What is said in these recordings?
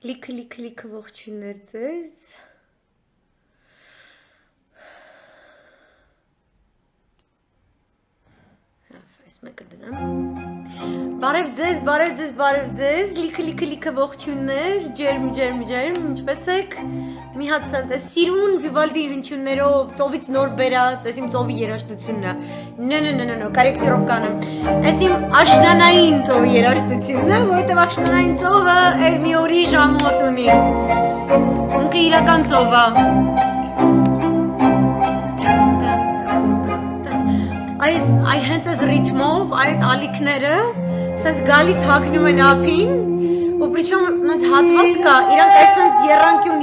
Լիքը ողջույններ ձեզ։ Այս մեկը դնամ։ Բարև ձեզ, լիքը ողջույններ, ջերմ, ինչպես եք։ Մի հատ սենց է սիրուն Վիվալդի հնչյուններով, ծովից նոր բերած, այս իմ ծովի երաժշտությունն է։ No, կորեկտիրովկան եմ։ Այս իմ աշնանային ծովի երաժշտությունն է, որովհետև աշնանային ծովը մի օրի ժամոտ ունի։ Ինքը իրական ծով է։ Այս հենց այս ռիթմով այդ ալիքները սենց գալիս հագնում են ափին ու պրիչոմ նենց հատված կա իրանք այս սենց երանկյուն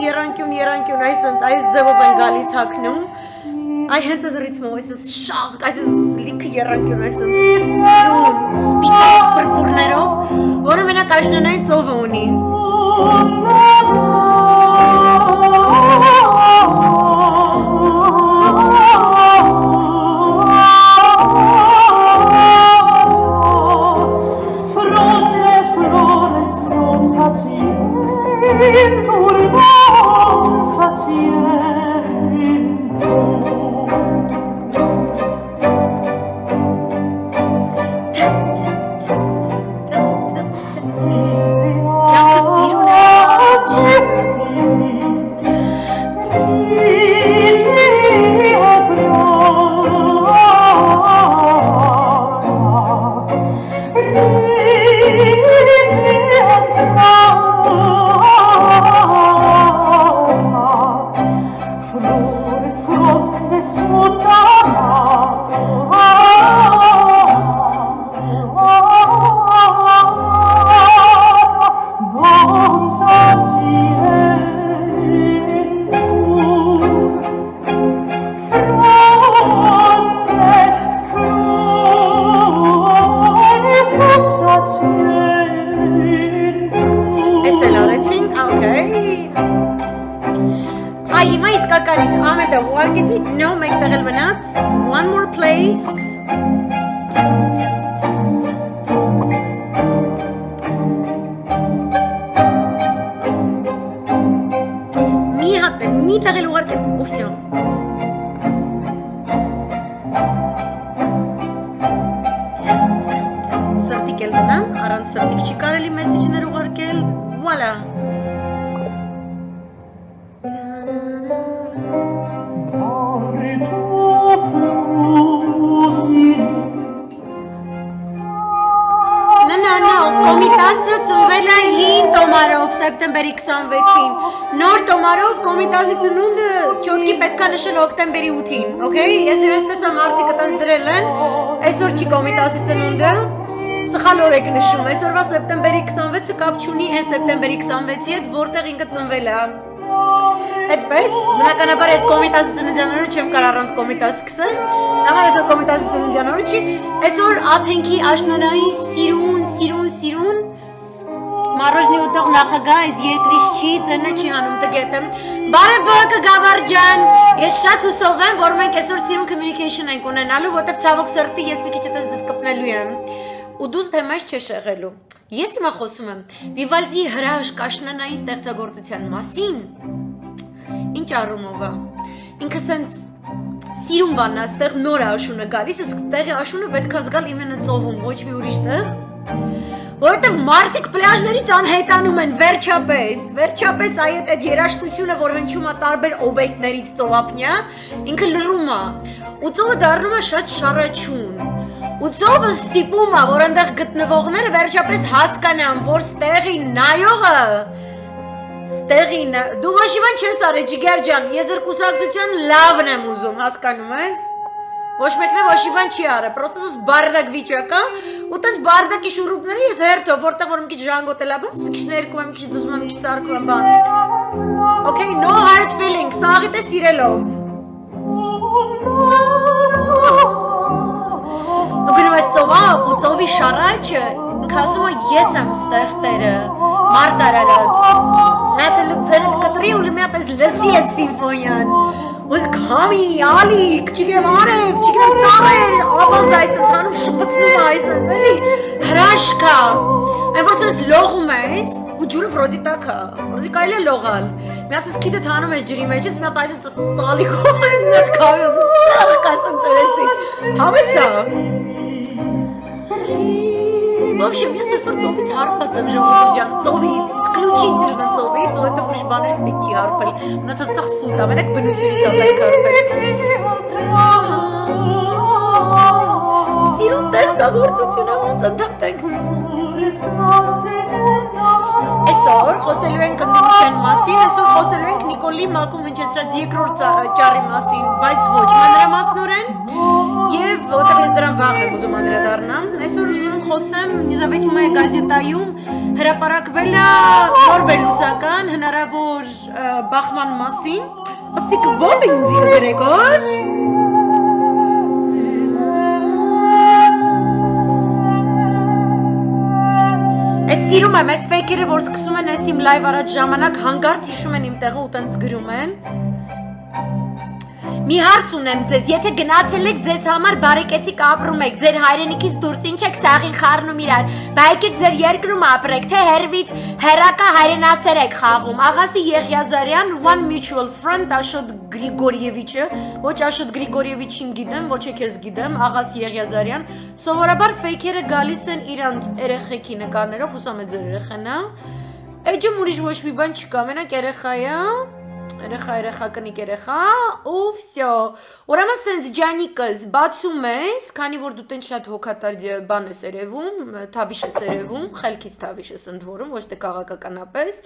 այս սենց այս ձևով են գալիս հագնում այ հենց այս ռիթմով այս շաղ այս լիքը երանկյուն այս սենց սպիտակ պրպուրներով որը մենակ աշնանային ծովը ունի One more place. Mi tagel lugar que opción. Sartikel dana, aran sartik chikareli message-ներ ուղարկել. Voilà. Կոմիտասը ծնվել է 5 տոմարով, սեպտեմբերի 26-ին, նոր տոմարով կոմիտասի ծնունդը չոտքի պետքա նշել օկտեմբերի 8-ին, okay? Ես յուրս տեսա մարդիկ տանց դրել են, այսօր չի կոմիտասի ծնունդը, սխալ օր եք նշում, այսօրվա սեպտեմբերի 26-ը կապ չունի են սեպտեմբերի 26-ի հետ, որտեղ ինքը ծնվել է, այդպես, բնականաբար այս կոմիտասի ծննդյանորը չեմ կար առանց կոմիտաս սկսել, նամար այսօր կոմիտասի ծննդյանորը չի, այսօր աթենքի աշնանային սիրուն, Մարոժնի ուտող նախագահ այս երկրից չի, ծնը չի հանում տգետը, բարև բողոքը գավար ջան, ես շատ հուսով եմ, որ մենք այսօր սիրուն communication ենք ունենալու, որտև ցավոք սրտի ես մի քիչ դες կպնելու եմ, ու դուզ թեմայից չես եղելու, ես հիմա խոսում եմ, Վիվալդիի հրաշք աշնանային ստեղծագործության մասին, ինչ առումով է, ինքը սենց սիրուն բանն է, ստեղ նոր աշունը գալիս, ու տեղի աշունը պետք է զգալ իմենը ծովում, ոչ մի ուրիշ տեղ, որովհետև մարդիկ պլաժներից անհետանում են, վերջապես այդ երաժշտությունը, որ հնչում է տարբեր օբյեկտներից ծովափնյա, ինքը լռում է, ու ծովը դառնում է շատ շառաչուն, ու ծովը ստիպում է, որ այնտեղ գտնվողները վերջապես հասկանան, որ ստեղի նայողը, դու ոչ իվան չես արի, ջիգեր ջան, ես ձեր կուսակցության լավն եմ ուզում, հասկանում ես, ոչ մեկն է ոչ իվան չի արը, պրոստը սս բարդակ վիճակա, ու տենց բարդակի շուրուպները ես հերթով, որտեղ որ մի քիչ ժանգոտել է բան, մի քիչ ներկում եմ, մի քիչ դուզում եմ, մի քիչ սարքում եմ բան, okay, no hard feelings, սաղիտ է սիրելով, ու գնում ես ծովա, ու ծովի շարաչը, ինք ասում է ես եմ ստեղ տերը, մարդ արարած, Նատը լծերդ կտրի ու լմյատ ես լսի ես սիմֆոնյան, ոս կամի, ալիք, չիգեմ արև, չիգեմ ծարեր, ավազ այսենց հանում շպծնում այսենց, էլի, հրաշկա, այն որ սենց ասես լողում ես ու ջուրը վրոդի տակ է, վրոդի կարելի է լողալ։ Մի ասես քիդը թանում ես ջրի մեջ, մի հատ այսպես սալի կողմ ես, մի հատ քավի ասես շախ կասեմ ծերեսի։ Համեսա։ В общем, ես այսօր ծովից հարբած եմ ժողովուրդ ջան, ծովից, իսключительно ծովից, որովհետև ուրիշ բաներից պետք չի հարբել։ Մնացած սա սուտ է, մենակ բնությունից ա պետք հարբել։ Սիրու ստեղծագործությունը ոնց ընդհանրենք։ Այսօր խոսելու ենք ընդդիմության մասին, այսօր խոսելու ենք Նիկոլի Մակում հնչեցրած երկրորդ ճառի մասին, բայց ոչ մանրամասնորեն եւ որտեղ ես դրան վաղ եմ ուզում անդրադառնամ։ Այսօր ուզում եմ խոսեմ Նիզավետիմայի գազետայում հրապարակվել է նոր վերլուծական հնարավոր բախման մասին։ Ասիկ ո՞վ ինձ Գրեգոր։ Սիրում եմ, այս ֆեյքերը, որ սկսում են այս իմ լայվ առաջ ժամանակ հանգարց հիշում են իմ տեղը ու տենց գրում են։ Մի հարց ունեմ ձեզ, եթե գնացել եք ձեզ համար բարեկեցիկ ապրում եք, ձեր հայրենիքից դուրս ինչ եք սաղին խառնում իրար, բա եկեք ձեր երկրում ապրեք, թե հերվից հերակա հայրենասեր եք խաղում։ Աղասի Եղիազարյան, one mutual friend, Աշոտ Գրիգորիևիչը, ոչ Աշոտ Գրիգորիևիչին գիտեմ, ոչ է քեզ գիտեմ, Աղասի Եղիազարյան, սովորաբար ֆեյքերը գալիս են իրանց երեխեքի նկարներով, հուսամ է ձեր երեխան է։ Էջում ուրիշ ոչ մի բան չկա, մենակ երեխա է։ Երեխա կնիկ երեխա ու վсё ուրեմն սենց ջանիկս բացում ես քանի որ դու տենց շատ հոգատար բան ես երևում թավիշ ես երևում խելքից թավիշ ես ընդորում ոչ թե քաղաքականապես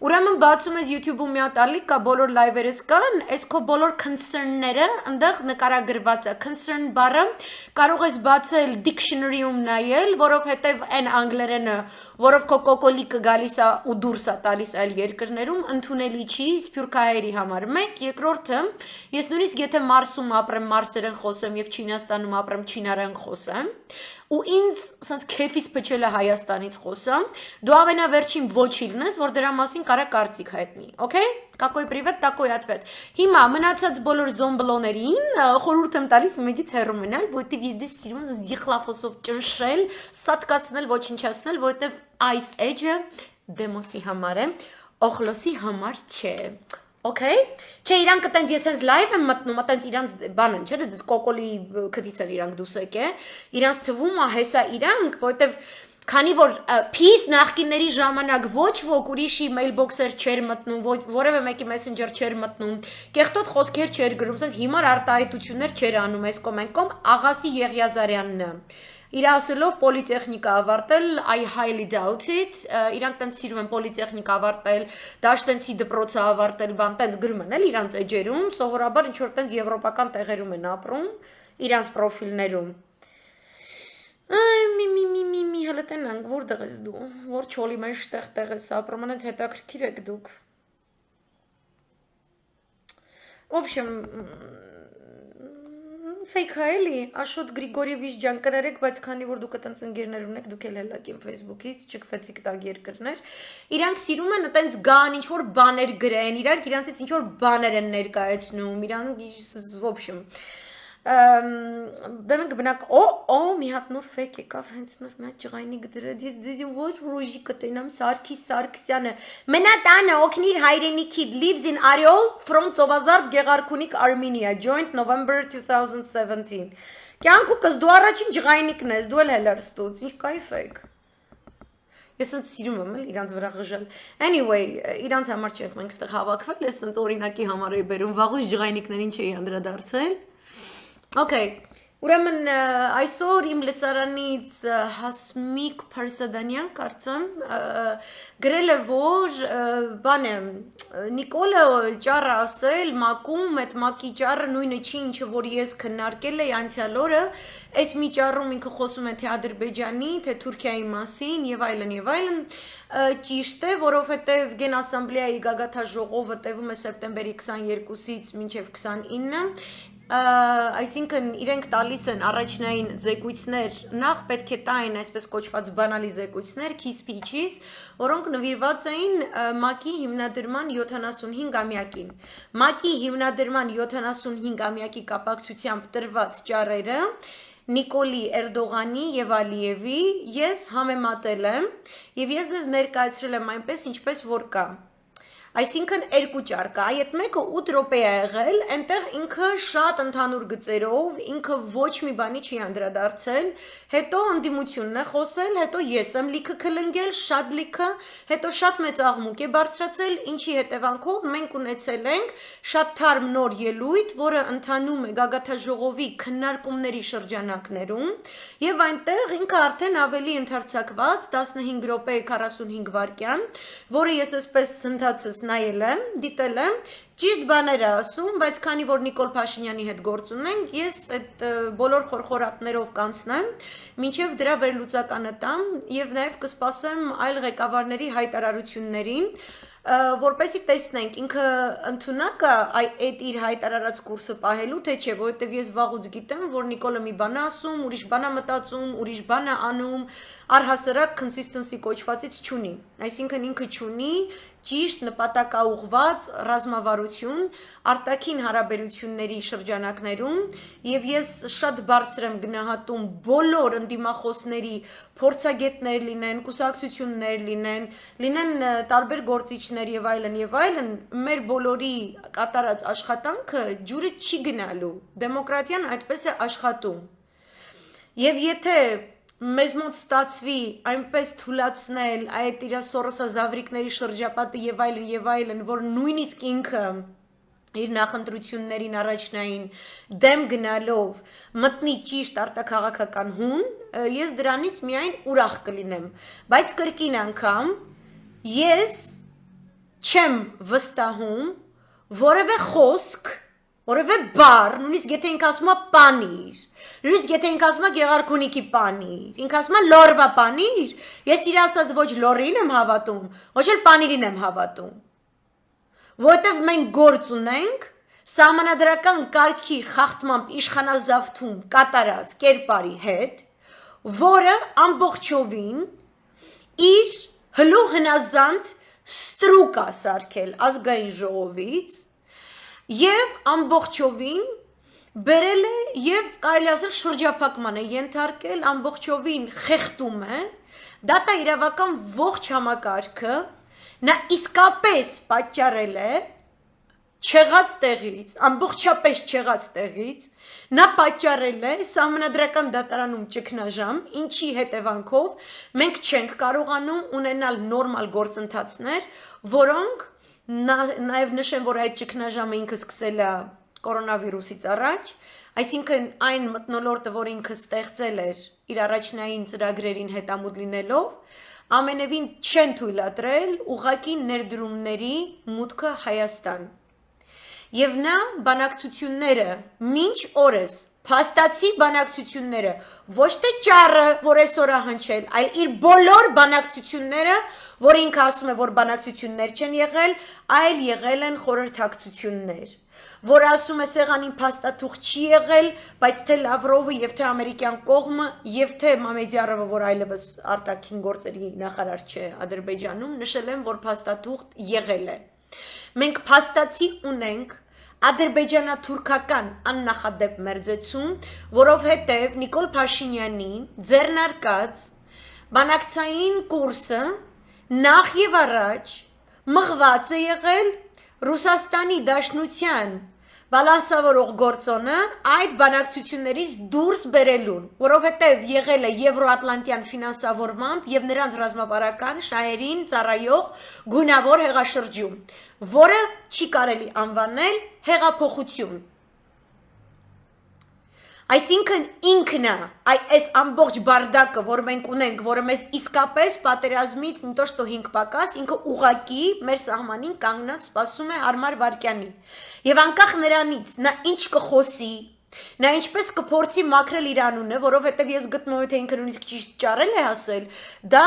ուրեմն բացում ես YouTube-ում մի հատ ալիք կա բոլոր լայվերս կան այս քո բոլոր concern-ները այնտեղ նկարագրված է concern բառը կարող ես բացել dictionary-ում նայել որովհետև այն անգլերենը որով քո կոկոլիկը գալիս է ու դուրս է տալիս այլ երկրներում ընդունելի չի սփյուռքահայերի համար մեկ երկրորդը ես նույնիսկ եթե Մարսում ապրեմ մարսերեն խոսեմ եւ Չինաստանում ապրեմ չինարեն խոսեմ ու ինձ ասած քեֆից փչել է Հայաստանից խոսամ դու ամենավերջին ոչի լնես որ дրա մասին կարա կարծիք հայտնի okay какой привет такой ответ հիմա մնացած բոլոր զոմբլոներին խորհուրդ եմ տալիս մեջից հեռու մնալ որովհետեւ ես դες սիրում եմ դիխլաֆոսով ճնշել սատկացնել ոչնչացնել որովհետեւ այս էջը դեմոսի համար է օխլոսի համար չէ Okay, չէ իրանք այտենց ես հենց լայվ եմ մտնում, այտենց իրանք բան են, չէ՞, դες կոկոլի քդից են իրանք դուս եկե, իրանք թվում է հեսա իրանք, որովհետև քանի որ peace նախկինների ժամանակ ոչ ոք ուրիշի mailbox-եր չէր մտնում, որևէ մեկի messenger չէր մտնում, կեղտոտ խոսքեր չէր գրում, ասես հիմար արտահայտություններ չէր անում այս կոմենկոմ Աղասի Եղիազարյանն է Իր ասելով պոլիտեխնիկա ավարտել, I highly doubt it, իրանք տենց սիրում են պոլիտեխնիկա ավարտել, դաշտենցի դպրոցը ավարտել, բան տենց գրում են էլ իրանց էջերում, սովորաբար ինչ որ տենց եվրոպական տեղերում են ապրում, իրանց պրոֆիլներում։ Այ հələ տենանք, որտեղ ես դու, որ չոլի մեջ տեղ ես ապրում, անց հետաքրքիր եք դուք։ В общем, Fake հայելի, Աշոտ Գրիգորիևիչ ջան կներեք, բայց քանի որ դուք այտենց ընկերներ ունեք, դուք էլ հելակ իմ Facebook-ից, չկվեցիք տակ երկրներ։ Իրանք սիրում են այտենց գան, ինչ որ բաներ գրեն, իրանք իրանցից ինչ որ բաներ են ներկայացնում, իրանք в общем դրանք բնակ մի հատ նոր fake եկավ, հենց նոր մի հատ ջղայնի գդրեց, ես դեզին ոչ ռոժի կտենամ Սարգիս Սարգսյանը, մենա տանը օգնիր հայրենիքի lives in Ariol from Ծովազարդ Գեղարքունիք Armenia, joined November 2017 Կյանքուկս դու առաջին ջղայնիկն ես, դու էլ հելարստուց, ինչ կայֆ եք Ես ընդ սիրում եմ էլ իրանց վրա ղժալ Anyway, իրանց համար չենք մենք ստեղ հավաքվել, ես ընդ օրինակի համար էի բերում, վաղուց ջղայնիկներին չէի անդրադարձել Okay, ուրեմն այսօր իմ լսարանից Հասմիկ Փարսադանյան կարծեմ գրել է որ բան է Նիկոլը ճառը ասել մակում այդ մակի ճառը նույնը չի ինչը որ ես քննարկել էի անցյալ օրը այս մի ճառում ինքը խոսում է թե Ադրբեջանի թե Թուրքիայի մասին եւ այլն ճիշտ է որովհետեւ Գեն ասամբլեայի գագաթաժողովը տևում է սեպտեմբերի 22-ից մինչեւ 29 այսինքն իրենք տալիս են առաջնային զեկույցներ նախ պետք է տային այսպես կոչված բանալի զեկույցներ key speeches որոնք նվիրված էին ՄԱԿ-ի հիմնադրման 75-ամյակին ՄԱԿ-ի հիմնադրման 75-ամյակի կապակցությամբ տրված ճառերը Նիկոլի Էրդողանի եւ Ալիևի ես համեմատել եմ եւ ես ձեզ ներկայացրել եմ այնպես ինչպես որ կա Այսինքն երկու ճար կա, այդ մեկը 8 րոպե է եղել, այնտեղ ինքը շատ ընդհանուր գծերով, ինքը ոչ մի բանի չի անդրադարձել, հետո ընդդիմությունն է խոսել, հետո ես եմ լիքը քլնգել, շատ լիքը, հետո շատ մեծ աղմուկ է բարձրացել, ինչի հետևանքով մենք ունեցել ենք շատ թարմ նոր ելույթ, որը ընթանում է գագաթաժողովի քննարկումների շրջանակներում, եւ այնտեղ ինքը արդեն ավելի ընդարձակված 15 րոպե 45 վայրկյան, որը ես այսպես ընթացս նայել եմ, դիտել եմ, ճիշտ բաներ է ասում, բայց քանի որ Նիկոլ Փաշինյանի հետ գործ ունենք, ես այդ բոլոր խորխորատներով կանցնեմ, մինչև դրա վերլուծականը տամ եւ նաեւ կսպասեմ այլ ղեկավարների հայտարարություններին, որպեսզի տեսնենք ինքը ընդունակ է այդ իր հայտարարած կուրսը պահելու, թե չէ, որովհետեւ ես վաղուց գիտեմ, որ Նիկոլը մի բան է ասում, ուրիշ բան է մտածում, ուրիշ բան է անում, առհասարակ consistency կոչվածից չունի, այսինքն ինքը չունի ճիշտ նպատակաուղղված ռազմավարություն արտաքին հարաբերությունների շրջանակներում եւ ես շատ բարձր եմ գնահատում բոլոր ընդդիմախոսների փորձագետներ լինեն, կուսակցություններ լինեն տարբեր գործիչներ եւ այլն, մեր բոլորի կատարած աշխատանքը ջուրը չի գնալու, դեմոկրատիան այդպես է աշխատում։ Եվ եթե մեզ մոտ ստացվի այնպես թուլացնել այդ իր սորոսազավրիկների շրջապատը եւ այլն, որ նույնիսկ ինքը իր նախընտրություններին առաջնային դեմ գնալով մտնի ճիշտ արտաքաղաքական հուն, ես դրանից միայն ուրախ կլինեմ, բայց կրկին անգամ ես չեմ վստահում որևէ խոսք Որևէ բառ, նույնիսկ եթե ինքը ասում է պանիր, նույնիսկ եթե ինքը ասում է Գեղարքունիքի պանիր, ինքը ասում է լորվա պանիր, ես իր ասած ոչ լորին եմ հավատում, ոչ էլ պանիրին եմ հավատում։ Որովհետև մենք գործ ունենք սահմանադրական կարգի խախտմամբ իշխանազավթում կատարած կերպարի հետ, որը ամբողջովին իր հլու հնազանդ ստրուկ է սարքել ազգային ժողովից Եվ ամբողջովին բերել է եւ կարելի ասել շրջափակման է ենթարկել ամբողջովին խեղդում է դատա իրավական ողջ համակարգը նա իսկապես պատճառել է չեղած տեղից ամբողջապես չեղած տեղից նա պատճառել է սահմանադրական դատարանում ճգնաժամ ինչի հետևանքով մենք չենք կարողանում ունենալ նորմալ գործընթացներ որոնք Նաև նշեմ, որ այդ ճգնաժամը ինքը սկսել է կորոնավիրուսից առաջ, այսինքն այն մթնոլորտը, որ ինքը ստեղծել էր իր առաջնային ծրագրերին հետամուտ լինելով, ամենևին չեն թույլատրել ուղղակի ներդրումների մուտքը Հայաստան։ Եվ նա բանակցությունները մինչ օրս փաստացի բանակցությունները ոչ թե ճառը, որ այսօր է հնչել, այլ իր բոլոր բանակցությունները, որ ինքը ասում է, որ բանակցություններ չեն եղել, այլ եղել են խորհրդակցություններ, որ ասում է սեղանին փաստաթուղթ չի եղել, բայց թե Լավրովը եւ թե ամերիկյան կողմը եւ թե Մամեդյարովը, որ այլևս արտաքին գործերի նախարար չէ Ադրբեջանում, նշել են, որ փաստաթուղթ եղել է։ Մենք փաստացի ունենք ադրբեջանա-թուրքական աննախադեպ մերձեցում, որովհետև Նիկոլ Փաշինյանի ձեռնարկած բանակցային կուրսը նախ եւ առաջ մղված է եղել Ռուսաստանի Դաշնության բալանսավորող գործոնը այդ բանակցություններից դուրս բերելուն, որովհետև եղել է Եվրոատլանտյան ֆինանսավորմամբ եւ նրանց ռազմավարական շահերին ծառայող գունավոր հեղաշրջում, որը չի կարելի անվանել հեղափոխություն։ Այսինքն ինքն է այս ամբողջ բարդակը, որ մենք ունենք, որը մեզ իսկապես պատերազմից не то что 5 պակաս, ինքը ուղակի մեր սահմանին կանգնած սպասում է հարմար վարքյանի։ Եվ անկախ նրանից նա ինչ կխոսի, նա ինչպես կփորձի մաքրել իր անունը, որովհետև ես գտնում եմ, թե ինքը նույնիսկ ճիշտ ճառել է ասել, դա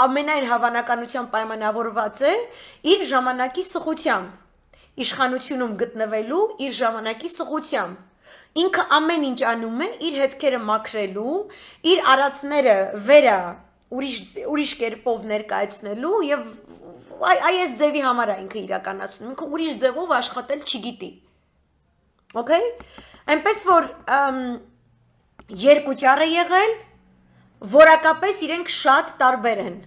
ամենայն հավանականությամբ պայմանավորված է իր ժամանակի սխությամբ, իշխանությունում գտնվելու իր ժամանակի սխությամբ։ Ինքը ամեն ինչ անում է իր հետքերը մաքրելու, իր արածները վերա ուրիշ կերպով ներկայացնելու եւ այս ձևի համար է ինքը իրականացնում, ինքը ուրիշ ձևով աշխատել չգիտի։ Okay? Այնպես որ երկու ճառ է եղել, որակապես իրենք շատ տարբեր են։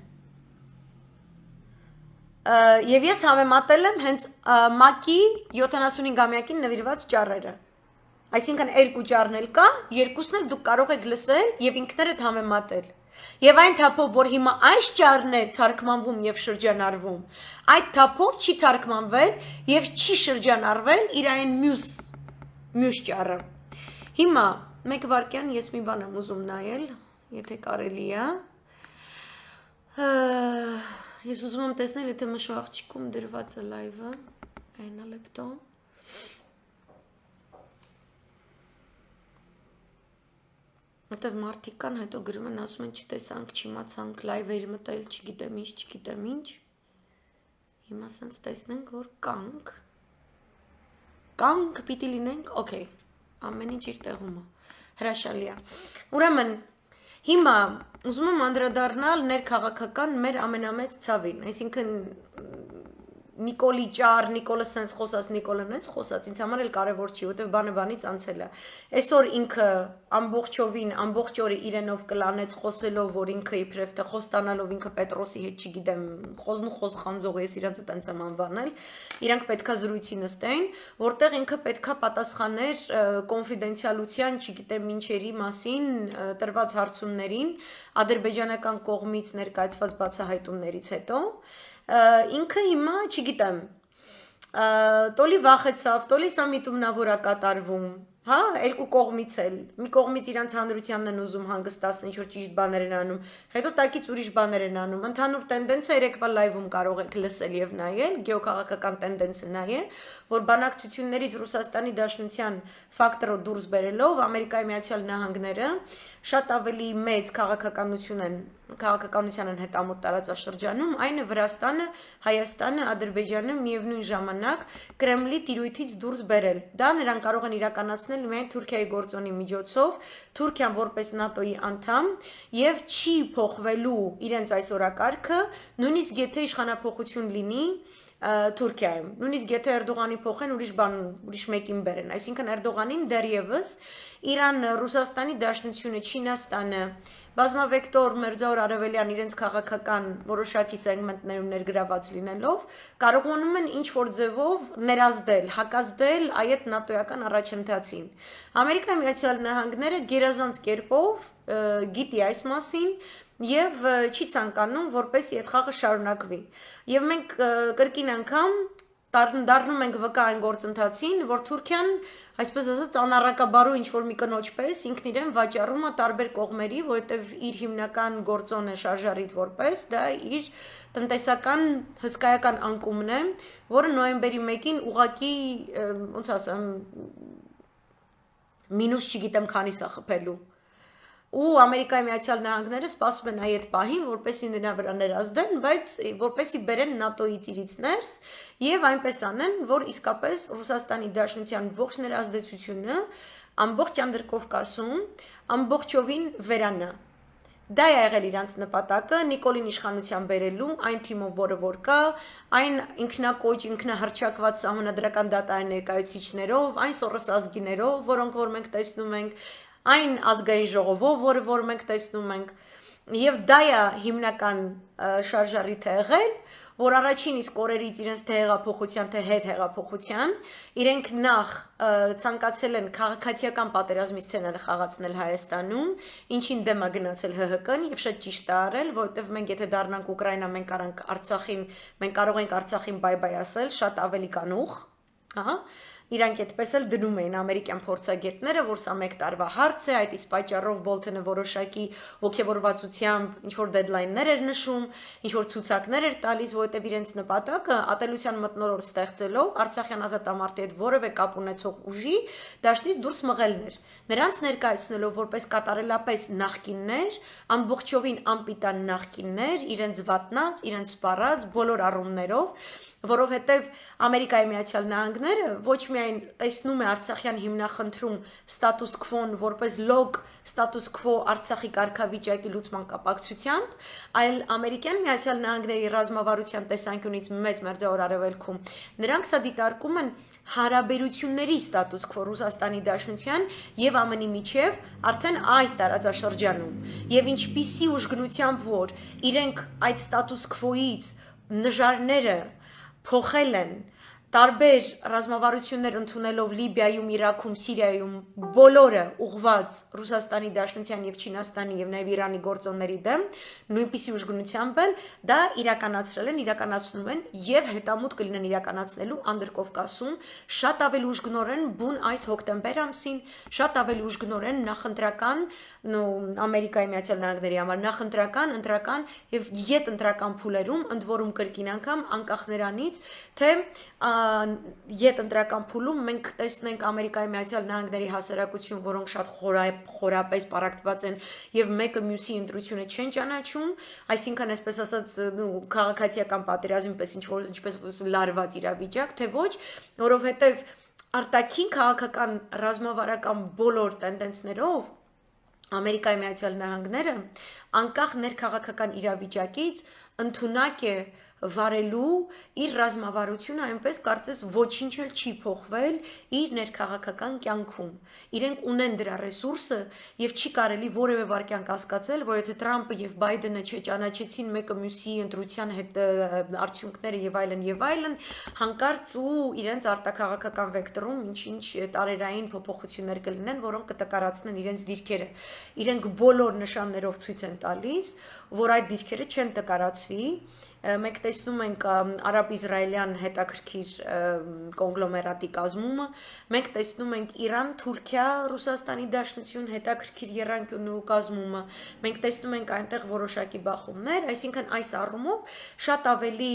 Եվ ես համեմատել եմ հենց Մակի 75-ամյակին նվիրված ճառերը։ Այսինքն երկու ճառն էլ կա, երկուսն էլ դուք կարող եք լսել եւ ինքներդ համեմատել։ Եվ այն թափով, որ հիմա այս ճառն է թարգմանվում եւ շրջանառվում, այդ թափով չի թարգմանվել եւ չի շրջանառվել իր այն մյուս ճառը։ Հիմա մեկ վարքյան ես մի բան եմ ուզում նայել, եթե կարելի է։ Ես ուզում եմ տեսնել, եթե մշու աղջիկում դրված է լայվը, այնա լեպտո։ Որտեվ մարդիկ կան, հետո գրում են, ասում են, չտեսանք, չիմացանք, լայվեր մտել, չգիտեմ ինչ։ Հիմա սենց տեսնենք, որ կանք պիտի լինենք, օքեյ, ամեն ինչ իր տեղում է, հրաշալի է։ Ուրեմն, հիմա ուզում եմ անդրադառնալ ներքաղաքական մեր ամենամեծ ցավին, այսինքն Նիկոլի ճառ, Նիկոլը սենց խոսած, Նիկոլը նենց խոսած, ինձ համար էլ կարևոր չի, որտեվ բանը բանից անցել է։ Այսօր ինքը ամբողջ օրը իրենով կլանեց խոսելով, որ ինքը իբրև թե խոստանալով ինքը Պետրոսի հետ, չգիտեմ, խոս խանձող ես իրանց տենց եմ անվանել, իրանք պետքա զրույցի նստեին, որտեղ ինքը պետքա պատասխաներ կոնֆիդենցիալության, չգիտեմ ինչերի մասին տրված հարցումներին, ադրբեջանական կողմից ներկայացված բացահայտումներից հետո ինքը հիմա, չգիտեմ, տոլի վախեցավ, տոլի սա միտումնավոր է կատարվում, հա, երկու կողմից էլ, մի կողմից իրանց հանրությանն են ուզում հանգստացնել, ինչ որ ճիշտ բաներ են անում, հետո տակից ուրիշ բաներ են անում, ընդհանուր տենդենսը երեկվա լայվում կարող եք լսել եւ նայել, գեոքաղաքական տենդենսը նա է, որ բանակցություններից Ռուսաստանի Դաշնության ֆակտորը դուրս բերելով Ամերիկայի Միացյալ Նահանգները շատ ավելի մեծ քաղաքականության են հետամուտ տարածաշրջանում, այն է Վրաստանը, Հայաստանը, Ադրբեջանը միևնույն ժամանակ Կրեմլի տիրույթից դուրս բերել։ Դա նրանք կարող են իրականացնել միայն Թուրքիայի գործոնի միջոցով, Թուրքիան որպես ՆԱՏՕ-ի անդամ եւ չի փոխվելու իրենց այս օրակարգը, նույնիսկ եթե իշխանափոխություն լինի Թուրքիայում, նույնիսկ եթե Էրդողանի փոխեն ուրիշ մեկին բերեն, այսինքն Էրդողանին դեռևս Իրան, Ռուսաստանի Դաշնությունը, Չինաստանը, բազմավեկտոր Մերձավոր Արևելյան իրենց քաղաքական որոշակի սեգմենտներում ներգրաված լինելով, կարողանում են ինչ-որ ձևով ներազդել, հակազդել այդ նատոյական առաջընթացին։ Ամերիկայի Միացյալ Նահանգները գերազանց կերպով գիտի այս մասին եւ չի ցանկանում, որպեսզի այդ խաղը շարունակվի։ Եվ մենք կրկին անգամ դառնում ենք վկա այն գործընթացին, որ Թուրքիան, այսպես ասած, անառակաբարու ինչ-որ մի կնոջ պես ինքն իրեն վաճառում է տարբեր կողմերի, որովհետև իր հիմնական գործոնը շարժարիտ որպես, դա իր տնտեսական հսկայական անկումն է, որը նոյեմբերի 1-ին ուղղակի, ոնց ասեմ, մինուս չգիտեմ քանիս է խփելու։ Ու Ամերիկայի Միացյալ Նահանգները սպասում են այդ պահին, որպեսզի նրա վրա ներազդեն, բայց որպեսզի բերեն ՆԱՏՕ-ի ծիրից ներս եւ այնպես անեն, որ իսկապես Ռուսաստանի Դաշնության ողջ ներազդեցությունը ամբողջ Անդրկովկասում ամբողջովին վերանա։ Դա է եղել իրանց նպատակը Նիկոլին իշխանության բերելու, այն թիմով, որը որ կա, այն ինքնակոչ, ինքնահռչակված սահմանադրական դատարանի ներկայացուցիչներով, այն սորս ազգիներով, որոնք որ մենք տեսնում ենք, այն ազգային ժողովով, որ մենք տեսնում ենք, եւ դա է հիմնական շարժառիթը եղել, որ առաջին իսկ օրերից իրենց թե հեղափոխության, թե հետհեղափոխության, իրենք նախ ցանկացել են քաղաքացիական պատերազմի սցենարը խաղացնել Հայաստանում, ինչին դեմ է գնացել ՀՀԿ-ն եւ շատ ճիշտ է արել, որովհետեւ մենք եթե դառնանք Ուկրաինա, մենք կարող ենք Արցախին բայ-բայ ասել, շատ ավելի կանուխ, հա, իրանք այդպես էլ դնում էին ամերիկյան փորձագետները, որ սա մեկ տարվա հարց է, այդ իսկ պատճառով Բոլթոնը որոշակի ողջավորվածությամբ ինչ որ դեդլայններ էր նշում, ինչ որ ցուցակներ էր տալիս, որովհետև իրենց նպատակը ատելության մթնոլորտ ստեղծելով Արցախյան ազատամարտի հետ որևէ կապ ունեցող ուժի դաշտից դուրս մղելն էր։ Նրանց ներկայացնելով որպես կատարելապես նախկիններ, ամբողջովին անպիտան նախկիններ, իրենց վատնած, իրենց սպառած բոլոր առումներով, որովհետև Ամերիկայի Միացյալ Նահանգները ոչ միայն տեսնում է Արցախյան հիմնախնդրում ստատուս քվոն որպես լոկ ստատուս քվո Արցախի կարգավիճակի լուծման կապակցությամբ, այլ Ամերիկյան Միացյալ Նահանգների ռազմավարության տեսանկյունից մեծ մերձավոր արևելքում նրանք սա դիտարկում են հարաբերությունների ստատուս քվո Ռուսաստանի Դաշնության եւ ԱՄՆ-ի միջև արդեն այս տարածաշրջանում եւ ինչպիսի ուժգնությամբ որ իրենք այդ ստատուս քվոից նժարները փոխել են տարբեր ռազմավարություններ ընդունելով Լիբիայում, Իրաքում, Սիրիայում բոլորը ուղղված Ռուսաստանի Դաշնության եւ Չինաստանի եւ նաեւ Իրանի գործոնների դեմ նույնպիսի ուժգնությամբ էլ դա իրականացնում են եւ հետամուտ կլինեն իրականացնելու Անդրկովկասում շատ ավելի ուժգնորեն բուն այս հոկտեմբեր ամսին, շատ ավելի ուժգնորեն նախընտրական Ամերիկայի Միացյալ Նահանգների համար նախընտրական, ընտրական եւ յետընտրական փուլերում ընդ որում կրկին անգամ անկախ նրանից թե յետընտրական փուլում մենք տեսնենք Ամերիկայի Միացյալ Նահանգների հասարակություն, որոնք շատ խորապես պարակտված են եւ մեկը մյուսի ընտրությունը չեն ճանաչում, այսինքն այսպես ասած քաղաքացիական պատերազմի պես ինչպես լարված իրավիճակ, թե ոչ, որովհետեւ արտաքին քաղաքական ռազմավարական բոլոր տենդենսներով Ամերիկայի Միացյալ Նահանգները անկախ ներքաղաքական իրավիճակից ընդունակ է վարելու իր ռազմավարությունը այնպես կարծես ոչինչ էլ չի փոխվել իր ներքաղաքական կյանքում։ Իրենք ունեն դրա ռեսուրսը եւ չի կարելի որևէ վարքյան կասկածել, որ եթե Թրամփը եւ Բայդենը չճանաչեցին մեկը մյուսի ընտրության հետ արդյունքները եւ այլն, հանկարծ ու իրենց արտաքաղաքական վեկտորում ինչ-ինչ տարերային փոփոխություններ կլինեն, որոնք կտկարացնեն իրենց դիրքերը։ Իրենք բոլոր նշաններով ցույց են տալիս, որ այդ դիրքերը չեն տկարացվի։ Մենք տեսնում ենք արաբ-իսրայելյան հետաքրքիր կոնգլոմերատի կազմումը, մենք տեսնում ենք Իրան, Թուրքիա, Ռուսաստանի Դաշնություն հետաքրքիր եռանկյունու կազմումը, մենք տեսնում ենք այնտեղ որոշակի բախումներ, այսինքն այս առումով շատ ավելի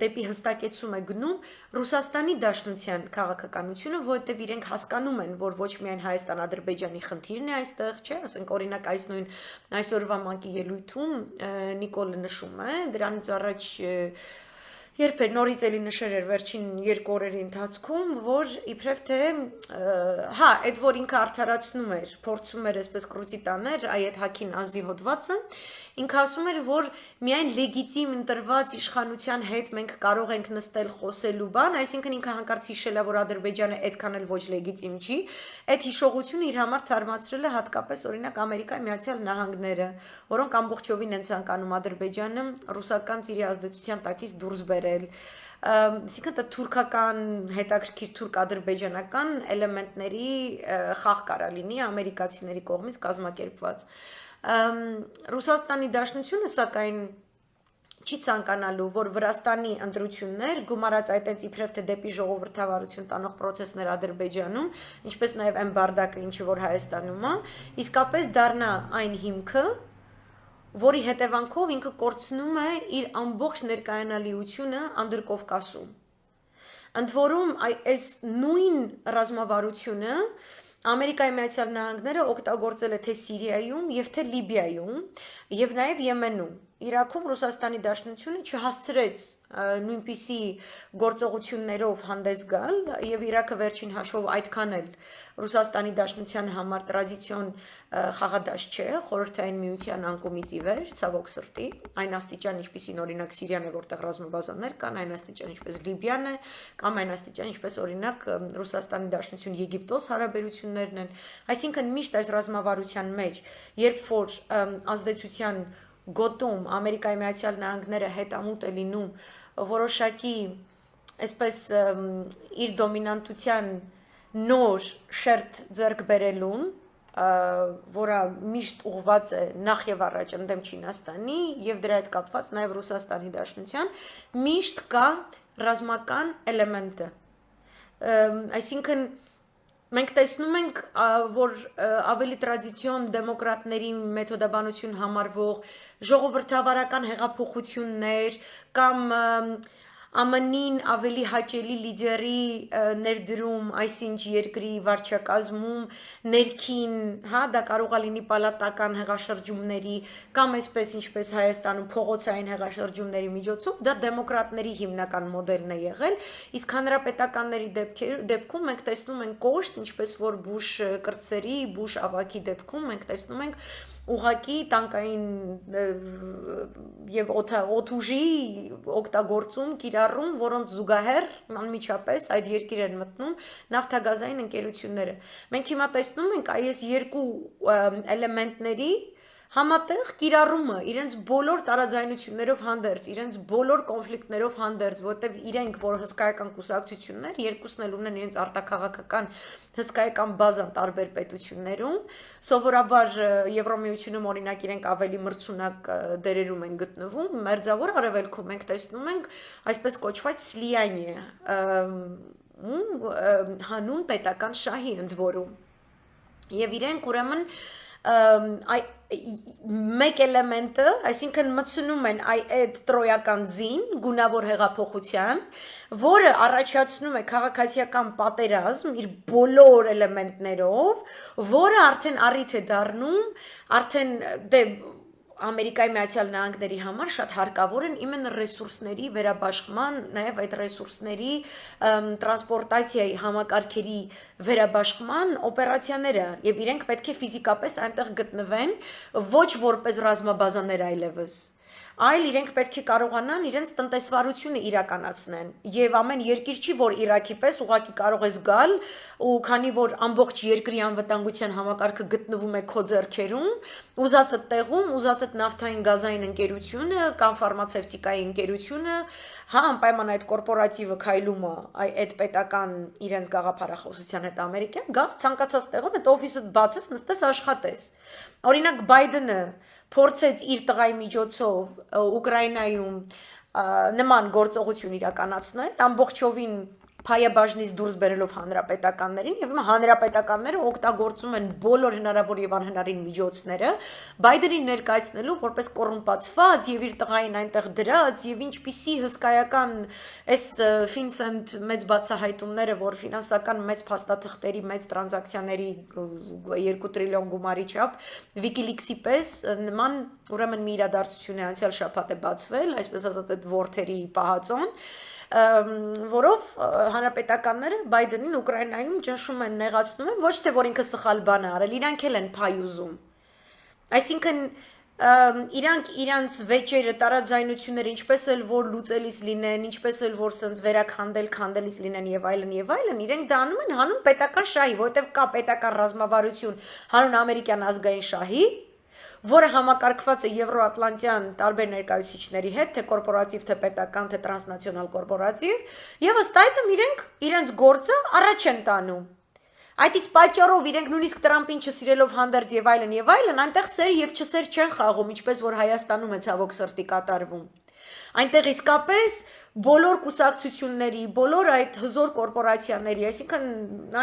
դեպի հստակեցում է գնում Ռուսաստանի Դաշնության քաղաքականությունը, որովհետև իրենք հասկանում են, որ ոչ միայն Հայաստան-Ադրբեջանի խնդիրն է այստեղ, չէ, ասենք օրինակ այս նույն այսօրվա մանկի ելույթում Նիկոլը նշում է, դրանից առաջ երբ էր նորից էլի նշեր էր վերջին 2 օրերի ընթացքում, որ իբրև թե այդ որ ինքը արդարացնում էր, փորձում էր այսպես կրուծի տաներ այդ հակին ազի հոդվածը, ինքը ասում էր, որ միայն լեգիտիմ ընտրված իշխանության հետ մենք կարող ենք նստել խոսելու բան, այսինքն ինքը հանկարծ հիշել է, որ Ադրբեջանը այդքան էլ ոչ լեգիտիմ չի, այդ հիշողությունը իր համար թարմացրել է հատկապես օրինակ Ամերիկայի Միացյալ Նահանգները, որոնք ամբողջովին են ցանկանում Ադրբեջանը ռուսական ծիրի ազդեցության տակից դուրս բերել։ Այսինքն դա թուրքական հետաքրքիր թուրք-ադրբեջանական էլեմենտների խաղ կարա լինի ամերիկացիների կողմից կազմակերպված։ Ռուսաստանի Դաշնությունը սակայն չի ցանկանալու, որ Վրաստանի ընտրություններ գումարած այդտենց իբրև թե դեպի ժողովրդավարություն տանող process-ներ Ադրբեջանում, ինչպես նաև այն բարդակը, ինչը որ Հայաստանում է, իսկապես դառնա այն հիմքը, որի հետևանքով ինքը կորցնում է իր ամբողջ ներկայանալիությունը Անդրկովկասում։ Ընդ որում այս նույն ռազմավարությունը Ամերիկայի Միացյալ Նահանգները օգտագործել է թե Սիրիայում եւ թե Լիբիայում եւ նաեւ Եմենում։ Իրաքում Ռուսաստանի Դաշնությունը չհասցրեց նույնպիսի գործողություններով հանդես գալ եւ Իրաքը վերջին հաշվով այդքան էլ Ռուսաստանի Դաշնության համար տրադիցիոն խաղադաշտ չէ, խորհրդային միության անկումից ի վեր, ցավոք սրտի, այն աստիճան ինչպիսին օրինակ Սիրիան է, որտեղ ռազմաբազաներ կան, այն աստիճան ինչպես Լիբիան է, կամ այն աստիճան ինչպես օրինակ Ռուսաստանի Դաշնություն Եգիպտոս հարաբերություններն են, այսինքն միշտ այս ռազմավարության մեջ, երբ որ ազդեցության գոտում Ամերիկայի Միացյալ Նահանգները հետամուտ է լինում որոշակի այսպես իր դոմինանտության նոր շերտ ձեռք բերելուն, որը միշտ ուղղված է նախ եւ առաջ ընդդեմ Չինաստանի եւ դրա հետ կապված նաեւ Ռուսաստանի Դաշնության, միշտ կա ռազմական էլեմենտը, այսինքն մենք տեսնում ենք, որ ավելի տրադիցիոն դեմոկրատների մեթոդաբանություն համարվող ժողովրդավարական հեղափոխություններ կամ ԱՄՆ-ին ավելի հաճելի լիդերի ներդրում այսինչ երկրի վարչակազմում ներքին, դա կարող է լինի պալատական հեղաշրջումների կամ այսպես ինչպես Հայաստանում փողոցային հեղաշրջումների միջոցով, դա դեմոկրատների հիմնական մոդելն է եղել, իսկ հանրապետականների դեպքում մենք տեսնում ենք կոշտ, ինչպես որ Բուշ կրտսերի, Բուշ ավագի դեպքում մենք տեսնում ենք ուղակի տանկային եւ օթուժի օգտագործում, կիրառում, որոնց զուգահեռ անմիջապես այդ երկիր են մտնում նավթագազային ընկերությունները։ Մենք հիմա տեսնում ենք այս երկու էլեմենտների համատեղ կիրառումը իրենց բոլոր տարաձայնություններով հանդերձ, իրենց բոլոր կոնֆլիկտներով հանդերձ, որտեղ իրենք, որ հսկայական կուսակցություններ, երկուսն էլ ունեն իրենց արտաքաղաքական հսկայական բազան տարբեր պետություններում, սովորաբար Եվրոմիությունում օրինակ իրենք ավելի մրցունակ դերերում են գտնվում, մերձավոր արևելքում մենք տեսնում ենք այսպես կոչված սլիանյե հանուն պետական շահի ընդ որում։ Եվ իրենք ուրեմն մեկ էլեմենտը, այսինքն մտցնում են այդ տրոյական ձին, գունավոր հեղափոխության, որը առաջացնում է քաղաքացիական պատերազմ իր բոլոր էլեմենտներով, որը արդեն առիթ է դառնում, արդեն Ամերիկայի Միացյալ Նահանգների համար շատ հարկավոր են իմенно ռեսուրսների վերաբաշխման, նաև այդ ռեսուրսների տրանսպորտացիայի համակարգերի վերաբաշխման օպերացիաները եւ իրենք պետք է ֆիզիկապես այնտեղ գտնվեն ոչ որպես ռազմաբազաներ այլևս այլ իրենք պետք է կարողանան իրենց տնտեսվարությունը իրականացնեն եւ ամեն երկիր չի որ Իրաքի պես ուղակի կարող է զգալ ու քանի որ ամբողջ երկրի անվտանգության համակարգը գտնվում է քո ձեռքերում ուզածը տեղում ուզածը նավթային գազային ընկերությունը կամ ֆարմացևտիկայի ընկերությունը հա անպայման այդ կորպորատիվը քայլում է այդ պետական իրենց գաղափարախոսության հետ ամերիկյան գազ ցանկացած տեղում այդ օֆիսը բացես նստես աշխատես օրինակ Բայդենը փորձեց իր տղայի միջոցով Ուկրաինայում նման գործողություն իրականացնել ամբողջովին փայաբաժնից դուրս բերելով հանրապետականներին եւ հիմա հանրապետականները օգտագործում են բոլոր հնարավոր եւ անհնարին միջոցները Բայդենին ներկայացնելու որպես կոռումպացված եւ իր տղային այնտեղ դրած եւ ինչպիսի հսկայական այս Ֆինսենտ մեծ բացահայտումները որ ֆինանսական մեծ փաստաթղթերի մեծ տրանզակցիաների 2 տրիլիոն գումարի չափ Wikileaks-ի պես նման ուրեմն մի իրադարձություն է անցյալ շաբաթ է բացվել այսպես ասած այդ ворթերի պահածոն որով հանրապետականները Բայդենին Ուկրաինայում ճնշում են նեղացնում են ոչ թե որ ինքը սխալ բան է արել իրանք էլ են փայուզում այսինքն իրանք իրանց վեճերը տարաձայնությունները ինչպես էլ որ լուծելիս լինեն ինչպես էլ որ սենց վերականդելիս լինեն եւ այլն իրենք դա անում են հանուն պետական շահի որովհետեւ կա պետական ռազմավարություն հանուն ամերիկյան ազգային շահի որը համակարգված է եվրոատլանտյան տարբեր ներկայացուցիչների հետ, թե կորպորատիվ, թե պետական, թե տրանսնացիոնալ կորպորատիվ, եւ ըստ այդմ իրենք իրենց գործը առաջ են տանում։ Այդ իսկ պատճառով իրենք նույնիսկ Տրամպին չսիրելով հանդերձ եւ այլն, այնտեղ սեր եւ չսեր չեն խաղում, ինչպես որ Հայաստանում է ցավոք սրտի կատարվում։ Այնտեղ իսկապես բոլոր կուսակցությունների, բոլոր այդ հզոր կորպորացիաների, այսինքն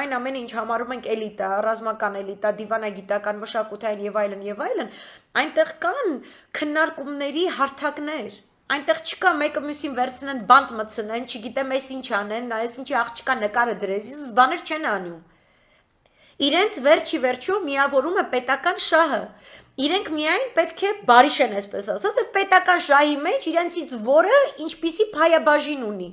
այն ամենը ինչ համարում ենք էլիտա, ռազմական էլիտա, դիվանագիտական, մշակութային եւ այլն, այնտեղ կան քննարկումների հարթակներ։ Այնտեղ չկա մեկը մյուսին վերցնեն բանտ մտցնեն, չգիտեմ ես ինչ անեն, այս ինչի աղջկա նկարը դրես, բաներ չեն անում։ Իրենց վերջի միավորում է պետական շահը։ Իրենք միայն պետք է բարիշեն այսպես ասած, այդ պետական շահի մեջ իրենցից որը ինչպիսի փայաբաժին ունի։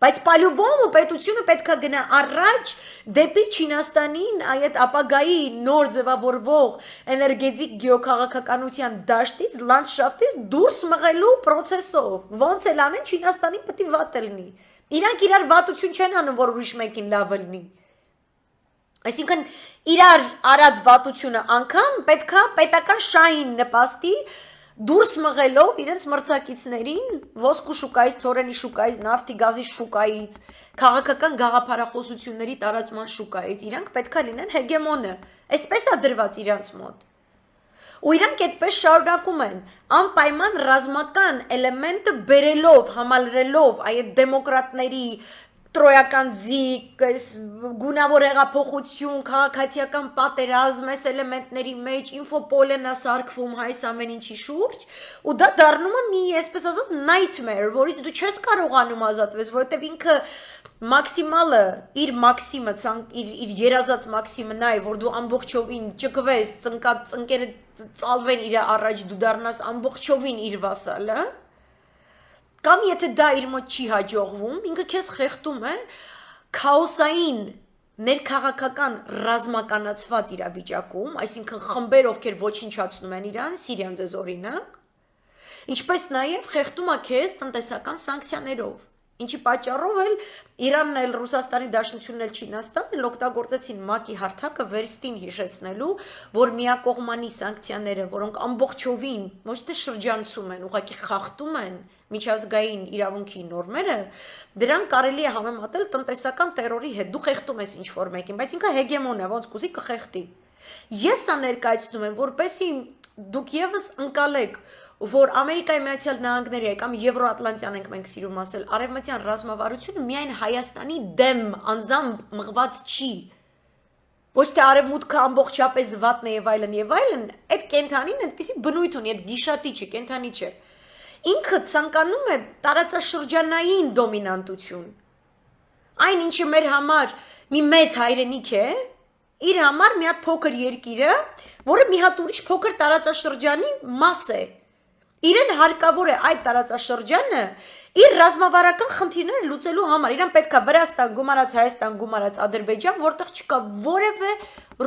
Բայց պալյուբոմը պետությունը պետք է գնա առաջ դեպի Չինաստանին այդ ապագայի նոր ձևավորվող էներգետիկ գեոքաղաքականության դաշտից, լանդշաֆտից դուրս մղելու process-ով։ Ոնց էլ անեն Չինաստանին պետք է վատ լինի։ Իրանք իրար վատություն չեն անում, որ ուրիշ մեկին լավը լինի։ Այսինքն իրար արած վատությունը անգամ պետքա պետական շահին նպաստի դուրս մղելով իրենց մրցակիցներին ոսկու շուկայից, ցորենի շուկայից, նավթի գազի շուկայից, քաղաքական գաղափարախոսությունների տարածման շուկայից, իրանք պետքա լինեն հեգեմոնը, այսպես է դրված իրանց մոտ։ Ու իրանք այդպես շարունակում են, անպայման ռազմական էլեմենտը բերելով, համալրելով այդ դեմոկրատների տրոյական զիկ, գունավոր հեղափոխություն, քաղաքացիական պատերազմ, այս էլեմենտների մեջ ինֆոպոլեն է սարքվում հայս ամեն ինչի շուրջ, ու դա դառնում է մի, այսպես ասած, nightmare, որից դու չես կարողանում ազատվես, որովհետև ինքը մաքսիմալը, իր մաքսիմը, իր երազած մաքսիմը նա է, որ դու ամբողջովին ճկվես, ծնկերը ծալվեն իր առաջ, դու դառնաս ամբողջովին իր վասալը, կամ եթե դա իր մոտ չի հաջողվում, ինքը քեզ խեղդում է քաոսային ներքաղաքական ռազմականացված իրավիճակում, այսինքն խմբեր, ովքեր ոչնչացնում են իրան, Սիրիան ձեզ օրինակ, ինչպես նաև խեղդում է քեզ տնտեսական սանկցիաներով, ինչի պատճառով էլ Իրանն էլ Ռուսաստանի Դաշնությունն էլ Չինաստանն էլ օգտագործեցին ՄԱԿ-ի հարթակը վերստին հիշեցնելու, որ միակողմանի սանկցիաները, որոնք ամբողջովին ոչ թե շրջանցում են, ուղղակի խախտում են միջազգային իրավունքի նորմերը, դրան կարելի է համեմատել տնտեսական տերորի հետ։ Դու խեղդում ես ինչ-որ մեկին, բայց ինքը հեգեմոն է, ոնց կուզի կխեղդի։ Ես սա ներկայացնում եմ, որպեսզի դուք եւս ընկալեք, որ Ամերիկայի Միացյալ Նահանգների կամ Եվրոատլանտյան ենք մենք սիրում ասել, արևմտյան ռազմավարությունը միայն Հայաստանի դեմ անձամբ մղված չի։ Ոչ թե արևմուտքը ամբողջապես վատն է եւ այլն, այդ կենթանին այդպեսի բնույթ ունի, այդ գիշատի չէ, կենթանի չէ։ Ինքը ցանկանում է տարածաշրջանային դոմինանտություն։ Այն ինչը մեր համար մի մեծ հայրենիք է, իր համար մի հատ փոքր երկիրը, որը մի հատ ուրիշ փոքր տարածաշրջանի մաս է։ Իրեն հարկավոր է այդ տարածաշրջանը իր ռազմավարական խնդիրները լուծելու համար։ Իրան պետք է Վրաստան գումարած, Հայաստան գումարած, Ադրբեջան, որտեղ չկա որևէ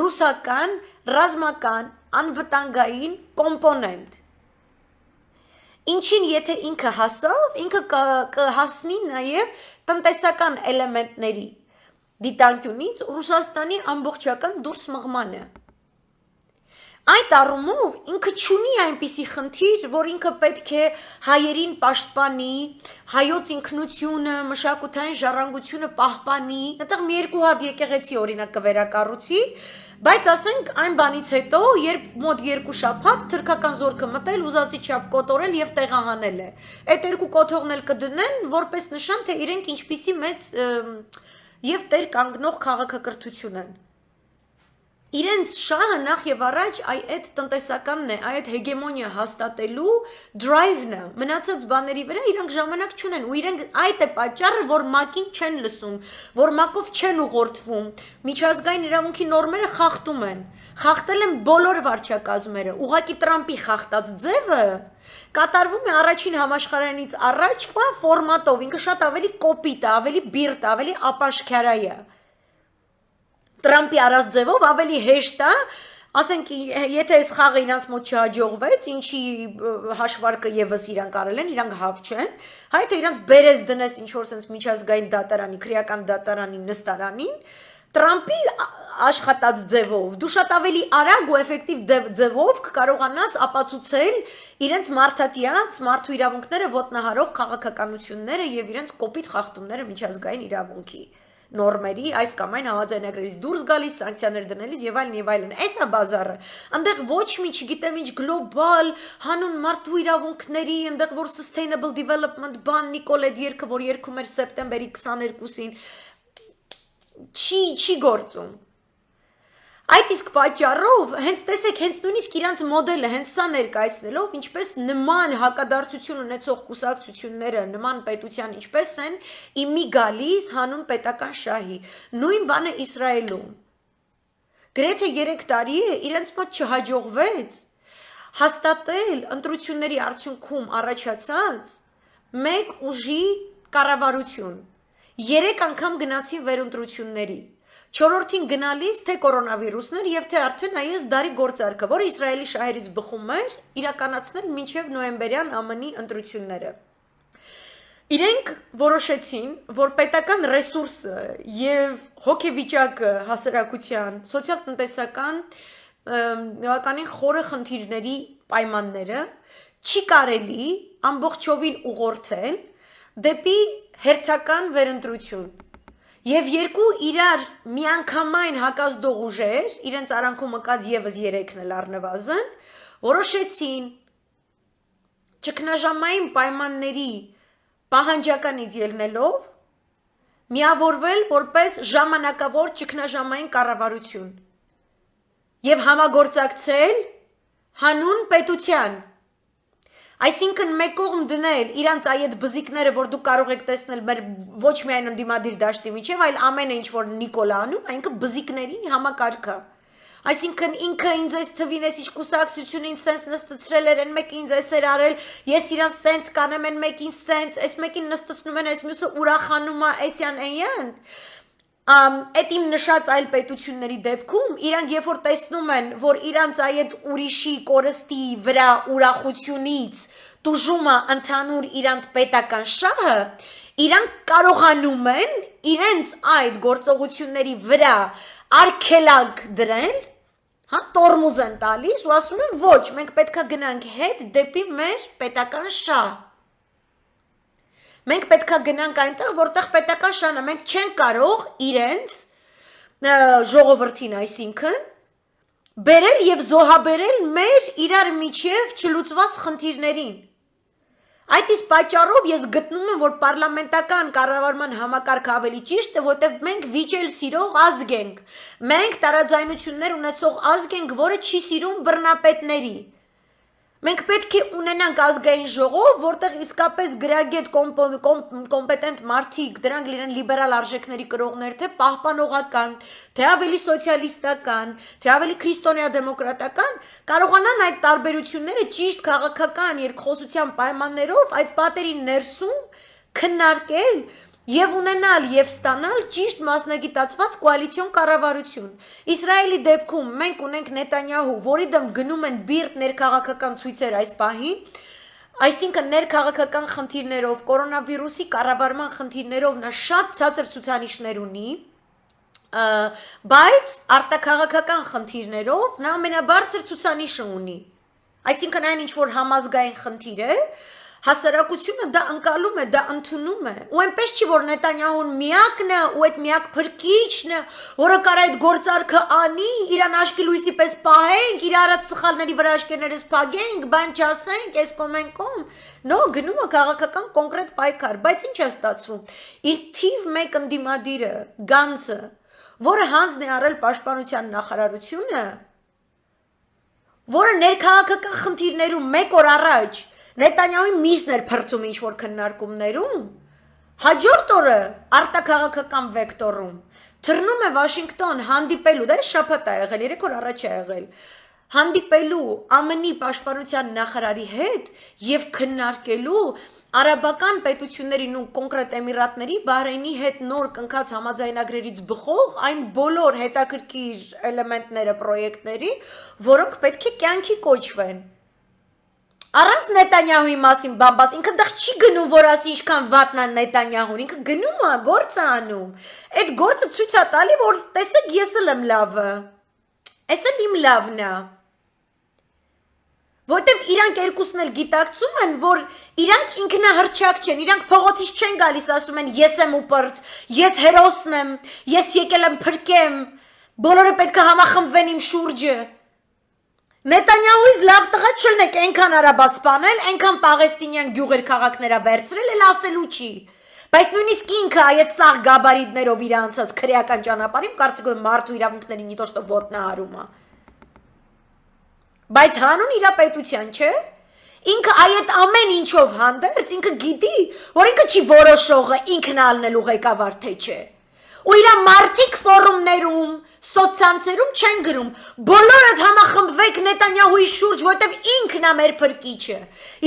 ռուսական ռազմական անվտանգային կոմպոնենտ։ Ինչին եթե ինքը հասավ, ինքը կհասնի նաև տնտեսական էլեմենտների դիտանկյունից Ռուսաստանի ամբողջական դուրս մղմանը։ Այդ առումով ինքը չունի այնպիսի խնդիր, որ ինքը պետք է հայերին պաշտպանի, հայոց ինքնությունը, մշակութային ժառանգությունը պահպանի, այդտեղ մի երկու հատ եկեղեցի օրինակ կվերակառուցի, բայց ասենք այն բանից հետո, երբ մոտ 2 շաբաթ թրքական զորքը մտել, ուզածի չափ կոտորել եւ տեղահանել է։ Այդ երկու կոթողն էլ կդնեն, որպես նշան, թե իրենք ինչպիսի մեծ եւ տեր կանգնող քաղաքակրթություն են։ Իրենց շահը նախ եւ առաջ այդ տնտեսականն է, այդ հեգեմոնիա հաստատելու drive-ն է, մնացած բաների վրա իրանք ժամանակ չունեն ու իրենք այդ է պատճառը, որ ՄԱԿ-ին չեն լսում, որ ՄԱԿ-ով չեն ուղղորդվում, միջազգային իրավունքի նորմերը խախտում են, խախտել են բոլոր վարչակազմերը, ուղղակի Տրամպի խախտած ձևը կատարվում է առաջին համաշխարհայինից առաջվա ֆորմատով, ինքը շատ ավելի կոպիտ է, ավելի բիրտ է, ավելի ապաշխարայ է։ Տրամպի արած ձևով ավելի հեշտ է, ասենք, եթե այս խաղը իրանց մոտ չհաջողվեց, ինչի հաշվարկը եւս իրանք արել են, իրանք հավ չեն, հայ թե իրանց բերես դնես ինչ-որ sense միջազգային դատարանի, քրեական դատարանի նստարանին, Տրամպի աշխատած ձևով, դու շատ ավելի արագ ու էֆեկտիվ ձևով կկարողանաս ապացուցել իրենց մարդատիած, մարդու իրավունքները ոտնահարող քաղաքականությունները եւ իրենց կոպիտ խախտումները միջազգային իրավունքի նորմերի, այս կամ այն համաձայնագրերից դուրս գալիս, սանկցիաներ դնելիս եւ այլն, այս է բազարը, այնտեղ ոչ մի չգիտեմ ինչ գլոբալ, հանուն մարդու իրավունքների, այնտեղ որ sustainable development բան, Նիկոլ այդ երգը, որ երգում էր սեպտեմբերի 22-ին, չի գործում։ Այդ իսկ պատճառով, հենց տեսեք, հենց նույնիսկ իրանց մոդելը, հենց սա ներկայացնելով, ինչպես նման հակադարձություն ունեցող կուսակցությունները, նման պետության ինչպես են, իմի գալիս հանուն պետական շահի, նույն բանը Իսրայելում։ Գրեթե 3 տարի է, իրենց մոտ չհաջողվեց հաստատել ընտրությունների արդյունքում առաջացած մեկ ուժի կառավարություն, 3 անգամ գնացին վերընտրությունների, 4-ին գնալիս թե կորոնավիրուսն էր եւ թե արդեն այս դարի գործարքը, որը Իսրայելի շահերից բխում էր, իրականացնել մինչեւ նոյեմբերյան ԱՄՆ-ի ընտրությունները։ Իրենք որոշեցին, որ պետական ռեսուրսը եւ հոգեվիճակը հասարակության, սոցիալ-տնտեսական բավականին խորը խնդիրների պայմանները չի կարելի ամբողջովին ուղղորդել դեպի հերթական վերընտրություն։ Եվ երկու իրար միանգամայն հակազդող ուժեր, իրենց արանքում մկած եւս 3-ն էլ առնվազն, որոշեցին ճգնաժամային պայմանների պահանջականից ելնելով միավորվել որպես ժամանակավոր ճգնաժամային կառավարություն եւ համագործակցել հանուն պետության։ Այսինքն մեկ կողմ դնել իրանց այդ բզիկները, որ դուք կարող եք տեսնել մեր ոչ միայն ընդդիմադիր դաշտի միջև, այլ ամենը ինչ որ Նիկոլ անում, այնքը բզիկների համակարգը։ Այսինքն ինքը ինձ այս թվին էս ինչ կուսակցություն ինձ սենց նստեցրել էր, այն մեկը ինձ էս էր արել, ես իրան սենց կանեմ, այն մեկին սենց, այս մեկին նստեցնում են, այս մյուսը ուրախանում է, այսյան այնյան։ Այդ իմ նշած այլ պետությունների դեպքում իրանք երբ որ տեսնում են, որ իրանց այդ ուրիշի կորստի վրա ուրախությունից տուժումը ընդհանուր իրանց պետական շահը, իրանք կարողանում են իրենց այդ գործողությունների վրա արգելակ դրել, հա, տորմուզ են տալիս ու ասում են ոչ, մենք պետքա գնանք հետ դեպի մեր պետական շահ։ Մենք պետքա գնանք այնտեղ, որտեղ պետական շահը մենք չենք կարող իրենց ժողովրդին, այսինքն բերել եւ զոհաբերել մեր իրար միջև չլուծված խնդիրներին։ Այդ իսկ պատճառով ես գտնում եմ, որ պարլամենտական կառավարման համակարգը ավելի ճիշտ է, որտեղ մենք վիճել սիրող ազգ ենք։ Մենք տարաձայնություններ ունեցող ազգ ենք, որը չի սիրում բռնապետների։ Մենք պետք է ունենանք ազգային ժողով, որտեղ իսկապես գրագետ կոմպետենտ մարդիկ, դրանք լինեն լիբերալ արժեքների կրողներ, թե պահպանողական, թե ավելի սոցիալիստական, թե ավելի քրիստոնեա-դեմոկրատական, կարողանան այդ տարբերությունները ճիշտ քաղաքական երկխոսության պայմաններով այդ պատերի ներսում քննարկել եւ ունենալ եւ ստանալ ճիշտ մասնագիտացված կոալիցիոն կառավարություն։ Իսրայելի դեպքում մենք ունենք Նետանյահու, որի դեմ գնում են բիրտ ներքաղաքական ցույցեր այս պահին, այսինքն ներքաղաքական խնդիրներով, կորոնավիրուսի կառավարման խնդիրներով նա շատ ցածր ցուցանիշներ ունի, բայց արտաքաղաքական խնդիրներով նա ամենաբարձր ցուցանիշը ունի։ Այսինքն այն ինչ որ համազգային խնդիր է, հասարակությունը դա ընկալում է, դա ընդունում է, ու այնպես չի, որ Նետանյահուն միակն է, ու այդ միակ փրկիչն է, որը կար այդ գործարքը անի, իրան աշկի լույսի պես պահենք, իր արած սխալների վրա աշկերներս փագենք, բան չասենք, այս կոմենկոմ, նո, գնում է քաղաքական կոնկրետ պայքար, բայց ինչ է ստացվում, իր թիվ մեկ ընդդիմադիրը, Գանցը, որը հանձն է առել պաշտպանության նախարարությունը, որը ներքաղաքական խնդիրներում մեկ օր առաջ Նետանյահուի միսն էր փրծում ինչ-որ քննարկումներում, հաջորդ օրը արտաքաղաքական վեկտորում թռնում է Վաշինգտոն հանդիպելու, դա շաբաթ է եղել, 3 օր առաջ է եղել, հանդիպելու ԱՄՆ-ի պաշտպանության նախարարի հետ եւ քննարկելու արաբական պետություններին ու կոնկրետ Էմիրատների, Բահրեյնի հետ նոր կնքած համաձայնագրերից բխող այն բոլոր հետաքրքիր էլեմենտները պրոյեկտների, որոնք պետք է կյանքի կոչվեն։ Առանց Նետանյահուի մասին բամբաս, ինքը դեռ չի գնում, որ ասի ինչքան վատն է Նետանյահուն, ինքը գնում է, գործ է անում, այդ գործը ցույց է տալի, որ տեսեք ես էլ եմ լավը, ես էլ իմ լավն է, որտեվ իրանք երկուսն էլ գիտակցում են, որ իրանք ինքնահռչակ չեն, իրանք փողոցից չեն գալիս, ասում են ես եմ ուպրծ, ես հերոսն եմ, ես եկել եմ փրկեմ, բոլորը պետք է համախմբվեն իմ շուրջը։ Նետանյահուից լավ տղա չլնեք, այնքան արաբա սպանել, այնքան պաղեստինյան գյուղեր քաղաքներա վերցրել, էլ ասելու չի։ Բայց նույնիսկ ինքը այդ սաղ գաբարիտներով իր անցած քրեական ճանապարհին կարծիք եմ մարդու իրավունքների նի то что ոտնահարում է։ Բայց հանուն իր պետության, չէ՞։ Ինքը այդ ամեն ինչով հանդերձ ինքը գիտի, որ ինքը չի որոշողը ինքն ալնելու ղեկավար թե չէ։ Ու իր մարդիկ ֆորումներում, սոցցանցերում չեն գրում, բոլորդ համախմբվեք Նետանյահուի շուրջ, որտեվ ինքն է մեր փրկիչը։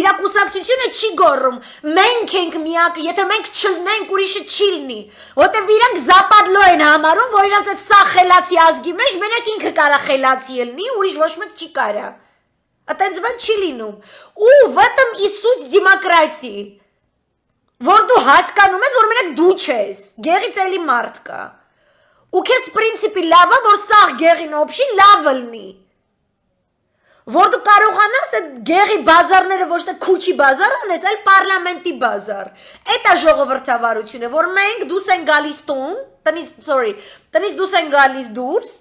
Իր կուսակցությունը չի գոռում, մենք ենք միակը, եթե մենք չլնենք, ուրիշը չի լինի, որտեվ իրանք զապադլո են համարում, որ իրանք այդ սա խելացի ազգի մեջ մենակ ինքը կարա խելացի լինի, ուրիշ ոչ մեկ չի կարա։ Այդպես բան չի լինում։ Ու в этом и суть демократии։ Որ դու հասկանում ես, որ մենակ դու չես, գեղից էլի մարդ կա։ Ու քեզ պրինցիպի լավ է, որ սաղ գեղին օբշի լավը լինի։ Որ դու կարողանաս այդ գեղի բազարները ոչ թե քուչի բազար անես, այլ պարլամենտի բազար։ Այդ է ժողովրդավարությունը, որ մենք դուս են գալիս տուն, տնից դուս են գալիս դուրս,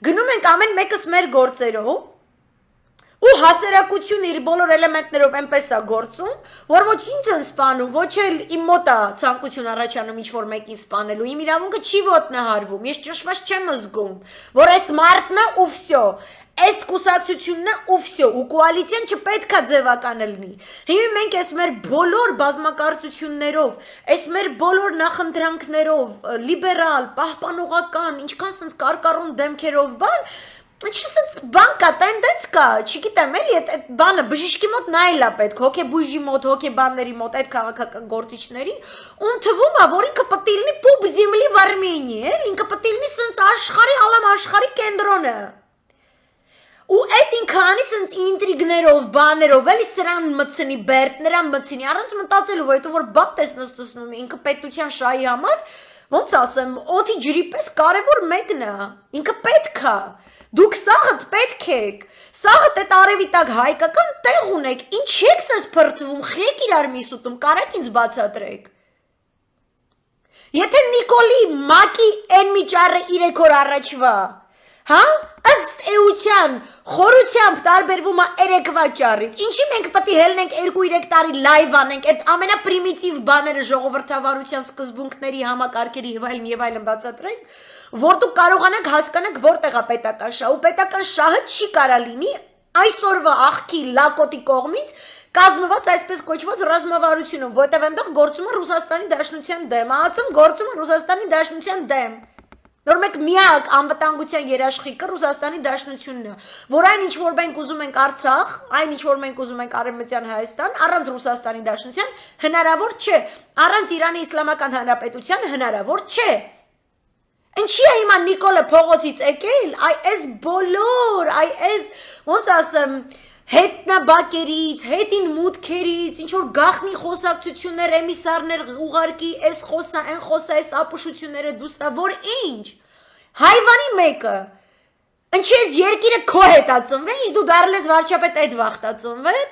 գնում ենք ամեն մեկս մեր գործերով, ու հասարակությունը իր բոլոր էլեմենտներով այնպես է գործում, որ ոչ ինձ են սպանում, ոչ էլ իմ մոտ է ցանկություն առաջանում ինչ-որ մեկին սպանելու, իմ իրավունքը չի ոտնահարվում, ես ճշված չեմ զգում, որ այս մարդն է ու վсё, այս կուսակցությունն է ու վсё, ու կոալիցիան չպետք է ձևական լինի։ Հիմա մենք այս մեր բոլոր բազմակարծություններով, այս մեր բոլոր նախընտրանքներով, լիբերալ, պահպանողական, ինչքան sense կարկառուն դեմքերով բան Ինչպես բան կա, տենդենց կա, չգիտեմ էլի, այդ բանը բժիշկի մոտ նայելա պետք, հոգեբույժի մոտ, հոգեբանների մոտ, այդ քաղաքական գործիչների, ում թվում է, որ ինքը պետք է լինի պուբ զիմլի в Արմենիի, էլի, ինքը պետք է լինի սենց աշխարհի, ալամ աշխարհի կենտրոնը։ Ու այդ ինքը անի սենց ինտրիգներով, բաներով, էլի սրան մտցնի, բերդ, նրան մտցնի, առանց մտածելու, որ բան տեսնում ինքը պետության շահի համար, ոնց ասեմ, օդի ջրի պես կարևոր մեկն է, ինքը պետք է։ Դուք սաղդ պետք եք, սաղդ այդ արևի տակ հայկական տեղ ունեք, ինչ եք սենց փրծվում, խեք իրար միս ուտում, կարեք ինձ բացատրեք։ Եթե Նիկոլի մակի են միջարը 3 օր առաջվա, հա, ըստ էության, խորությամբ տարբերվում է 3 ճառից, ինչի մենք պետք է հելնենք 2-3 տարի լայվ անենք, այդ ամենապրիմիտիվ բաները ժողովրդավարության սկզբունքների համակարգերի եւ այլն բացատրենք, որ դուք կարողանաք հասկանաք որտեղ է պետական շահը, ու պետական շահը չի կարա լինի այսօրվա աղքի լակոտի կողմից կազմված այսպես կոչված ռազմավարությունը, որտեղ այնտեղ գործում է Ռուսաստանի Դաշնության դեմ, ԱԱՑ-ն գործում է Ռուսաստանի Դաշնության դեմ։ Նոր մեկ միակ անվտանգության երաշխիքը Ռուսաստանի Դաշնությունն է, որ այն ինչ որ մենք ուզում ենք Արցախ, այն ինչ որ մենք ուզում ենք Արևմտյան Հայաստան, առանց Ռուսաստանի Դաշնության հնարավոր չէ, առանց Իրանի Իսլամական Հանրապետության հնարավոր չէ։ Ինչի է հիմա Նիկոլը փողոցից եկել, այս բոլոր, այս ոնց ասեմ, հետնաբակերից, հետին մուտքերից, ինչ որ գախնի խոսակցություններ, էմիսարներ ուղարկի, այս խոսա, այն խոսա, այս ապուշությունները դուստա, որ ինչ, հայվանի մեկը, ինչի ես երկիրը քո հետ ա ծնվել, ինչ դու դարել ես վարչապետ այդ վաղտ ա ծնվել,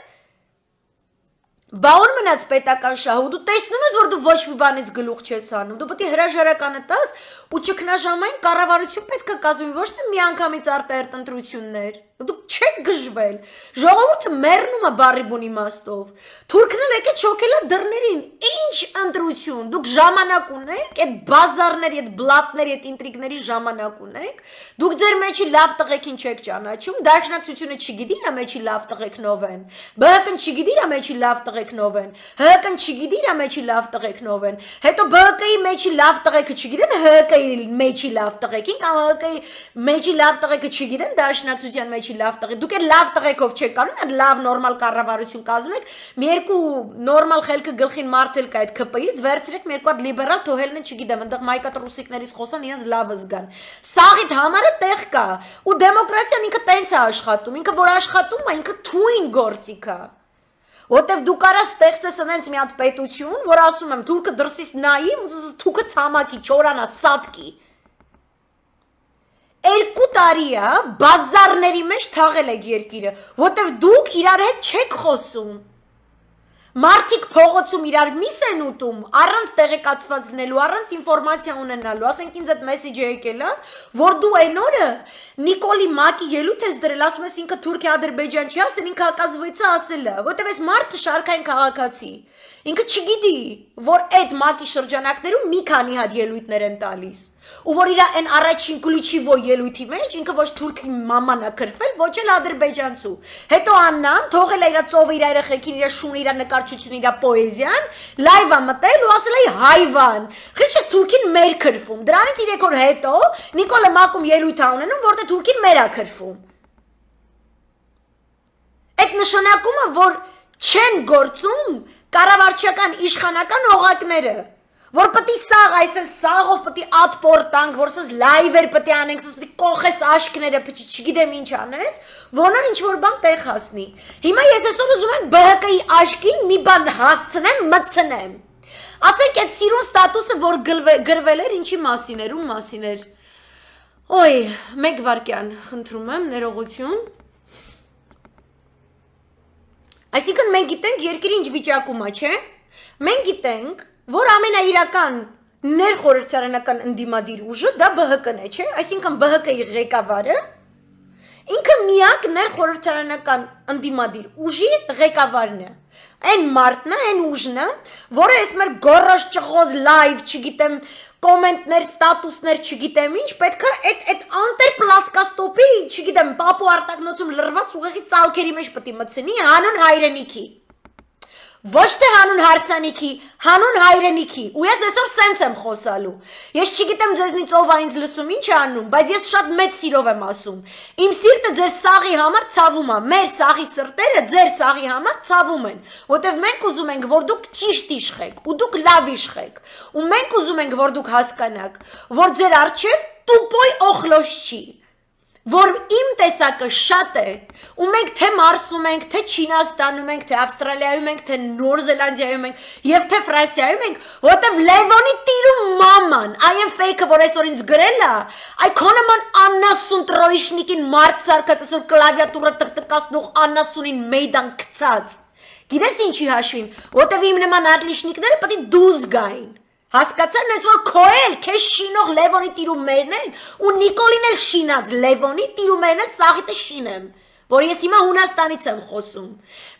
Բաուն մնաց պետական շահը, ու դու տեսնում ես, որ դու ոչ մի բանից գլուխ չես անում, դու պետք է հրաժարականը տաս ու ճգնաժամային կառավարություն պետք է կազմի, ոչ թե միանգամից արտահերտ ընտրություններ, դուք չեք գժվել, ժողովուրդը մեռնում է բառի բուն իմաստով, թուրքն էլ եկե չոքելա դռներին, ինչ ընտրություն, դուք ժամանակ ունեք, այդ բազարների, այդ բլատների, այդ ինտրիգների ժամանակ ունեք, դուք ձեր մեջի լավ տղեկին չեք ճանաչում, դաշնակցությունը չգիտի իրա մեջի լավ տղեկնով են, ԲՀԿ-ն չգիտի իրա մեջի լավ տղեկնով են, ՀՀԿ-ն չգիտի իրա մեջի լավ տղեկնով են, հետո ԲՀԿ-ի մեջի լավ տղեկը չգիտեն ՀՀԿ-ի մեջի լավ տղեկին, կամ ՀՀԿ-ի մեջի լավ տղեկը չգիտեն դաշնակցության մեջ լավ տղեկ, դուք էլ լավ տղեկով չեք կարող, լավ նորմալ կառավարություն կազմեք, մի երկու նորմալ խելքը գլխին մարտել կա այդ ԿՊ-ից, վերցրեք մի երկու հատ լիբերալ թողելն են, չգիտեմ, այնտեղ մայկատ ռուսիկներից խոսան, իրենց լավը զգան։ Սաղիդ համարը տեղ կա, ու դեմոկրատիան ինքը տենց է աշխատում, ինքը որ աշխատում է, ինքը թույն գործիք է։ Որտեվ դու կարաս ստեղծես այնց մի հատ պետություն, որ ասում եմ, թուրքը դրսից նայի, թուքը ցամաքի, չորանա, սատկի։ 2 տարի է բազարների մեջ թաղել եք երկիրը, որտեվ դուք իրար հետ չեք խոսում։ Մարդիկ փողոցում իրար միս են ուտում, առանց տեղեկացված լինելու, առանց ինֆորմացիա ունենալու, ասենք ինձ այդ մեսեջը եկել է, որ դու այն օրը Նիկոլի մակի ելույթ ես դրել, ասում ես ինքը Թուրքիա Ադրբեջան չի ասել, ինքը հակազվեցը ասել է, որտեվ այս մարդը շարքային քաղաքացի, ինքը չգիտի, որ այդ մակի շրջանակներում մի քանի հատ ելույթներ են տալիս, ու որ իր այն առաջին Կլուչիվո ելույթի մեջ ինքը ոչ թուրքի մաման է քրվել, ոչ էլ ադրբեջանցու։ Հետո Աննան թողել է իր ծովը, իր երեխեքին, իր շունը, իր նկարչությունը, իր պոեզիան, լայվ է մտել ու ասել է հայվան։ Խիչ ես թուրքին մեր քրվում։ Դրանից 3 օր հետո Նիկոլը մակում ելույթ է ունենում, որտեղ թուրքին մեր է քրվում։ Այդ նշանակում է, որ չեն գործում կառավարչական իշխանական օղակները, որ պետք է սաղ, այսպես սաղով պետք է ատպոր տանք, որ սս լայվեր պետք է անենք, սս պետք է կողես աշկները, չգիտեմ ինչ անես, որոնց ինչ որ բան տեղ հասնի։ Հիմա ես այսօր ուզում եմ ԲՀԿ-ի աշկին մի բան հասցնեմ, մտցնեմ։ Ասենք այդ սիրուն ստատուսը, որ գրվել էր, ինչի մասին էր, ում մասին էր։ Ոյ, 1 վայրկյան, խնդրում եմ, ներողություն։ Այսինքն մենք գիտենք երկիրը ինչ վիճակում է, չէ՞։ Մենք գիտենք, որ ամենաիրական ներխորհրդարանական ընդդիմադիր ուժը դա ԲՀԿ-ն է, չէ՞։ Այսինքն ԲՀԿ-ի ղեկավարը ինքը միակ ներխորհրդարանական ընդդիմադիր ուժի ղեկավարն է։ Այն մարդն է, այն ուժն է, որը այս մեր գորոշ ճղոз լայվ, չգիտեմ, կոմենտներ, ստատուսներ, չգիտեմ ինչ, պետք է այդ անտեր պլասկաստոպի, չգիտեմ, պապու արտակնոցում լրված ուղեղի ծալքերի մեջ պետք է մտցնի հանուն հայրենիքի։ Ոչ թե հանուն հարսանիքի, հանուն հայրենիքի, ու ես այսօր սենց եմ խոսալու, ես չգիտեմ ձեզնից ով է ինձ լսում, ինչ է անում, բայց ես շատ մեծ սիրով եմ ասում, իմ սիրտը ձեր սաղի համար ցավում է, մեր սաղի սրտերը ձեր սաղի համար ցավում են, որտեվ մենք ուզում ենք, որ դուք ճիշտ իշխեք, ու դուք լավ իշխեք, ու մենք ուզում ենք, որ դուք հասկանաք, որ ձեր առջև տուպոյ օխլոշ չի, որ իմ տեսակը շատ է, ու մենք թե Մարսում ենք, թե Չինաստանում ենք, թե Ավստրալիայում ենք, թե Նոր Զելանդիայում ենք, և թե Ֆրանսիայում ենք, որտև Լևոնի տիրում մաման, այն ֆեյքը, որ այսօր ինձ գրել է, այքոնաման աննասուն տրոյիշնիկին մարդ սարկած, այսօր կլավիատուրը տկտկացնող աննասունին մեյդան կցած, գիտես ինչի հաշվին, որտև իմ նման ատլիշնիկները պտի դուզ գային, հասկացան ես որ քո էլ քեզ շինող Լևոնի տիրումներն են ու Նիկոլին էլ շինած Լևոնի տիրումներն են սաղիթը շինեմ որ ես հիմա Հունաստանից եմ խոսում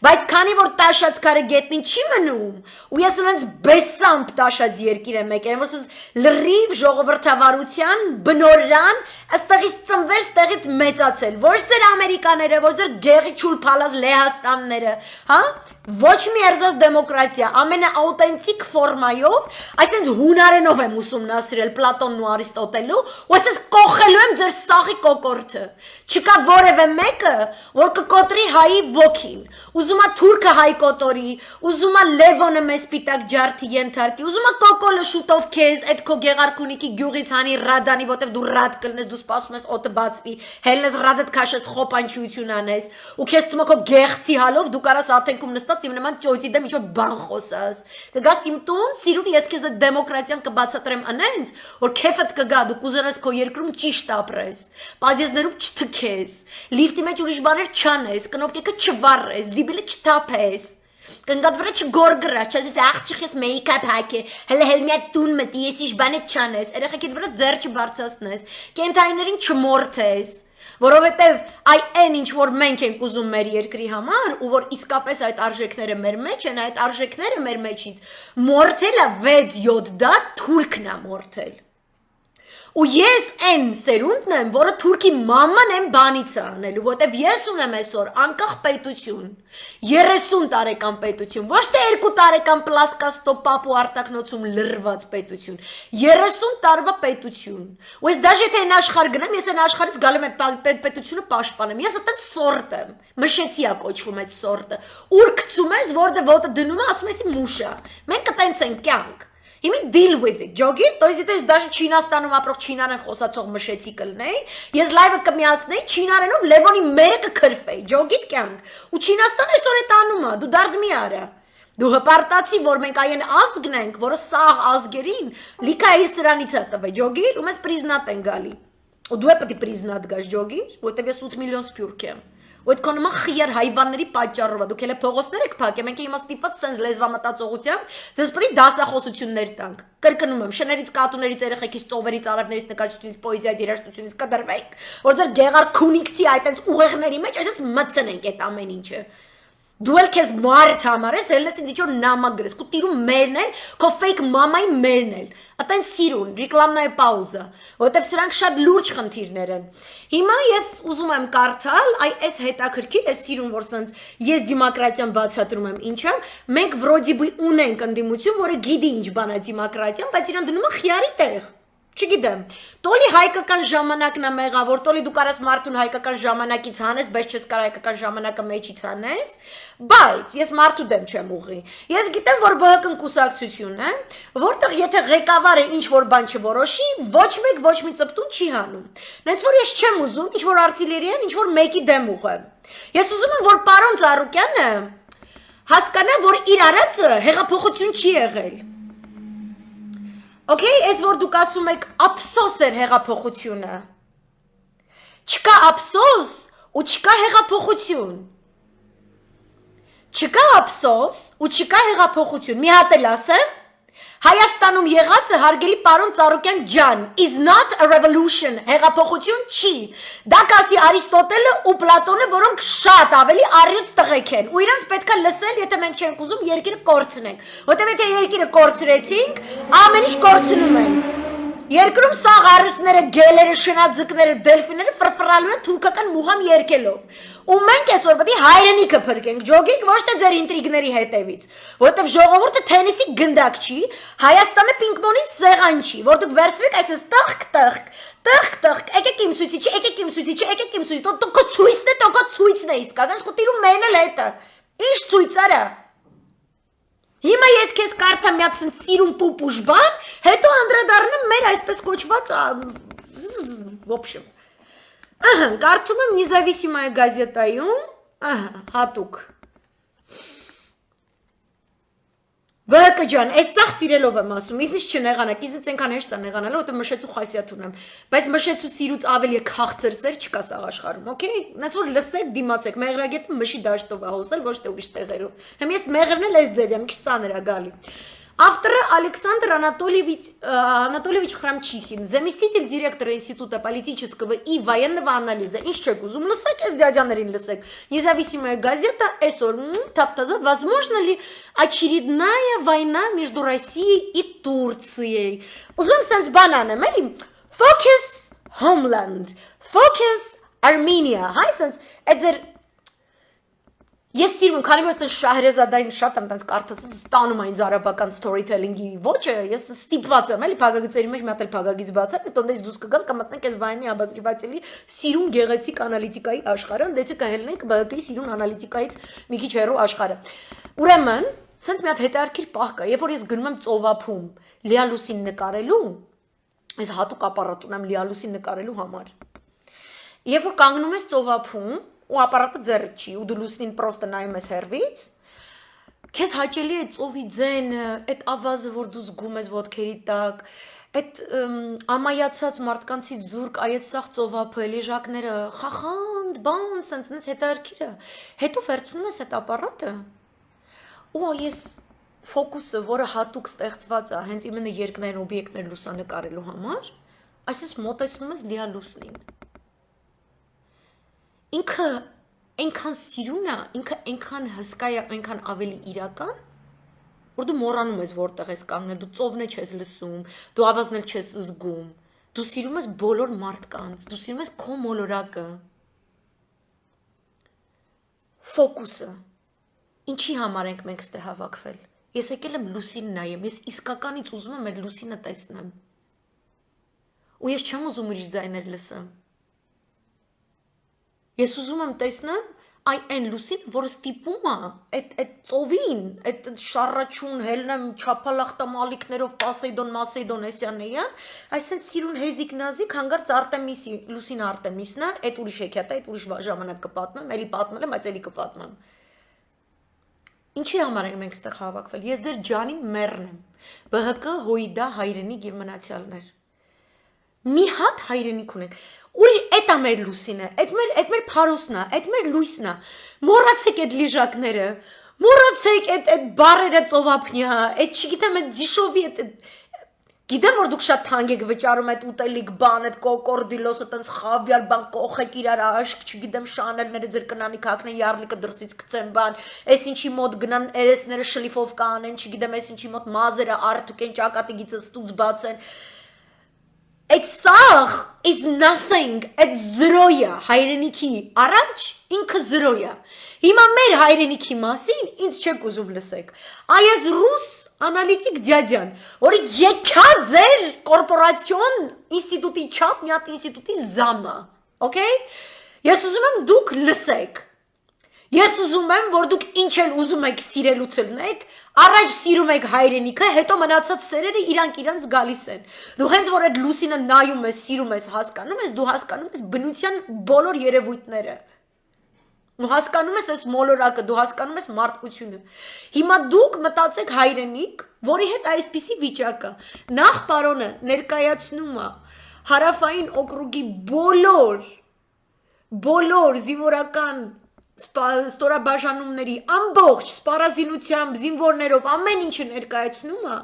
բայց քանի որ տաշած քարը գետնին չի մնում ու ես նրանց բեսամբ տաշած երկիր եմ եկել որ ասես լրիվ ժողովրդավարության բնորան այստեղից ծնվել ստեղից մեծացել ոչ ձեր ամերիկաները ոչ ձեր գեղի չուլ փալած Լեհաստանները հա ոչ մի երզած դեմոկրատիա ամենաաուտենտիկ ֆորմայով այսինքն հունարենով եմ ուսումնասիրել Պլատոնն ու Արիստոտելը ու այսպես կողելու եմ ձեր սաղի կոկորտը չկա որևէ մեկը որ կկոտրի հայի ոգին ուզում է թուրքը հայ կոտորի ուզում է Լևոնը մեզ սպիտակ ջարդի ենթարկի ուզում է կոկոլը շուտով քեզ այդ քո գեղարքունիքի գյուղից հանի ռադանի որտեվ դու ռադ կլնես դու սպասում ես օդը բացվի հելնես ռադդ քաշես խոպանչություն անես ու քեզ թվում է քո գեղցի հալով դու կարաս աթենքում նստած իմ նման ճոյցի դեմ ինչ-որ բան խոսաս կգաս իմ տուն սիրուն ես քեզ այդ դեմոկրատիան կբացատրեմ անենց որ քեֆդ կգա դու կուզենաս քո երկրում ճիշտ ապրես բազեզներում չթքես լիֆտի մեջ ուրիշ բաներ չանես կնոպկեքը չվառես զիբիլը չթափես կնգատ վրա չգորգրաչ ես աղջիկ ես մեյքափ հակե հələ հելմիա տուն մտի ես ինչ բանը չանես երեխեքիդ վրա ձեռ չբարձրացնես կենթայիներին չմորթես որովհետև այն ինչ որ մենք ենք ուզում մեր երկրի համար ու որ իսկապես այդ արժեքները մեր մեջ են այդ արժեքները մեր մեջից մորթելը 6-7 դար թուրքն է մորթել ու ես այն սերունդն եմ, որը թուրքի մաման եմ բանից է անելու, որտև ես ունեմ այսօր անկախ պետություն, 30 տարեկան պետություն, ոչ թե 2 տարեկան պլասկաստո պապու արտակնոցում լրված պետություն, 30 տարվա պետություն, ու ես դաժե թե այն աշխարհ գնեմ, ես այն աշխարհից գալու եմ այդ պետությունը պաշտպանեմ, ես այդպես սորտ եմ, մշեցի է կոչվում այդ սորտը, ուր գցում ես, որտեղ ոտը դնում է, ասում ես մուշա, մենք այտենց ենք կյանք Իմի deal with it, ջոգիր, то есть դες даже Չինաստանում ապրող չինարեն խոսացող մշեցի կլնեի, ես լայվը կմիացնեի չինարենով Լևոնի մերը կքրվեի, ջոգիր կյանք, ու Չինաստան այսօր էդ անում է, դու դարդ մի արա, դու հպարտացի, որ մենք այն ազգն ենք, որը սաղ ազգերին, լիքայի սրանից է տվե, ջոգիր, ու մեզ պրիզնատ են գալի, ու դու է պտի պրիզնատ գաս, ջոգիր, որտև ես 8 միլիոն սպյուրք եմ, ու այդ կոնոման խիար հայվանների պատճառով է, դուք էլ փողոցներ եք փակել, մենք հիմա ստիպված սենց լեզվամտածողությամբ, ձեզ պիտի դասախոսություններ տանք, կրկնում եմ, շներից, կատուներից, երեխեքից, ծովերից, արևներից, նկարչությունից, պոեզիայից, երաժշտությունից կդրվենք, որ ձեր գեղարքունիքցի այտենց ուղեղների մեջ այսպես մտցնենք այդ ամեն ինչը։ Դու էլ քեզ մարդ համարես, ելնես ինձ ինչ-որ նամակ գրես, քո տիրում մերն են, քո fake մամայի մերն են։ Ատեն սիրուն, ռեկլամնայ պաուզա, որտեվ սրանք շատ լուրջ խնդիրներ են։ Հիմա ես ուզում եմ կարդալ, այս հետաքրքիր է սիրուն, որ սենց ես դեմոկրատիան բացատրում եմ ինչա, մենք վրոդիբի ունենք ընդդիմություն, որը գիտի ինչ բան է դեմոկրատիան, բայց իրան դնում է խիարի տեղ։ Չգիտեմ, տոլի հայկական ժամանակն է մեղավոր, տոլի դու կարաս մարդուն հայկական ժամանակից հանես, բայց չես կար հայկական ժամանակը մեջից հանես, բայց ես մարդու դեմ չեմ ուղի։ Ես գիտեմ, որ ԲՀԿ-ն կուսակցություն է, որտեղ եթե ղեկավարը ինչ-որ բան չորոշի, ոչ մեկ ոչ մի ծպտուն չի հանում։ Նենց որ ես չեմ ուզում, ինչ-որ արտիլերիան, ինչ-որ մեկի դեմ ուղեմ։ Ես ուզում եմ, որ պարոն Ծառուկյանը հասկանա, որ իր արածը հեղափոխություն չի եղել։ Okay, այս որ դուք ասում եք ափսոս էր հեղափոխությունը։ Չկա ափսոս ու չկա հեղափոխություն։ Չկա ափսոս ու չկա հեղափոխություն։ Մի հատ էլ ասեմ, Հայաստանում եղածը հարգելի պարոն Ծառուկյան ջան, is not a revolution, հեղափոխություն չի։ Դա կասի Արիստոտելը ու Պլատոնը, որոնք շատ ավելի առյուծ տղեկ են։ Ու իրանց պետքա լսել, եթե մենք չենք ուզում երկիրը կորցնենք։ Որտեւ եթե երկիրը կորցրեցինք, ամեն ինչ կորցնում ենք։ Երկրում սաղ առյուծները, գելերը, շնաձկները, դելֆիները ֆռալու են թուրքական մուհամ երկելով։ Ու մենք այսօր պետք է հայրենիքը փրկենք, ջոգիկ ոչ թե ձեր ինտրիգների հետևից, որովհետև ժողովուրդը թենիսի գնդակ չի, Հայաստանը պինգ-պոնգի սեղան չի, որ դուք վերցրեք այսպես տխ, եկեք իմ ցույցի, տոկո ցույցն է իսկական, խոտիրու մենել հետը։ Ինչ ցույց արա։ Հիմա ես քեզ կարդամ մի հատ սիրուն պուպուշ բան, հետո անդրադառնեմ մեր այսպես կոչված в общем Ահա, կարդում եմ Նեզավիսիմայա գազետայում, ահա, հատուկ։ Բակը ջան, այս սաղ սիրելով եմ ասում, իզնից չնեղանակ, իզնից ենքան հեշտ է նեղանալը, որտեղ մշեցու խասիաթ ունեմ, բայց մշեցու սիրուց ավելի քաղցր սեր չկա սաղ աշխարհում, օքեյ, նայց որ լսեք, դիմացեք, մեղրագետը մշի դաշտով է հոսել, ոչ թե ուրիշ տեղերով։ Հեմ ես մեղրն էլ էս ձև եմ, քիչ ծանր է գալի։ Авторы Александр Анатольевич Храмчихин, заместитель директора Института политического и военного анализа. Исчекузум лысек, эс дядянарин лысек. Независимая газета Эсор Таптаза. Возможно ли очередная война между Россией и Турцией? Узум санс банана, мэри. Focus Homeland. Focus Armenia. Hi санс. Эдзер Ես սիրում, քանի որ այստեղ Շահրեզադային շատ եմ տենց կարդաց, ստանում այն արաբական storytelling-ի ոճը, ես ստիպված եմ, էլի փակագծերի մեջ մի հատ էլ փակագիծ բացեմ, հետո դες դուրս կգամ, կմտնենք այս վայնի обозревателի սիրուն գեղեցիկ անալիտիկայի աշխարհը, դեցը կհելնենք ԲՀԿ-ի սիրուն անալիտիկայից մի քիչ հեռու աշխարհը։ Ուրեմն, սենց մի հատ հետարքիր պահ կա, երբ որ ես գնում եմ ծովափում լիալուսին նկարելու, ես հատուկ ապարատ ունեմ լիալուսին նկարելու համար։ Երբ որ կանգնում ես ծովափում ու ապարատը ձեռդ չի, ու դու լուսնին պրոստը նայում ես հեռվից, քեզ հաճելի է ծովի ձենը, այդ ավազը, որ դու զգում ես ոտքերի տակ, այդ ամայացած մարդկանցից զուրկ այդ սաղ ծովափը, լիժակները, խախանդ, բան, սենց հետարքիր է, հետո վերցնում ես այդ ապարատը, ու ես ֆոկուսը, որը հատուկ ստեղծված է, հենց իմենը երկնային օբյեկտներ լուսանկարելու համար, այսպես մոտեցնում ես լիալուսնին։ Ինքը այնքան սիրուն է, ինքը այնքան հսկա է, այնքան ավելի իրական, որ դու մոռանում ես որտեղ ես կանգնել, դու ծովն չես լսում, դու ավազն էլ չես զգում, դու սիրում ես բոլոր մարդկանց, դու սիրում ես քո մոլորակը։ Ֆոկուսը։ Ինչի համար ենք մենք ստե հավաքվել։ Ես եկել եմ լուսին նայեմ, ես իսկականից ուզում եմ այդ լուսինը տեսնեմ։ Ու ես չեմ ուզում ուրիշ ձայներ լսեմ։ Ես ուզում եմ տեսնեմ այն լուսին, որը ստիպում է այդ ծովին, այդ շառաչուն հելնեմ չափալախտամալիկներով Մասեյդոն Էսյանեյան, այսինքն սիրուն հեզիկ նազիկ հանգարց Արտեմիսի, լուսին Արտեմիսն է, այդ ուրիշ հեքիաթ է, այդ ուրիշ ժամանակ կպատմեմ, էլի պատմել եմ, բայց էլի կպատմեմ։ Ինչի համար ենք մենք ստեղ հավաքվել։ Ես ձեր ջանի մեռն եմ։ ԲՀԿ, ՀՅԴ, հայրենիք եւ մնացյալներ։ Մի հատ հայրենիք ունենք։ Ուրիշ այդ է մեր լուսինը, այդ մեր փարոսն է, այդ մեր լույսն է։ Մոռացեք այդ լիժակները, մոռացեք այդ բարերը ծովափնյա, այդ չգիտեմ այդ դիշովի այդ գիտեմ որ դուք շատ թանկ եք վճարում այդ ուտելիք բան, այդ կոկորդիլոսը տենց խավիար բան կողեք իրար աշկ, չգիտեմ շանելները ձեր կնանի կհակնեն յառլիկը դրսից գցեն բան, այս ինչի մոտ գնան երեսները շլիֆով կանեն, չգիտեմ այս ինչի մոտ մազերը արդուկեն ճակատի գիծը ստուց բացեն։ Այդ սաղ is nothing, այդ զրոյա հայրենիքի առաջ ինքը զրոյա։ Հիմա մեր հայրենիքի մասին ինձ չեք ուզում լսեք։ Այս ռուս անալիտիկ դյադյան, որը եկա ձեր կորպորացիոն ինստիտուտի չափ մի հատ ինստիտուտի զամը, օքեյ։ Ես ուզում եմ դուք լսեք։ Ես ուզում եմ, որ դուք ինչ էլ ուզում եք սիրելուց լնեք, առաջ սիրում եք հայրենիքը, հետո մնացած սերերը իրանք գալիս են։ Դու հենց որ այդ լուսինը նայում ես, սիրում ես, հասկանում ես, դու հասկանում ես բնության բոլոր երևույթները։ Դու հասկանում ես այս մոլորակը, դու հասկանում ես մարդկությունը։ Հիմա դուք մտածեք հայրենիք, որի հետ այսպիսի վիճակ է։ Նախ պարոնը ներկայացնում է հարավային օկրուգի բոլոր զինվորական ստորաբաժանումների ամբողջ սպառազինությամբ, զինվորներով ամեն ինչը ներկայացնում է,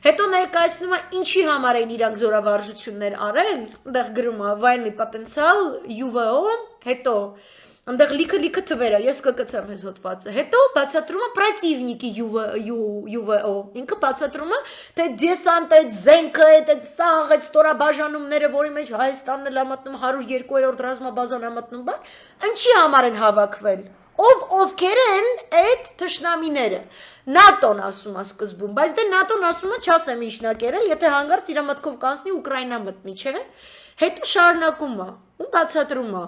հետո ներկայացնում է ինչի համար են իրանք զորավարժություններ արել, այնտեղ գրում է военный потенциал, ЮՎՕ, հետո Անդեղ լիքը թվեր է, ես կկցեմ այս հոդվածը։ Հետո բացատրում է պրատիվնիկի UVO։ Ինքը բացատրում է, թե դեսանտ այդ զենքը, այդ սաղ, այդ ստորաբաժանումները, որի մեջ Հայաստանն էլ է մտնում 102-րդ ռազմաբազան է մտնում, ինչի համար են հավաքվել։ Ովքեր են այդ թշնամիները։ ՆԱՏՕ-ն ասում է սկզբում, բայց դե ՆԱՏՕ-ն ասում է չասեմ ինչ նա կերել, եթե հանգարց իր մտքով կանցնի Ուկրաինա մտնի, չէ։ Հետո շարունակում է, ու բացատրում է։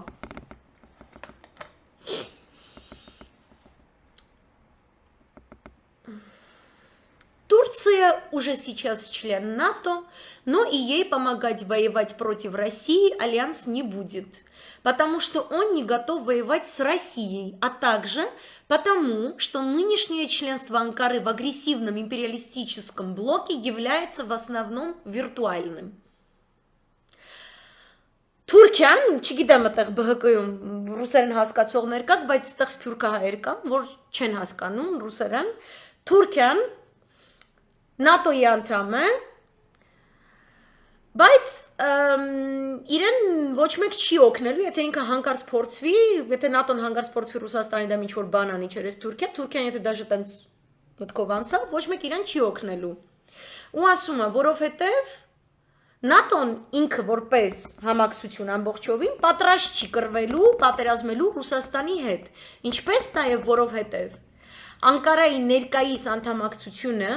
Турция уже сейчас член НАТО, но и ей помогать воевать против России альянс не будет, потому что он не готов воевать с Россией, а также потому, что нынешнее членство Анкары в агрессивном империалистическом блоке является в основном виртуальным. Թուրքիան, չգիտեմ այդտեղ ԲՀԿ-ում ռուսերեն հասկացողներ կան, բայց այդտեղ սփյուռքահայեր կան, որ չեն հասկանում ռուսերեն։ Թուրքիան ՆԱՏՕ-ի անդամ է, բայց իրեն ոչ մեկ չի օգնելու, եթե ինքը հանկարծ փորձվի, եթե ՆԱՏՕ-ն հանկարծ փորձվի Ռուսաստանի դեմ ինչ-որ բան անի չերես Թուրքիան եթե դաժե տենց մտքով անցավ, ոչ մեկ իրեն չի օգնելու։ Ու ասում է, որովհետև ՆԱՏՕ-ն ինքը որպես համակցություն ամբողջովին պատրաստ չի կռվելու, պատերազմելու Ռուսաստանի հետ, ինչպես նաև որովհետև Անկարայի ներկայիս անդամակցությունը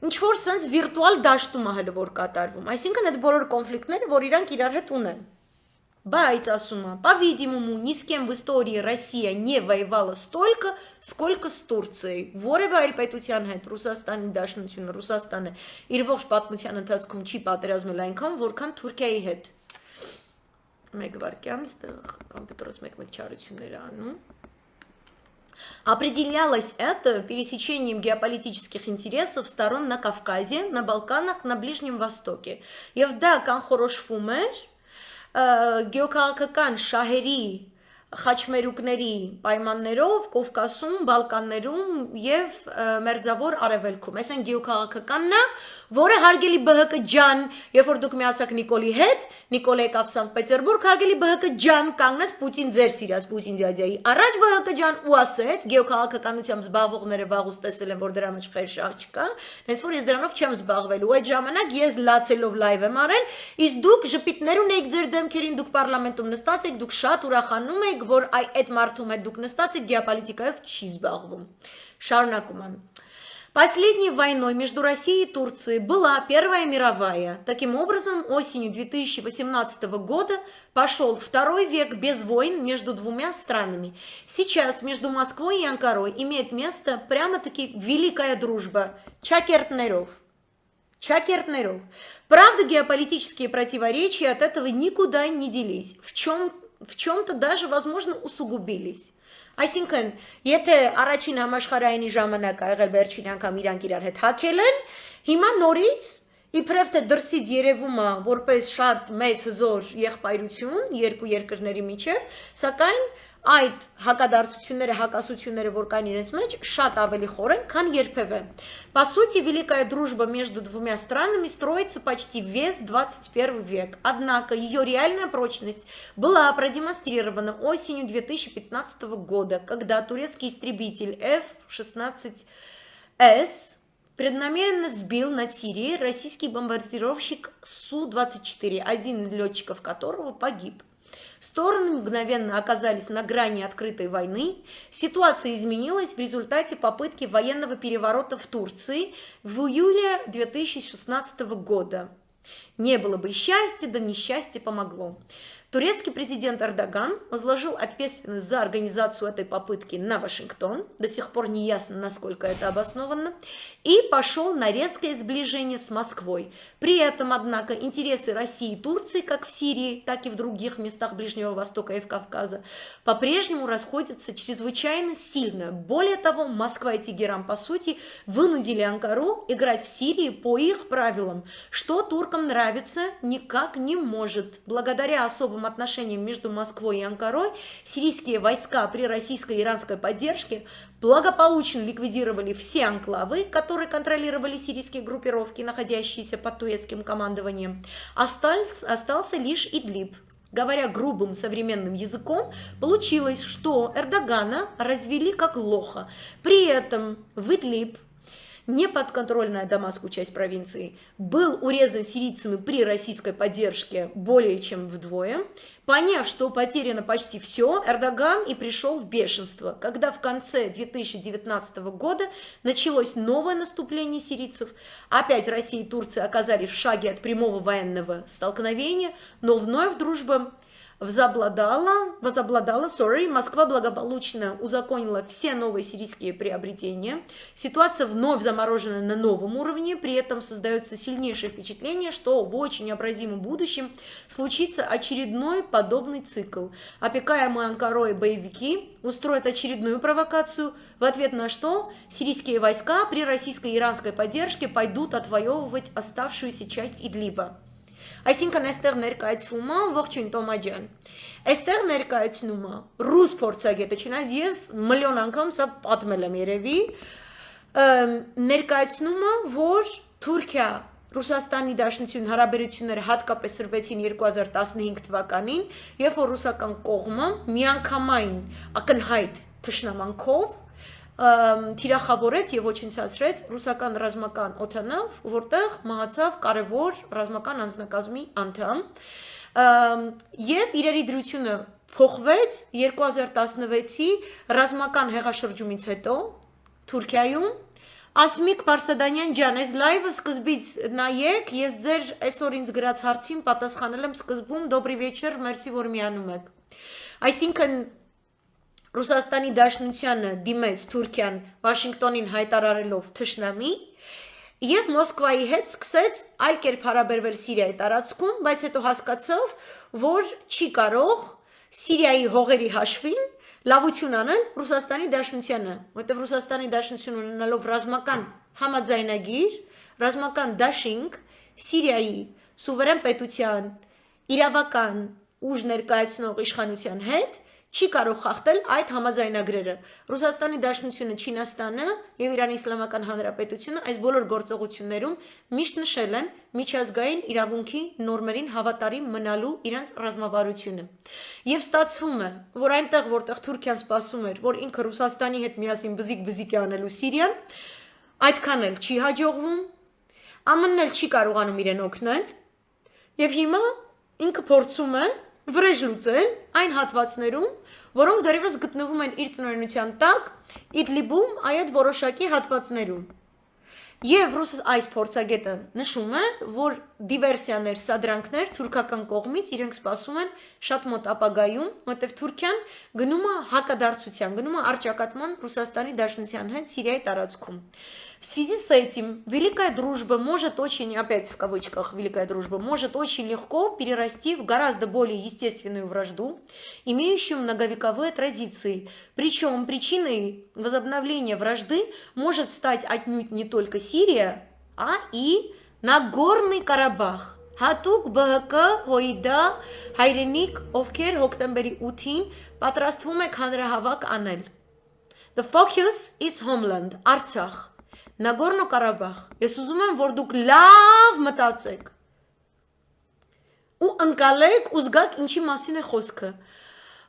ինչ-որ սենց վիրտուալ դաշտում է հələ որ կատարվում, այսինքն այդ բոլոր կոնֆլիկտները, որ իրանք իրար հետ ունեն։ Բայց ասում է, по-видимому, ни с кем в истории Россия не воевала столько, сколько с Турцией։ Որևէ այլ պետության հետ Ռուսաստանի դաշնությունը, Ռուսաստանը իր ողջ պատմության ընթացքում չի պատերազմել այնքան, որքան Թուրքիայի հետ։ Մեկ վարքյան, այստեղ կոմպյուտերից մեկ չարություններ անում։ Определялось это пересечением геополитических интересов сторон на Кавказе, на Балканах, на Ближнем Востоке։ Եվ դա կանխորոշվում էր գեոքաղաքական շահերի խաչմերուկների պայմաններով Կովկասում, Բալկաններում եւ Մերձավոր Արևելքում։ Այսինքն գեոքաղաքականն է, որը հարգելի ԲՀԿ ջան, երբ որ դուք միացաք Նիկոլի հետ, Նիկոլը եկավ Սանկտ Պետերբուրգ, հարգելի ԲՀԿ ջան, կանգնեց Պուտին ձեր սիրած Պուտին դյադյայի առաջ ԲՀԿ ջան ու ասեց գեոքաղաքականությամբ զբաղվողները վաղուց տեսել են, որ դրա մեջ խեր շահ չկա, հենց որ ես դրանով չեմ զբաղվելու։ Այդ ժամանակ ես լացելով լայվ եմ արել, իսկ դուք ժպիտներ ունեիք ձեր դեմքերին, դուք պարլամենտում նստած եք, դուք շատ ուրախանում եք, որ այդ մարդում հետ դուք նստած եք գեոполитикայով չի զբաղվում։ Շարունակում եմ։ Последней войной между Россией и Турцией была Первая мировая. Таким образом, осенью 2018 года пошел второй век без войн между двумя странами. Сейчас между Москвой и Анкарой имеет место прямо-таки великая дружба. Чакертнеров. Правда, геополитические противоречия от этого никуда не делись. В чем-то даже, возможно, усугубились. Այսինքն, եթե առաջին համաշխարհայինի ժամանակ ա եղել վերջին անգամ իրանք իրար հետ հակել են, հիմա նորից իբրև թե դրսից երևում է որպես շատ մեծ հզոր եղբայրություն երկու երկրների միջև, սակայն այդ հակադարձությունները, հակասությունները, որ կան իրենց մեջ, շատ ավելի խոր են, քան երբևէ։ По сути, великая дружба между двумя странами строится почти весь 21 век. Однако ее реальная прочность была продемонстрирована осенью 2015 года, когда турецкий истребитель F-16S преднамеренно сбил над Сирией российский бомбардировщик Су-24, один из летчиков которого погиб. Стороны мгновенно оказались на грани открытой войны. Ситуация изменилась в результате попытки военного переворота в Турции в июле 2016 года. Не было бы счастья, да несчастье помогло. Турецкий президент Эрдоган возложил ответственность за организацию этой попытки на Вашингтон, до сих пор не ясно, насколько это обоснованно, и пошел на резкое сближение с Москвой. При этом, однако, интересы России и Турции, как в Сирии, так и в других местах Ближнего Востока и в Кавказе, по-прежнему расходятся чрезвычайно сильно. Более того, Москва и Тегеран, по сути, вынудили Анкару играть в Сирии по их правилам, что туркам нравится никак не может. Благодаря особым отношениям между Москвой и Анкарой, сирийские войска при российской и иранской поддержке благополучно ликвидировали все анклавы, которые контролировали сирийские группировки, находящиеся под турецким командованием. Остался лишь Идлиб. Говоря грубым современным языком, получилось, что Эрдогана развели как лоха. При этом в Идлиб, неподконтрольная Дамаску часть провинции, был урезан сирийцами при российской поддержке более чем вдвое. Поняв, что потеряно почти все, Эрдоган и пришел в бешенство, когда в конце 2019 года началось новое наступление сирийцев. Опять Россия и Турция оказались в шаге от прямого военного столкновения, но вновь дружба возобладала, Москва благополучно узаконила все новые сирийские приобретения. Ситуация вновь заморожена на новом уровне, при этом создается сильнейшее впечатление, что в очень необозримом будущем случится очередной подобный цикл. Опекаемые Анкарой боевики устроят очередную провокацию, в ответ на что сирийские войска при российской и иранской поддержке пойдут отвоевывать оставшуюся часть Идлиба. Այսինքն այստեղ ներկայացվում է ողջույն Տոմա ջան։ Այստեղ ներկայացնում է ռուս փորձագետը, չնայած ես միլիոն անգամ սա պատմել եմ երևի, ներկայացնում է, որ Թուրքիա Ռուսաստանի Դաշնություն հարաբերությունները հատկապես սրվեցին 2015 թվականին, երբ որ ռուսական կողմը միանգամայն ակնհայտ թշնամանքով թիրախավորեց եւ ոչնչացրեց ռուսական ռազմական օթանավ, որտեղ մահացավ կարևոր ռազմական անձնակազմի անդամ, եւ իրերի դրությունը փոխվեց 2016-ի ռազմական հեղաշրջումից հետո Թուրքիայում։ Ասմիկ Բարսադանյան ջան, այս լայվը սկզբից նայեք, ես ձեր այսօր ինձ գրած հարցին պատասխանել եմ սկզբում, добрый вечер, մերսի որ միանում եք։ Այսինքն Ռուսաստանի Դաշնությանը դիմեց Թուրքիան Վաշինգտոնին հայտարարելով թշնամի եւ Մոսկվայի հետ սկսեց այլ կերպ հարաբերվել Սիրիայի տարածքում, բայց հետո հասկացավ, որ չի կարող Սիրիայի հողերի հաշվին լավություն անել Ռուսաստանի Դաշնությանը, որտեղ Ռուսաստանի Դաշնությունը ունենալով ռազմական համաձայնագիր, ռազմական դաշինք Սիրիայի սուվերեն պետության իրավական ուժ ներկայացնող իշխանության հետ չի կարող խախտել այդ համաձայնագրերը։ Ռուսաստանի Դաշնությունը, Չինաստանը եւ Իրանի Իսլամական Հանրապետությունը այս բոլոր գործողություններում միշտ նշել են միջազգային իրավունքի նորմերին հավատարիմ մնալու իրենց ռազմավարությունը։ Եվ ստացվում է, որ այնտեղ, որտեղ Թուրքիան սպասում էր, որ ինքը Ռուսաստանի հետ միասին բզիկ-բզիկ է անելու Սիրիան, այդքան էլ չի հաջողվում, ԱՄՆ-ն էլ չի կարողանում իրեն օգնել, եւ հիմա ինքը փորձում է վրեժ լուծել այն հատվածներում, որոնք դեռևս գտնվում են իր տնօրինության տակ, Իդլիբում այդ որոշակի հատվածներում։ Եվ այս փորձագետը նշում է, որ դիվերսիաներ, սադրանքներ թուրքական կողմից իրենք սպասում են շատ մոտ ապագայում, որտեղ Թուրքիան գնում է հակադարձության, գնում է առճակատման Ռուսաստանի Դաշնության հետ Սիրիայի տարածքում։ В связи с этим великая дружба может очень, опять в кавычках, великая дружба может очень легко перерасти в гораздо более естественную вражду, имеющую многовековые традиции. Причем причиной возобновления вражды может стать отнюдь не только Сирия, а и Нагорный Карабах. Հատուկ ԲՀԿ հոյդա հայրենիք, ովքեր հոկտեմբերի 8-ին պատրաստվում եք հանրահավաք անել։ The focus is homeland, Արցախ, Նագորնո Կարաբախ։ Ես ուզում եմ, որ դուք լավ մտածեք ու ընկալեք ու զգաք ինչի մասին է խոսքը։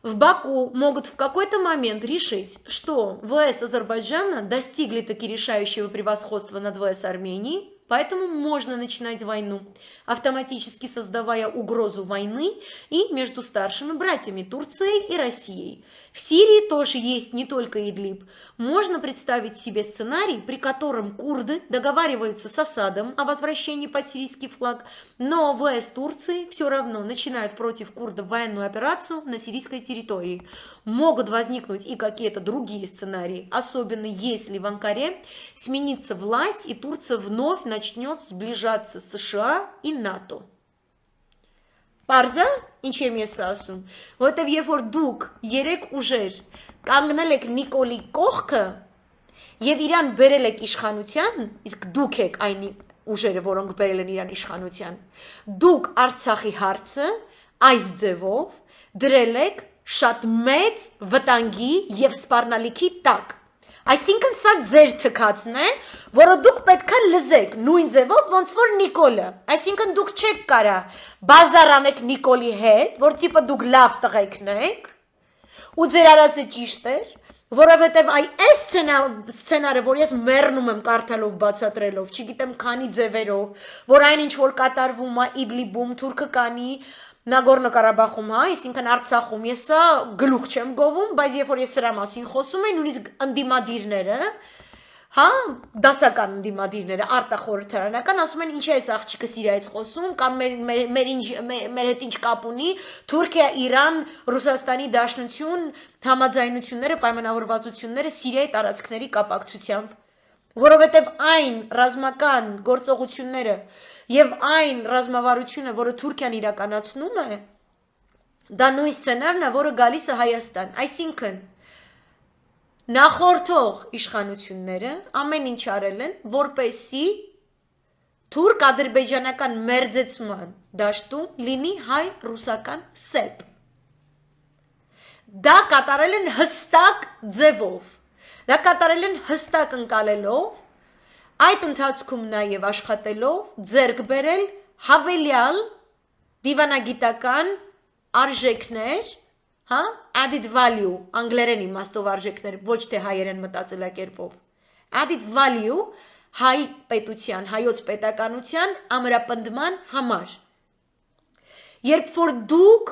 В Баку могут в какой-то момент решить, что ВС Азербайджана достигли таки решающего превосходства над ВС Армении, поэтому можно начинать войну, автоматически создавая угрозу войны и между старшими братьями Турцией и Россией. В Сирии тоже есть не только Идлиб. Можно представить себе сценарий, при котором курды договариваются с Асадом о возвращении под сирийский флаг, но ВС Турции все равно начинают против курдов военную операцию на сирийской территории. Могут возникнуть и какие-то другие сценарии, особенно если в Анкаре сменится власть и Турция вновь начнет сближаться с США и НАТО. Պարզա, ինչ եմ ես ասում, որտև երբ որ դուք երեք ուժեր կանգնել եք Նիկոլի կողքը եւ իրան բերել եք իշխանության, իսկ դուք եք այն ուժերը, որոնք բերել են իրան իշխանության, դուք Արցախի հարցը այս ձևով դրել եք շատ մեծ վտանգի եւ սպառնալիքի տակ։ Այսինքն սա ձեր թքածն է, որը դուք պետք է լզեք նույն ձևով, ոնց որ Նիկոլը։ Այսինքն դուք չեք կարա բազար անեք Նիկոլի հետ, որ տիպը դուք լավ տղեկն եք, ու ձեր արածը ճիշտ էր, որովհետև այս սցենարը, որ ես մեռնում եմ կարդալով, բացատրելով, չգիտեմ քանի ձևերով, որ այն ինչ որ կատարվում է Իդլիբում, Թուրքկանի, Նագորնո Ղարաբաղում, հա, այսինքն Արցախում, ես սա գլուխ չեմ գովում, բայց երբ որ ես սրա մասին խոսում եմ, նույնիսկ ընդդիմադիրները, հա, դասական ընդդիմադիրները, արտախորհրդարանական, ասում են ինչ է այս աղջիկը Սիրիայից խոսում, կամ մեր հետ ինչ կապ ունի, Թուրքիա, Իրան, Ռուսաստանի Դաշնություն, համաձայնությունները, պայմանավորվածությունները Սիրիայի տարածքների կապակցությամբ, որովհետև այն ռազմական գործողությունները եւ այն ռազմավարությունը, որը Թուրքիան իրականացնում է, դա նույն սցենարն է, որը գալիս է Հայաստան, այսինքն նախորդող իշխանությունները ամեն ինչ արել են, որպեսզի թուրք-ադրբեջանական մերձեցման դաշտում լինի հայ-ռուսական սեպ։ Դա կատարել են հստակ ձևով, դա կատարել են հստակ ընկալելով, այդ ընթացքում նաև աշխատելով ձեռք բերել հավելյալ դիվանագիտական արժեքներ, հա, added value, անգլերեն իմաստով արժեքներ, ոչ թե հայերեն մտածելակերպով, added value հայ պետության, հայոց պետականության ամրապնդման համար։ Երբ որ դուք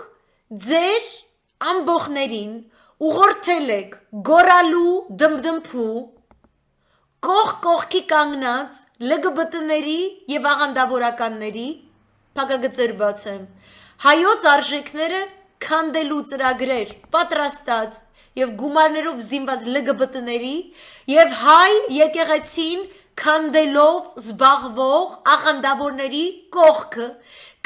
ձեր ամբոխներին ուղղորդել եք գորալու դմդմփու, կողք կողքի կանգնած ԼԳԲՏ-ների եւ աղանդավորականների, փակագծեր բացեմ, հայոց արժեքները քանդելու ծրագրեր պատրաստած եւ գումարներով զինված ԼԳԲՏ-ների եւ հայ եկեղեցին քանդելով զբաղվող աղանդավորների կողքը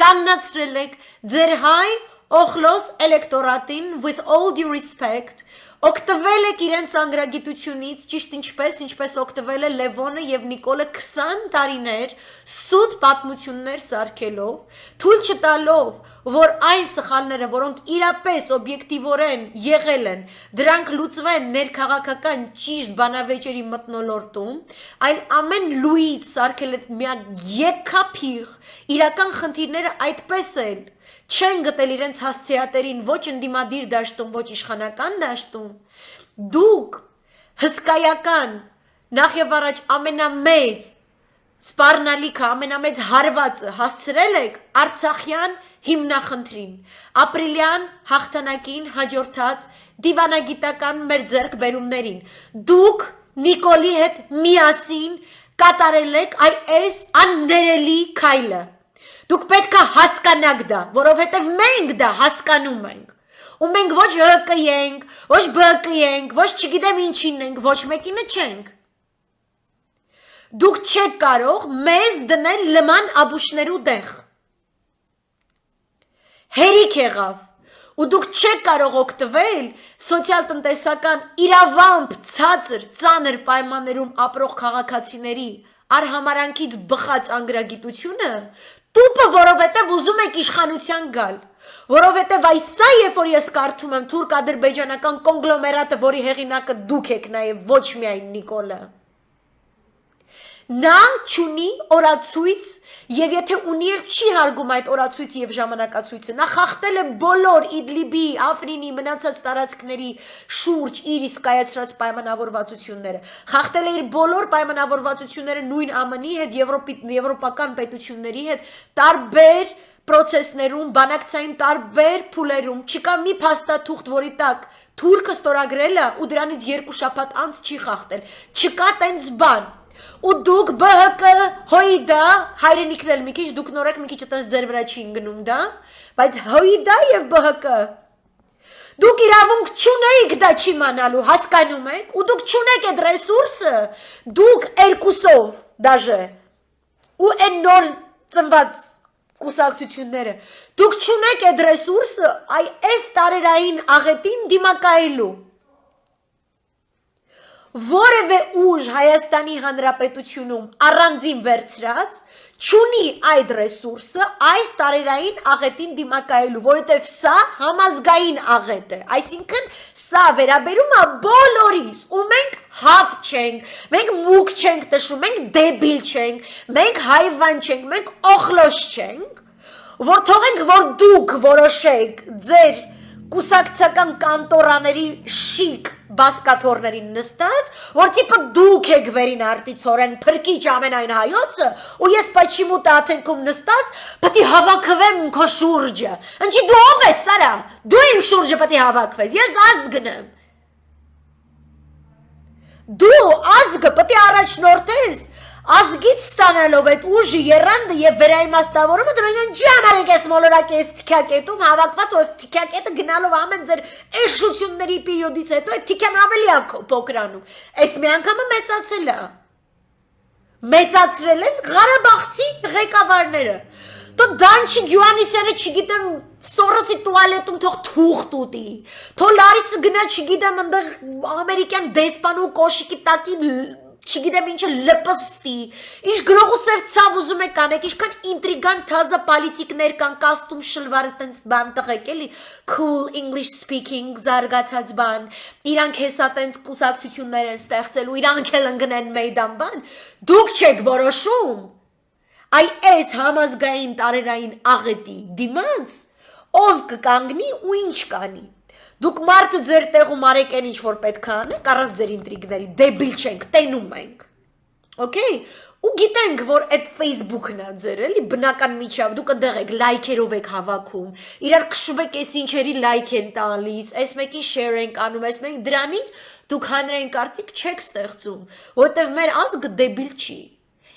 կանգնացրել եք ձեր հայ օխլոս էլեկտորատին with all due respect, օգտվել եք իրենց անգրագիտությունից, ճիշտ ինչպես օգտվել է Լևոնը եւ Նիկոլը 20 տարիներ սուտ պատմություններ սարքելով, թույլ չտալով, որ այն սխալները, որոնք իրապես օբյեկտիվորեն եղել են, դրանք լուծվեն ներքաղաքական ճիշտ բանավեճերի մթնոլորտում, այլ ամեն լուից սարքել է միակ եկափիղ իրական խնդիրները այդպես էլ չեն գտել իրենց հասցեատերին ոչ ընդդիմադիր դաշտում, ոչ իշխանական դաշտում, դուք հսկայական, նախ եւ առաջ ամենամեծ սպառնալիքը, ամենամեծ հարվածը հասցրել եք Արցախյան հիմնախնդրին, ապրիլյան հաղթանակին հաջորդած դիվանագիտական մեր ձեռքբերումներին, դուք Նիկոլի հետ միասին կատարել եք այս աններելի քայլը։ Դուք պետք է հասկանաք դա, որովհետև մենք դա հասկանում ենք, ու մենք ոչ ՀԿ ենք, ոչ ԲԿ ենք, ոչ չգիտեմ ինչին ենք, ոչ մեկինը չենք։ Դուք չեք կարող մեզ դնել լման աբուշներու դեղ։ Հերիք եղավ, ու դուք չեք կարող օգտվել սոցիալ-տնտեսական իրավամբ ցածր, ծանր պայմաններում ապրող քաղաքացիների արհամարանքից բխած անգրագիտությունը տուպը, որովհետև ուզում եք իշխանության գալ, որովհետև այսա, երբ որ ես կարդում եմ թուրք-ադրբեջանական կոնգլոմերատը, որի հեղինակը դուք եք նաև ոչ միայն Նիկոլը, նա չունի օրացույց եւ եթե ունի էլ չի հարգում այդ օրացույցը եւ ժամանակացույցը, նա խախտել է բոլոր Իդլիբի, Աֆրինի մնացած տարածքների շուրջ իր իսկ կայացրած պայմանավորվածությունները, խախտել է իր բոլոր պայմանավորվածությունները նույն ԱՄՆ-ի հետ, եվրոպական պետությունների հետ, տարբեր պրոցեսներում, բանակցային տարբեր փուլերում, չկա մի փաստաթուղթ, որի տակ թուրքը ստորագրել է ու դրանից 2 շաբաթ անց չի խախտել, չկա տենց բան։ Ու դուք ԲՀԿ, հոյդա, հայրենիքն էլ մի քիչ, դուք նորեք մի քիչ այտենց ձեր վրա չի ընկնում դա, բայց հոյդա եւ ԲՀԿ, դուք իրավունք չունեիք դա չիմանալու, հասկանում եք, ու դուք չունեք այդ ռեսուրսը, դուք երկուսով դաժե, ու այն նոր ծնված կուսակցությունները, դուք չունեք այդ ռեսուրսը այս տարերային աղետին դիմակայելու, որևէ ուժ Հայաստանի Հանրապետությունում առանձին վերցրած չունի այդ ռեսուրսը այս տարերային աղետին դիմակայելու, որովհետև սա համազգային աղետ է, այսինքն սա վերաբերում է բոլորիս, ու մենք հավ չենք, մենք մուկ չենք տշում, մենք դեբիլ չենք, մենք հայվան չենք, մենք օխլոշ չենք, որ թողենք, որ դուք որոշեք ձեր կուսակցական կանտորաների շիկ բասկաթորներին նստած, որ տիպը դուք եք վերին արտիցորեն փրկիչ ամենայն հայոցը, ու ես պաչիմուտը աթենքում նստած, պտի հավաքվեմ քո շուրջը, ընչի դու ով ես, Սարա, դու իմ շուրջը պտի հավաքվես, ես ազգն եմ, դու ազգը պտի առաջնորդես, ազգից ստանալով այդ ուժը եռանդը եւ վերաիմաստավորումը դրանք ջամարեք ես մոլորակ ես թիքակետում հավաքված ոս թիքակետը գնալով ամեն ձեր էշությունների պերիոդից հետո այդ թիքան ավելի փոքրանում այս մի անգամը մեծացրել են Ղարաբաղցի ղեկավարները Դու Դանչիկ Յուանիսյանը չգիտեմ Սորոսի տուալետում թող թուղթ ուտի թող Լարիսը գնա չգիտեմ այնտեղ ամերիկյան դեսպանու կոշիկի տակին չգիտեմ ինչը լպստի, ինչ գրողու սև ցավ ուզում եք անեք, ինչքան ինտրիգան թազա պոլիտիկներ կան կաստում շլվարը տենց բան տղեկ էլի, cool English speaking զարգացած բան, իրանք հեսա տենց կուսակցություններ են ստեղծելու, իրանք էլ ընկնեն մեյդան բան, դուք չեք որոշում, այ այս համազգային տարերային աղետի դիմաց, ով կկանգնի ու ինչ կանի Դուք մարդը ձեր տեղում արեք են ինչ-որ պետք է անեք, առանց ձեր ինտրիգների, դեբիլ չենք, տենում ենք, okay, ու գիտենք, որ այդ Facebook-ն է ձեր, էլի, բնական միջավ, դուք ընդեղ եք, լայքերով եք հավաքում, իրար կշում եք այս ինչերի լայք են տալիս, այս մեկի share ենք անում, այս մեկ դրանից դուք հանրային կարծիք չեք ստեղծում, որովհետև մեր ազգը դեբիլ չի,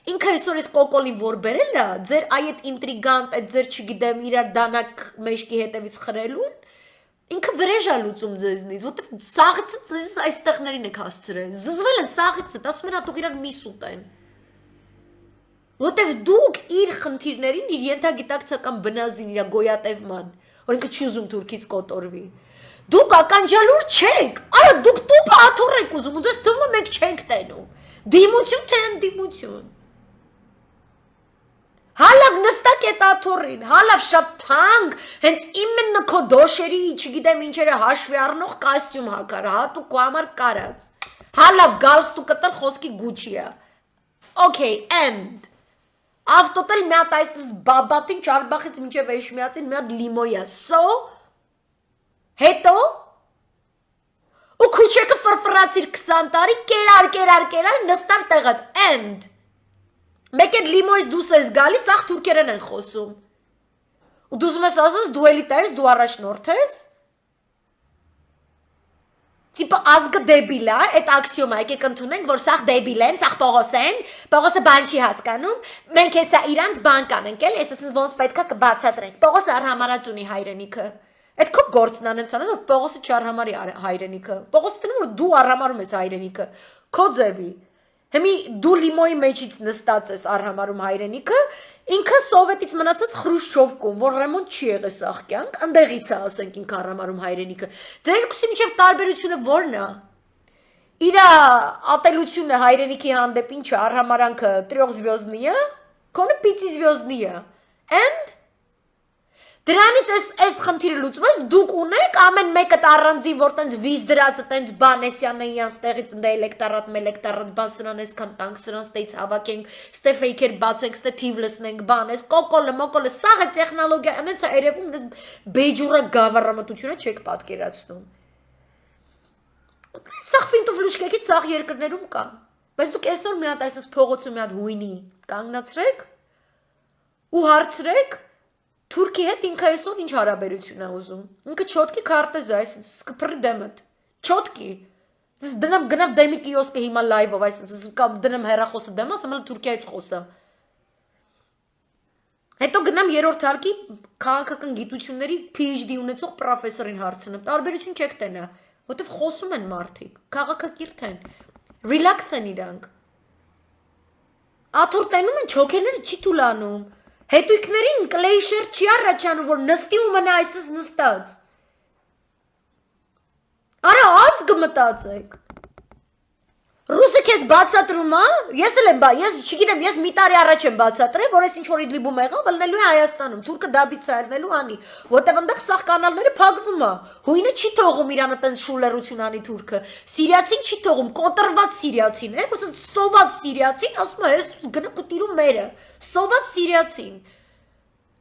Ինքը այսօր այս կոկոլին որ բերել է, ձեր այդ ինտրիգանտ, այդ ձեր չգիտեմ իրար դանակ մեջքի հետևից խրելուն, Ինքը վրեժ է լուծում ձեզնից, որտեղ սաղիցը ձեզ այս տեղներին եք հասցրել, զզվել են սաղիցը, ասում են ատող իրար միս ուտեն, որտեղ դուք իր խնդիրներին, իր ենթագիտակցական բնազդին, իր գոյատևման, որ ինքը չի ուզում թուրքից կոտորվի, դուք ականջալուր չեք, արա դուք տուպը աթոռ եք ուզում, ու ձեզ թվում է մենք չենք տենում, դիմություն թե ընդդիմություն, Հալավ նստակ էտ աթորին, հալավ շատ թանկ, հենց իմենը քո դոշերի, չգիտեմ ինչերը հաշվի առնող կաստյում հակար, հատուկ ու համար կարած, հալավ գալստու կտել խոսքի գուչիա, okay, end, ավտոտել մի հատ այսս բաբատին ճարբախից մինչև էշմիացին մի հատ լիմոյա, so, հետո, ու քուչեկը ֆրֆրացիր 20 տարի, կերար, նստար տեղատ, end, Մեկ այդ լիմոյից դուս ես գալիս, սաղ թուրքերեն են խոսում։ Ու դուզում ես ասես, դու էլի տես, դու առաջնորդ ես։ Տիպը ազգը դեբիլ է, այդ աքսիոմա, եկեք ընդունենք, որ սաղ դեբիլ են, սաղ Պողոս են, Պողոսը բան չի հասկանում, մենք հեսա իրանց բան կանենք էլ, ես ասենց ոնց պետքա կբացատրենք, Պողոսը արհամարած ունի հայրենիքը։ Այդ քո գործն անենց անես, որ Պողոսը չարհամարի հայրենիքը, Պողոսը տնում, որ դու արհամարում ես հայրենիքը, քո ձևի Հիմի դու լիմոյի մեջից նստած ես արհամարում հայրենիքը, ինքը սովետից մնացած Խրուշչովկում, որ ռեմոնտ չի եղել սաղ կյանք, ընդեղից է ասենք ինքը արհամարում հայրենիքը։ Ձեր երկուսի միջև տարբերությունը ո՞րն է։ Իրա ատելությունը հայրենիքի հանդեպ ինչը արհամարանքը 3 звездные, քոնը 5 звездные։ And Դրանից այս խնդիրը լուծվում է, դուք ունեք ամեն մեկը առանձին, որ տենց վիզ դրածը, տենց բան էսյանն իրանց տեղից ընդ էլեկտարատ, մելեկտարատ, բան սրան էսքան տանք, սրանց տեից հավաքենք, ստե ֆեյքեր բացենք, ստե թիվ լսնենք, բան, էս կոկոլը, մոկոլը, սաղ է տեխնոլոգիա, անենց է երևում, նես բեջուրը գավառամտությունը չեք պատկերացնում։ Սաղ ֆինտուֆլուշկեքից սաղ երկրներում կա, բայց դուք այսօր մի հատ այսպես փողոցում մի հատ հույնի կանգնացրեք ու հարցրեք Թուրքի հետ ինքը այսօր ինչ հարաբերություն է ուզում։ Ինքը չոտքի քարտեզ է, այսինքն սկփռի դեմդ։ Չոտքի։ Դնամ գնամ դեմի կիոսկը հիմա լայվով, այսինքն կամ դնամ հեռախոսը դեմ, ասեմ հələ Թուրքիայից խոսա։ Հետո գնամ երրորդ հարկի քաղաքական գիտությունների PhD ունեցող պրոֆեսորին հարցնեմ։ Տարբերություն չեք տենա, որտեվ խոսում են մարդիկ, քաղաքակիրթ են։ Relax են իրանք։ Աթոռ տենում են չոքերները չի թուլանում։ Հետույքներին կլեյշեր չի առաջանում, որ նստի ու մնա այսս նստած։ Արա ազգը մտածեք։ Ռուսը քեզ բացատրում է, ես էլ եմ բա, ես չգիտեմ, ես մի տարի առաջ եմ բացատրել, որ այս ինչ որ իդլիբում եղավ, ելնելու է Հայաստանում, թուրքը դաբից է ելնելու անի, որտեվ այնտեղ սաղ կանալները փակվում է, հույնը չի թողում իրանը տենց շուլերություն անի թուրքը, սիրիացին չի թողում, կոտրված սիրիացին, սոված սիրիացին, ասում է, հերս գնա կտիրում մերը, սոված սիրիացին,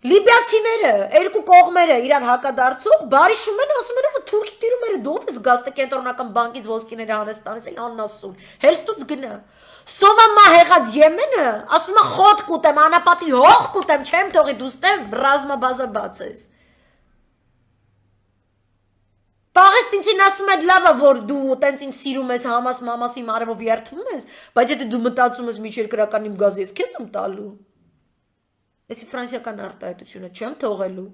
Լիբիացիները, երկու կողմերը իրար հակադարձող, բարիշում են, ասում են, թուրքի տիրում էր դով ես գաստը կենտրոնական բանկից ոսկիները հանեստանես, էլ աննասուն, հերստուց գնա։ Սովամա հեղած Եմենը, ասում է խոտ կուտեմ, անապատի հող կուտեմ, չեմ թողի դուստեմ, ռազմաբազա բացես։ Պաղեստինցին ասում է լավ է, որ դու տենց ինձ սիրում ես, համաս մամասի մարևով երդվում ես, բայց եթե դու մտածում ես միջերկրական իմ գազը, ես քեզ եմ տալու։ Էսի ֆրանսիական արտահայտությունը չեմ թողելու։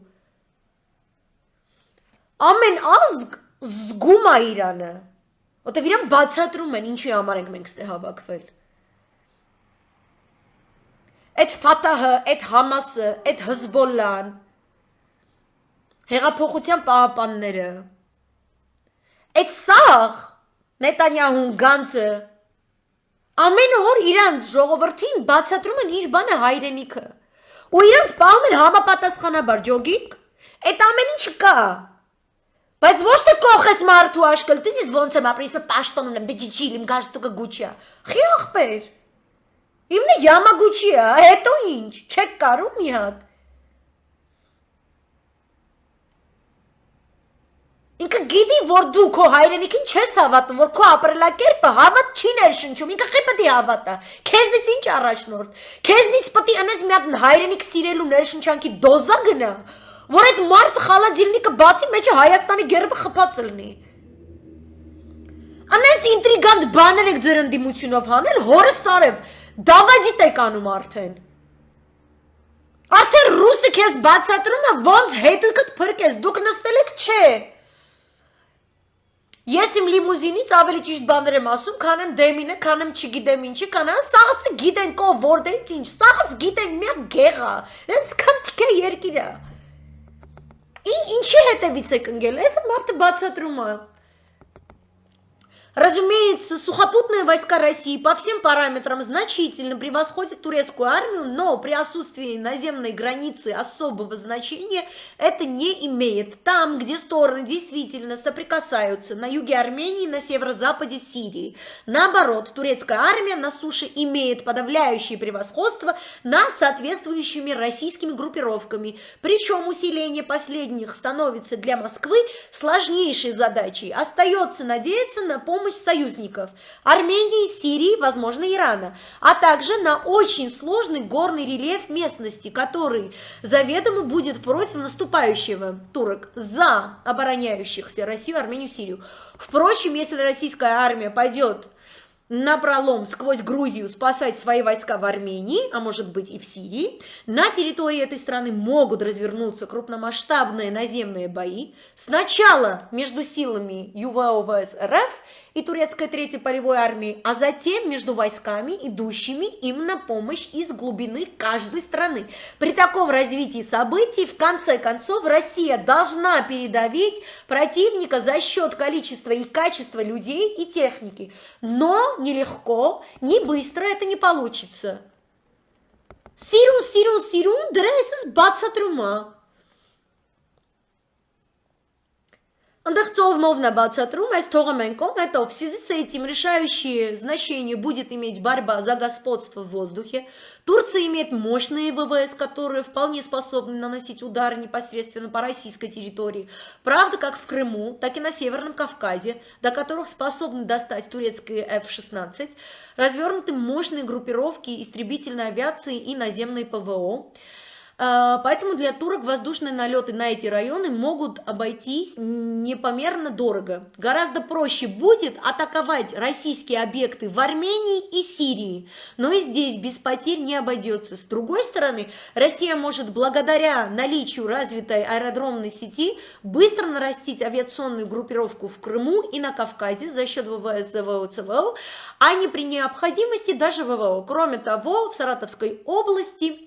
Ամեն ազգ զգում է իրանը, որտեվ իրան բացատրում են ինչի համար ենք մենք ստե հավաքվել։ Այդ Ֆաթահը, այդ Համասը, այդ Հզբոլլան, հեղափոխության պահապանները, այդ սաղ Նետանյահուն, Գանցը, ամեն օր իրանց ժողովրդին բացատրում են ինչ բան է հայրենիքը։ Ու իրանց պահում են համապատասխանաբար ջոգիկ, այդ ամեն ինչը կա, բայց ոչ թե կողես մարդու աշկլտից, ես ոնց եմ ապրի, ես պաշտոն ունեմ, բջիջիլ, իմ գարստուկը գուչի է, խի աղբեր, իմն Ямագուչի է, հետո ինչ, չեք կարում մի հատ, ինքը գիտի, որ դու քո հայրենիքին չես հավատում, որ քո ապրելակերպը հավատ չի ներշնչում, ինքը խի պետք է հավատա, քեզնից ինչ առաջնորդ, քեզնից պետք է անես մի հատ հայրենիք սիրելու ներշնչանքի դոզա գնա, որ այդ մարդը խալաձիրնիկը բացի մեջը Հայաստանի գերբը խփած լինի։ Անենց ինտրիգանտ բաներ եք ձեր ընդդիմությունով հանել, հորը սարև, դավադիտ եք անում արդեն։ Արդեն ռուսը քեզ բացատրում է, ոնց հետույքդ փրկես, դուք նստել եք, չէ։ Ես իմ լիմուզինից ավելի ճիշտ բաներ եմ ասում, քան են դեմինը, քան եմ չգիտեմ ինչի, քան են սաղսը գիտենք ով, որտեղից ինչ, սաղս գիտենք մի հատ գեղա, ես քան թիքե երկիր է։ Ինչի հետևից եք ընկել, ես մարդը բացատրում է։ Разумеется, сухопутные войска России по всем параметрам значительно превосходят турецкую армию, но при отсутствии наземной границы особого значения это не имеет. Там, где стороны действительно соприкасаются, на юге Армении, на северо-западе Сирии. Наоборот, турецкая армия на суше имеет подавляющее превосходство над соответствующими российскими группировками. Причем усиление последних становится для Москвы сложнейшей задачей. Остается надеяться на помощь союзников Армении, Сирии, возможно, Ирана, а также на очень сложный горный рельеф местности, который заведомо будет против наступающего турок за обороняющихся Россию, Армению, Сирию. Впрочем, если российская армия пойдет напролом сквозь Грузию спасать свои войска в Армении, а может быть и в Сирии, на территории этой страны могут развернуться крупномасштабные наземные бои, сначала между силами ЮВО ВС РФ и турецкой 3-й полевой армии, а затем между войсками, идущими им на помощь из глубины каждой страны. При таком развитии событий, в конце концов, Россия должна передавить противника за счет количества и качества людей и техники. Но нелегко, не быстро это не получится. Сирун, дресс бацатрума. Андахцовмовна бацатрум, с тогоменком, это в связи с этим решающее значение будет иметь борьба за господство в воздухе. Турция имеет мощные ВВС, которые вполне способны наносить удары непосредственно по российской территории. Правда, как в Крыму, так и на Северном Кавказе, до которых способны достать турецкие F-16, развернуты мощные группировки истребительной авиации и наземной ПВО. Поэтому для турок воздушные налеты на эти районы могут обойтись непомерно дорого. Гораздо проще будет атаковать российские объекты в Армении и Сирии, но и здесь без потерь не обойдется. С другой стороны, Россия может благодаря наличию развитой аэродромной сети быстро нарастить авиационную группировку в Крыму и на Кавказе за счет ВВС, ЗВО, ЦВО, а не при необходимости даже ВВО. Кроме того, в Саратовской области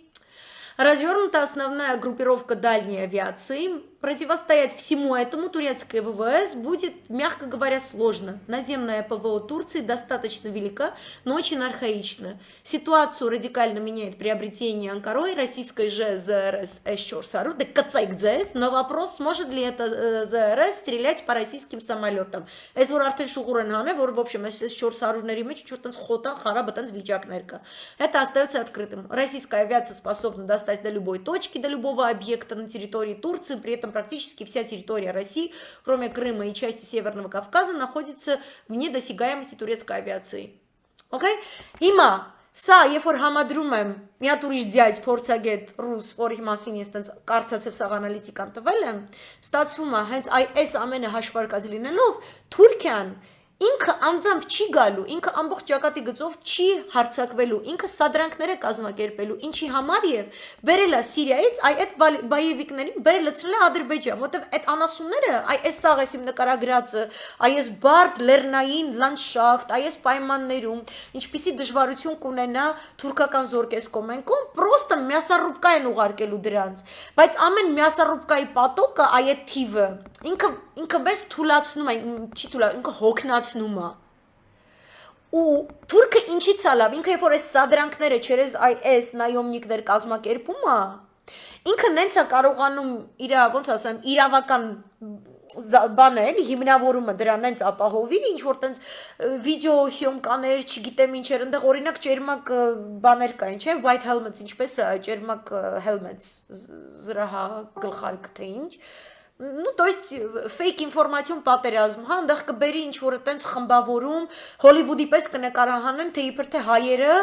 развернута основная группировка дальней авиации, противостоять всему этому турецкое ВВС будет, мягко говоря, сложно. Наземная ПВО Турции достаточно велика, но очень архаична. Ситуацию радикально меняет приобретение Анкарой российской же ЗРС С-440, да кацайкдзес, но вопрос, сможет ли это ЗРС стрелять по российским самолетам. Это вот артен шугуренхане, в общем, это остается открытым. Российская авиация способна достать до любой точки, до любого объекта на территории Турции, при этом практически вся территория России, кроме Крыма и части Северного Кавказа, находится вне досягаемости турецкой авиации. Окей? Հիմա, սա, երբ որ համադրում եմ մի հատ ուրիշ ձյաձ փորձագետ ռուս, որի մասին ես տենց կարծացել սաղ անալիտիկան տվել եմ, ստացվում է հենց այս ամենը հաշվարկած լինելով, Թուրքիան ինքը անձամբ չի գալու, ինքը ամբողջ ճակատի գծով չի հարձակվելու, ինքը սադրանքները կազմակերպելու, ինչի համար եւ բերել է Սիրիայից այդ բայևիկներին բերել լցնել է Ադրբեջան, որտեվ այդ անասունները, այս սաղ էս իմ նկարագրածը, այս բարդ լեռնային լանդշաֆտ, այս պայմաններում, ինչպիսի դժվարություն կունենա թուրքական զորկեսկոմենկոն, պրոստը միասառուբկա են ուղարկելու դրանց, բայց ամեն միասառուբկայի պատոկը այդ թիվը ինքը մեզ թուլացնում է, չի թուլա, ինքը հոգնացնում է։ Ու թուրքը ինչի՞ց է լավ, ինքը երբ որ այս սադրանքները չերես այս նայոմնիկներ կազմակերպում է, ինքը նենց է կարողանում իր, ոնց ասեմ, իրավական բանը էլի հիմնավորումը դրան նենց ապահովի, ինչ որ տենց վիդեո սյոմկաներ, չգիտեմ ինչեր, այնտեղ օրինակ ճերմակ բաներ կային, չէ, white helmets, ինչպես է, ճերմակ helmets, զրահագլխարկ թե ինչ, ну, то есть fake ինֆորմացիոն պատերազմ, հա, այնտեղ կբերի ինչ որ այտենց խմբավորում, Հոլիվուդի պես կնկարահանեն, թե իբր թե հայերը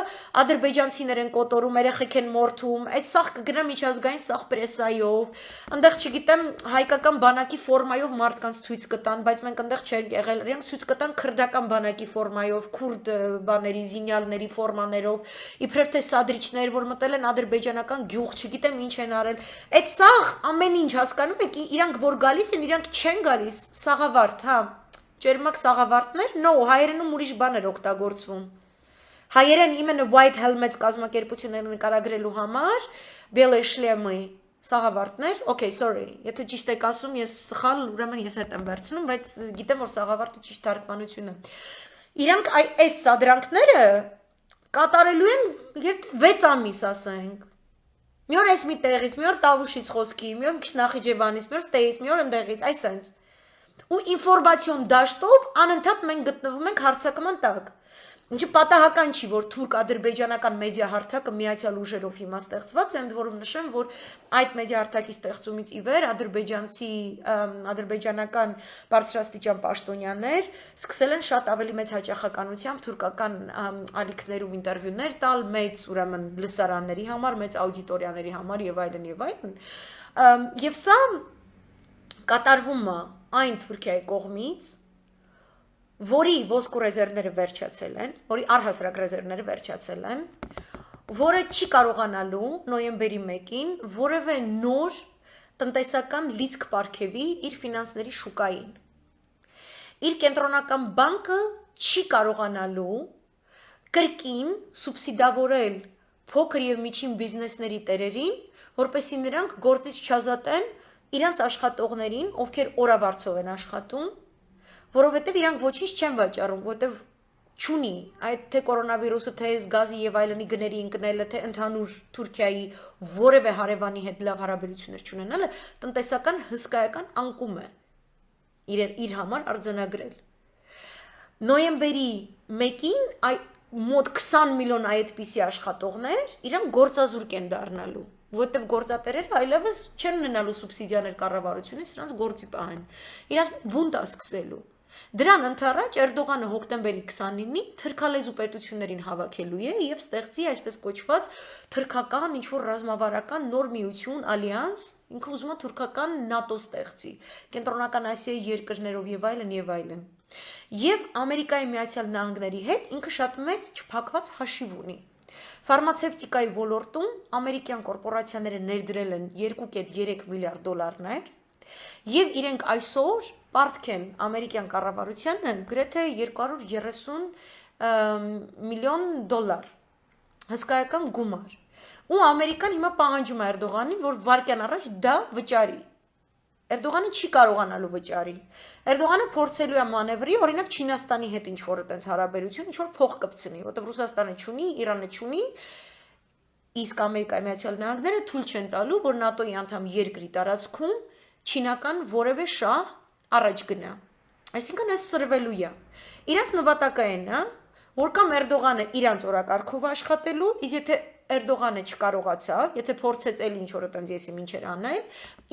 ադրբեջանցիներ են կոտորում, երեխեք են մորթում, այդ սաղ կգնա միջազգային սաղ պրեսայով, այնտեղ չգիտեմ հայկական բանակի ֆորմայով մարդկանց ցույց կտան, բայց մենք այնտեղ չենք եղել, իրենք ցույց կտան քրդական բանակի ֆորմայով, քուրդ բաների, զինյալների ֆորմաներով, իբրև թե սադրիչներ, որ մտել են ադրբեջանական գյուղ, չգիտեմ ինչ են արել, այդ սաղ ամեն ինչ հասկանում եք, իրանք որ գալիս են, իրանք չեն գալիս, սաղավարդ, հա, ճերմակ սաղավարդներ, no, հայերենում ուրիշ բան էր օգտագործվում, հայերեն իմենը white helmets կազմակերպություններ նկարագրելու համար, բելե շլեմի սաղավարդներ, okay, sorry, եթե ճիշտ եք ասում, ես սխալ, ուրեմն ես հետ եմ վերցնում, բայց գիտեմ, որ սաղավարդը ճիշտ թարգմանություն է, իրանք այս սադրանքները կատարելու են 6 ամիս, ասենք, մի օր ես մի տեղից, մի օր Տավուշից խոսքի, մի օր Քիշնախիջևանից, մի օր ստեղից, մի օր ընդեղից, այսենց։ Ու ինֆորմացիոն դաշտով անընդհատ մենք գտնվում ենք հարձակման տակ։ Ինչը պատահական չի, որ թուրք-ադրբեջանական մեդիա հարթակը միացյալ ուժերով հիմա ստեղծված է, ընդ որում նշեմ, որ այդ մեդիա հարթակի ստեղծումից ի վեր ադրբեջանական բարձրաստիճան պաշտոնյաներ սկսել են շատ ավելի մեծ հաճախականությամբ թուրքական ալիքներում ինտերվյուներ տալ, մեծ ուրեմն լսարանների համար, մեծ աուդիտորիաների համար եւ այլն եւ այլն։ Եվ սա կատարվում է այն Թուրքիայի կողմից, որի ոսկու ռեզերվները վերջացել են, որի առհասարակ ռեզերվները վերջացել են, որը չի կարողանալու նոյեմբերի 1-ին որևէ նոր տնտեսական լիցք պարգևի իր ֆինանսների շուկային։ Իր կենտրոնական բանկը չի կարողանալու կրկին սուբսիդավորել փոքր եւ միջին բիզնեսների տերերին, որպեսզի նրանք գործից չազատեն իրանց աշխատողներին, ովքեր օրավարձով են աշխատում, որովհետև իրանք ոչինչ չեն վաճառում, որովհետև չունի այդ թե կորոնավիրուսը, թե գազի եւ այլնի գների ընկնելը, թե ընդհանուր Թուրքիայի որևէ հարևանի հետ լավ հարաբերություններ չունենալը, տնտեսական հսկայական անկում է իր համար արձանագրել։ Նոյեմբերի 1-ին մոտ 20 միլիոն այդպիսի աշխատողներ իրանք գործազուրկ են դառնալու, որովհետև գործատերերը այլևս չեն ունենալու սուբսիդիաներ կառավարությունից, նրանց գործի պահեն։ Իրանց բունտ է սկսելու։ Դրան ընդառաջ Էրդողանը հոկտեմբերի 29-ին թրքալեզու պետություններին հավաքելու է եւ ստեղծի այսպես կոչված թրքական ինչ-որ ռազմավարական նոր միություն, ալյանս, ինքը ուզում է թուրքական ՆԱՏՕ ստեղծի, կենտրոնական Ասիայի երկրներով եւ այլն եւ այլն։ Եվ Ամերիկայի Միացյալ Նահանգների հետ ինքը շատ մեծ չփակված հաշիվ ունի։ Ֆարմացևտիկայի ոլորտում ամերիկյան կորպորացիաները ներդրել են 2.3 միլիարդ դոլարներ եւ իրենք այսօր պարտքեն ամերիկյան կառավարությանը գրեթե 230 միլիոն դոլար հսկայական գումար ու ամերիկան հիմա պահանջում է Էրդողանին որ վարկյան առաջ դա վճարի Էրդողանը չի կարողանալու վճարի։ Էրդողանը փորձելու է մանևրի, օրինակ Չինաստանի հետ ինչ որ այտենց հարաբերություն, ինչ որ փող կպցնի, որտեղ Ռուսաստանը չունի, Իրանը չունի, իսկ Ամերիկայի Միացյալ Նահանգները թույլ չեն տալու, որ ՆԱՏՕ-ի անդամ երկրի տարածքում չինական որևէ շահ առաջ գնա։ Այսինքն այս սրվելու է։ Իրանց նպատակը այն է, որ կամ Էրդողանը իրանց օրակարգով աշխատելու, իսկ եթե Էրդողանը չկարողացավ, եթե փորձեց էլ ինչ որ այտենց եսի մինչեր անել,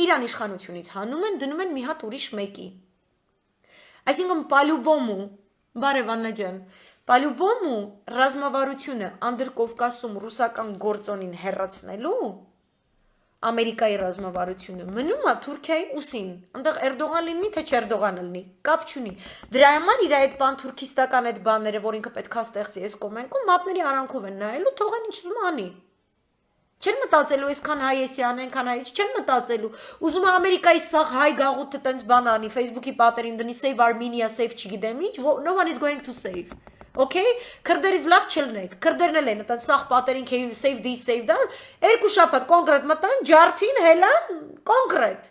Իրան իշխանությունից հանում են, դնում են մի հատ ուրիշ մեկի։ Այսինքն Պալյուբոմու, բարև Աննա ջան, Պալյուբոմու ռազմավարությունը Անդրկովկասում ռուսական գործոնին հեռացնելու Ամերիկայի ռազմավարությունը մնում է Թուրքիայի ուսին, այնտեղ Էրդողան լինի, թե չԵրդողան լինի, կապ չունի։ Դրա համար իր այդ բան թուրքիստական այդ բաները, որ ինքը պետքա ստեղծի այս կոմենքում, մատների արանքով են նայելու, թողեն ինչ ուզում անի։ Չեն մտածելու այսքան հայ էսի անեն, քան հայ, չեն մտածելու։ Ուզում է Ամերիկայի սաղ հայ գաղութը տենց բան անի, Facebook-ի պատերին դնի save Armenia, save չգիտեմ ինչ, no one is going to save։ Okay, քրդերից լավ չլնեք, քրդերն էլ են, այտենց սաղ պատերին save this, save that, երկու շաբաթ կոնկրետ մտան, ջարդին, հելան, կոնկրետ։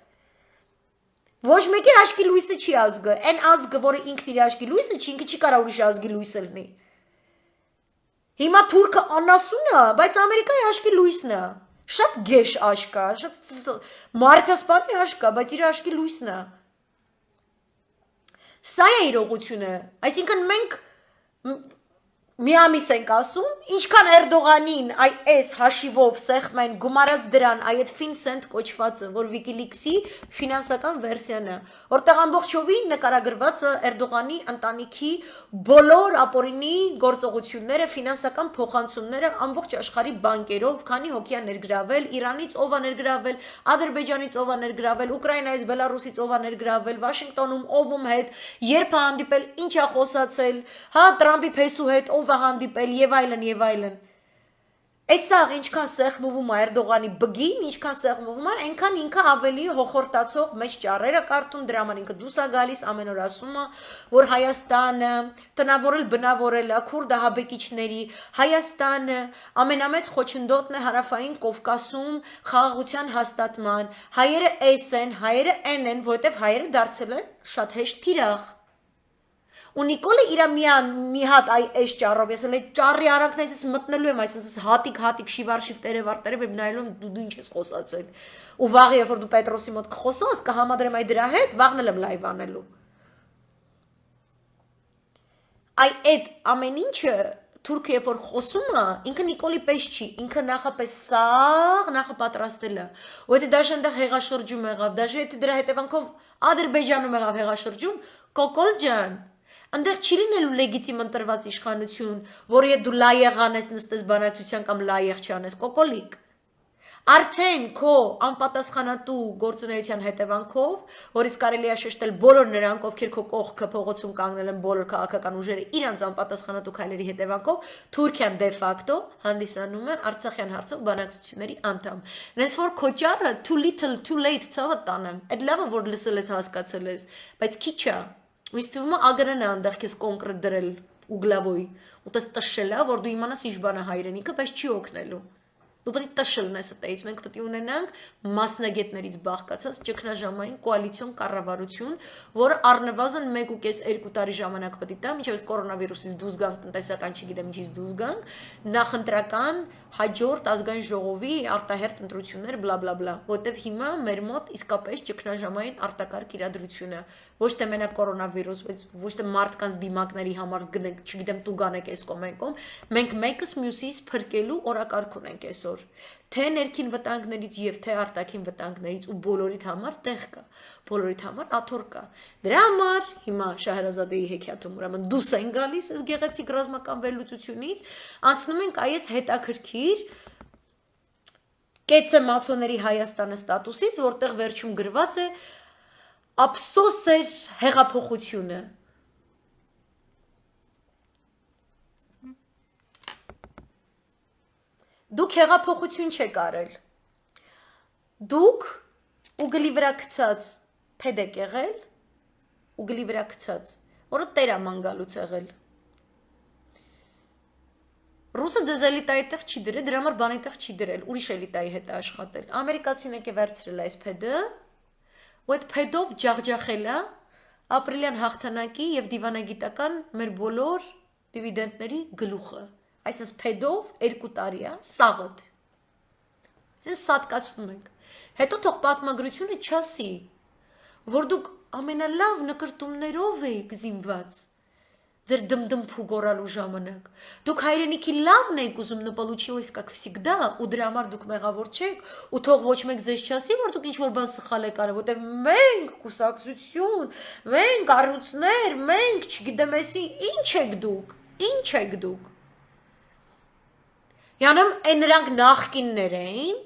Ոչ մեկի աշկի լույսը չի ազգը, այն ազգը, որը ինքն իր աշկի լույսը չի, ինքը չի կարա ուրիշ ազգի լույսը լինի։ Հիմա թուրքը անասուն է, բայց Ամերիկայի աշկի լույսն է։ Շատ գեշ աշկ է, շատ մարդասպանի աշկ է, բայց իր աշկի լույսն է։ Սա է իրողությունը, այսինքն մենք մի ամիս ենք ասում, ինչքան Էրդողանին այս հաշիվով սեղմեն գումարած դրան այդ FinCEN կոչվածը, որ WikiLeaks-ի ֆինանսական վերսիան է, որտեղ ամբողջովին նկարագրված է Էրդողանի ընտանիքի բոլոր ապօրինի գործողությունները, ֆինանսական փոխանցումները ամբողջ աշխարհի բանկերով, քանի հոգի է ներգրավել, Իրանից ով է ներգրավել, Ադրբեջանից ով է ներգրավել, Ուկրաինայից, Բելարուսից ով է ներգրավել, Վաշինգտոնում ով հետ, երբ է հանդիպել, ինչ է խոսացել, հա Տրամպի փեսու հետ ով է հանդիպել եւ այլն եւ այլն։ Այսաղ ինչքան սեղմվում է Էրդողանի բգին, ինչքան սեղմվում է, այնքան ինքը ավելի հոխորտացող մեջ ճառերը կարդում, դրա համար ինքը դուրս է գալիս, ամեն օր ասում է, որ Հայաստանը տնավորել բնավորել է քուրդ ահաբեկիչների, Հայաստանը ամենամեծ խոչընդոտն է հարավային Կովկասում խաղաղության հաստատման, հայերը էս են, հայերը են, որովհետեւ հայերը դարձել են շատ հեշտ թիրախ։ Ու Նիկոլը իր մի հատ այս ճառով, ես էլ այդ ճառի արանքն ես մտնելու եմ, այսինքն հատիկ շիվար տերև եմ նայելու եմ դու ինչ ես խոսացել։ Ու վաղ երբ որ դու Պետրոսի մոտ կխոսաս, կհամադրեմ այդ դրա հետ, վաղն էլ եմ լայվ անելու։ Այդ ամեն ինչը Թուրքը երբ որ խոսում է, ինքը Նիկոլի պես չի, ինքը նախապես սաղ նախապատրաստել է։ Ու եթե դաշ այնտեղ հեղաշրջում եղավ, դաշ եթե դրա հետևանքով Ադրբեջանում եղավ հեղաշրջում, Կոկոլ ջան, այնտեղ չի լինելու լեգիտիմ ընտրված իշխանություն, որ եթե դու լայեղ անես նստես բանակցության կամ լայեղ չանես, կոկոլիկ։ Արդեն քո անպատասխանատու գործունեության հետևանքով, որից կարելի է շեշտել բոլոր նրանք, ովքեր քո կողքը փողոցում կանգնել են բոլոր քաղաքական ուժերը իրանց անպատասխանատու քայլերի հետևանքով, Թուրքիան դե ֆակտո հանդիսանում է Արցախյան հարցով բանակցությունների անդամ։ Նենց որ քո ճառը too little too late ցավը տանեմ։ Այդ լավը որ լսել ես հասկացել ես, բայց քիչ է։ Ույս թվում է ագրն է այնտեղ քեզ կոնկրետ դրել ուգլավոյ, ու տես տշելա, որ դու իմանաս ինչ բան է հայրենիքը, բայց չի օգնելու։ Դու պետք է տշելն ես այդից, մենք պետք է ունենանք մասնագետներից բաղկացած ճգնաժամային կոալիցիոն կառավարություն, որը առնվազն 1.5-2 տարի ժամանակ պետք է տա, մինչև կորոնավիրուսից դուրս գանք, տնտեսական չգիտեմ ինչից դուրս գանք, նախընտրական հաջորդ ազգային ժողովի արտահերտ ընտրություններ, բլա բլա բլա, որտեվ հիմա մեր մոտ իսկապես ճգնաժամային արտակարգ իրադրություն է, ոչ թե մենակ կորոնավիրուս, բայց ոչ թե մարդկանց դիմակների համար գնենք, չգիտեմ, տու գանեք այս կոմենքում, մենք մեկս մյուսից փրկելու օրակարգ ունենք այսօր, թե ներքին վտանգներից եւ թե արտաքին վտանգներից ու բոլորիդ համար տեղ կա, բոլորիդ համար աթոռ կա։ Դրա համար հիմա Շահրազադեի հեքիաթում ուրեմն դուս են գալիս այս գեղեցիկ ռազմական վերլուծությունից, անցնում ենք այս հետաքրքիր կեցը մացոների Հայաստանը ստատուսից, որտեղ վերջում գրված է ափսոս էր հեղափոխությունը։ Դուք հեղափոխություն չեք արել։ Դուք ուգլի վրա գցած փեդ եք եղել, ուգլի վրա գցած, որը տերաման գալուց եղել։ Ռուսը ձեզ էլիտայի տեղ չի դրել, դրա համար բանի տեղ չի դրել, ուրիշ էլիտայի հետ է աշխատել։ Ամերիկացին եկե վերցրել այս փեդը, ու այդ փեդով ջախջախելա ապրիլյան հաղթանակի եւ դիվանագիտական մեր բոլոր դիվիդենդների գլուխը այսպես փեդով 2 տարի է սաղդ հենց սատկացնում ենք հետո թող պատմագրությունը չասի որ դուք ամենալավ նկրտումներով եք զինված ձեր դմդմփու գորալու ժամանակ դուք հայրենիքի լավն եք ուզում но получилось как всегда ու դրա համար դուք մեղավոր չեք ու թող ոչ մեկ ձեզ չասի որ դուք ինչ որ բան սխալ եք արել որտեվ մենք կուսակցություն մենք առյուծներ մենք չգիտեմ էսի ինչ եք դուք յանամ այն նրանք նախկիններ էին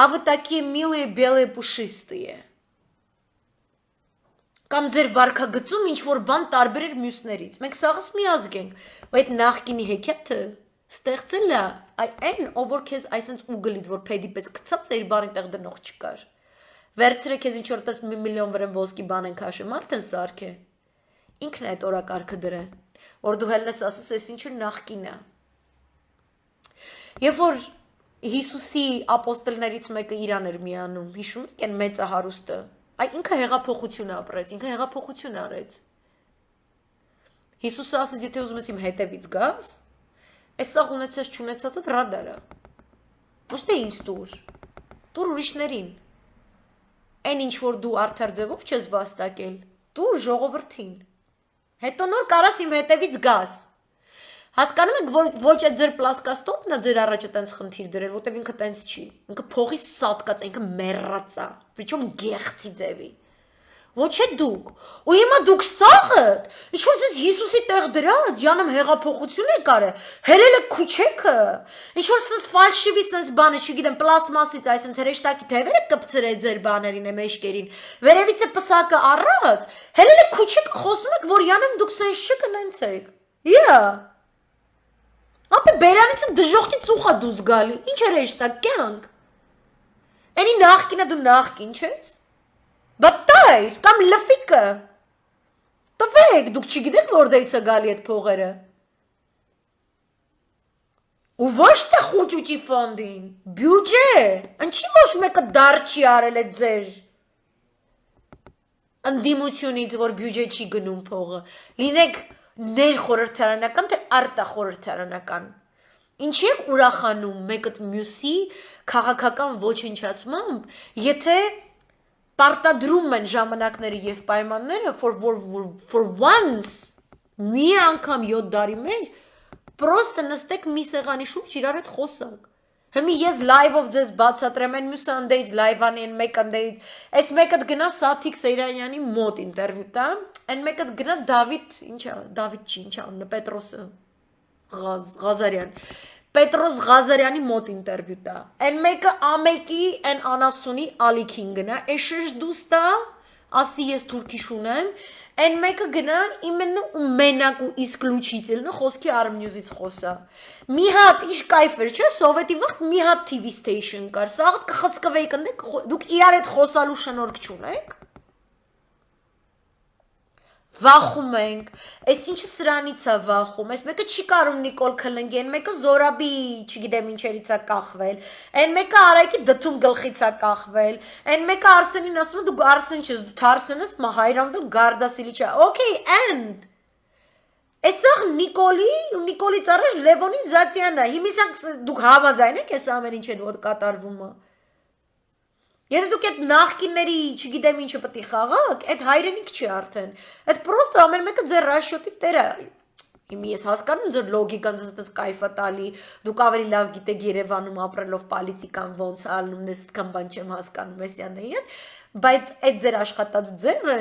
ավտակի մилые белые пушистые կամ ձեր վարքագծում ինչ որ բան տարբեր էր մյուսներից մենք սաղս մի ազգ ենք ու այդ նախկինի հեքիաթը ստեղծել է այն ով որ քեզ այսպես ուգլից որ փեդի պես գցած է իր բանի տեղ դնող չկար վերցրե քեզ ինչ որ տես 1 միլիոն վրան ոսկի բան են քաշում մարդը սարքե ինքն է այդ օրակարգը դրե որ դու հելնես ասես էս ինչը նախկին է երբ որ Հիսուսի ապոստոլներից մեկը իրան էր միանում հիշում եք այն մեծը հարուստը ինքը հեղափոխություն ապրեց, ինքը հեղափոխություն արեց։ Հիսուսը ասեց, եթե ուզում ես իմ հետևից գաս, այս սաղ ունեցած չունեցածը ռադարա։ Ոչ թե ինձ տուր ուրիշներին։ Այն ինչ որ դու արդար ձևով չես վաստակել, տուր ժողովրդին։ Հետո նոր կարաս իմ հետևից գաս։ Հասկանում եք, ոչ այդ ձեր պլասկաստոպն է ձեր առաջ այտենց խնդիր դրել, որտեվ ինքը տենց չի։ Ինքը փողի սատկած, ինքը մեռած է, причем գեղցի ձևի։ Ոչ է դուք։ Ու հիմա դուք սաղդ, ինչ որ ձեզ Հիսուսի տեղ դրած, յանամ հեղափոխություն եք արել, հերել եք քուչեքը։ Ինչ որ sense ֆալշիվի sense բանը, չգիտեմ, պլաստմասից, այսպես հրեշտակի թևերը կպցրել ձեր բաներին, մեջքերին։ Վերևից է պսակը առած, հերել եք քուչեքը, խոսում եք, որ յանամ դուք sense չկնենցեք։ Yeah. Ապա բերանից դժողքի ծուխա դուզ գալի, ինչ էր էշտակ կյանք։ Էնի նախկինը դու նախկին չես։ Բատայր, կամ լվիկը։ Տվեք, դուք չգիտեք որտեղից է գալի այդ փողերը։ Ու ոչ թե խուճուճի ֆոնդին, բյուջե, ինչի ոչ մեկը դար չի արել այդ ձեր ընդդիմությունից, որ բյուջե չի գնում փողը։ Լինեք ներխորհրդարանական թե արտախորհրդարանական ինչի եք ուրախանում մեկը մյուսի քաղաքական ոչնչացմամբ եթե պարտադրում են ժամանակները եւ պայմանները for once մի անգամ 7 տարի մեջ պրոստը նստեք մի սեղանի շուրջ իրար հետ խոսակ Հիմի ես live-ով ձեզ բացատրեմ են մյուսը անդեից live-անի են մեկ անդեից այս մեկը գնա Սաթիկ Սեյրանյանի մոտ ինտերվյու տա Այն մեկը գնա Դավիթ չի ինչա անունը Պետրոսը Ղազարյան Պետրոս Ղազարյանի մոտ ինտերվյու տա Այն մեկը ամեկի այն անասունի ալիքին գնա էշեշ դուստա ասի ես թուրքիշ ունեմ Այն մեկը գնա իմенно ու մենակ ու исключительно խոսքի Armnews-ից խոսա Մի հատ իշ կայֆ էր չէ սովետի վաղ մի հատ TV station կար սաղ կխցկվեիք ընդեք դուք իրար հետ խոսալու շնորհք չունեք Վախում ենք, այս ինչը սրանից է վախում, այս մեկը չի կարում Նիկոլ քլնգի, այն մեկը Զորաբի, չգիտեմ ինչերից է կախվել, այն մեկը Արայքի դթում գլխից է կախվել, այն մեկը Արսենին ասում է դու Արսեն չես, դու Թարսեն ես, Հայրանդու Գարդասիլի չէ, okay, and Այսաղ Նիկոլի ու Նիկոլից առաջ Լևոնի Զատյանն է, հիմիսակ դուք համաձայն եք այս ամեն ինչ այդ կատարվում է Եթե դուք այդ նախկինների, չգիտեմ ինչը պետք է խաղաք, այդ հայրենիք չի արդեն։ Այդ պրոստը ամեն մեկը ձեր ռաշյոտի տեր է։ Հիմա ես հասկանում ձեր լոգիկան ձեզ այդպես կայֆ է տալի, դուք ավելի լավ գիտեք Երևանում ապրելով պոլիտիկան ոնց է ալնում, ես այդքան բան չեմ հասկանում Մեսյանեին, բայց այդ ձեր աշխատած ձևը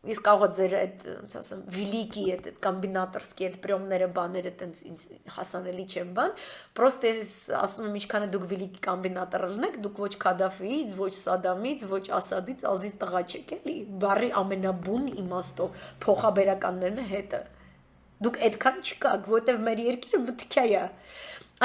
ես կարող եմ ձեր այդ ոնց ասեմ վիլիկի այդ կոմբինատորսկի այդ պրյոմները բաները այտենց ինձ հասանելի չեն բան պրոստը ես ասում եմ ինչքան է դուք վիլիկի կոմբինատորը լինեք դուք ոչ Քադաֆիից ոչ Սադամից ոչ Ասադից ազիզ տղա չեք էլի բարի ամենաբուն իմաստով փոխաբերականներն է հետը դուք այդքան չկաք որովհետև մեր երկիրը մտքյա է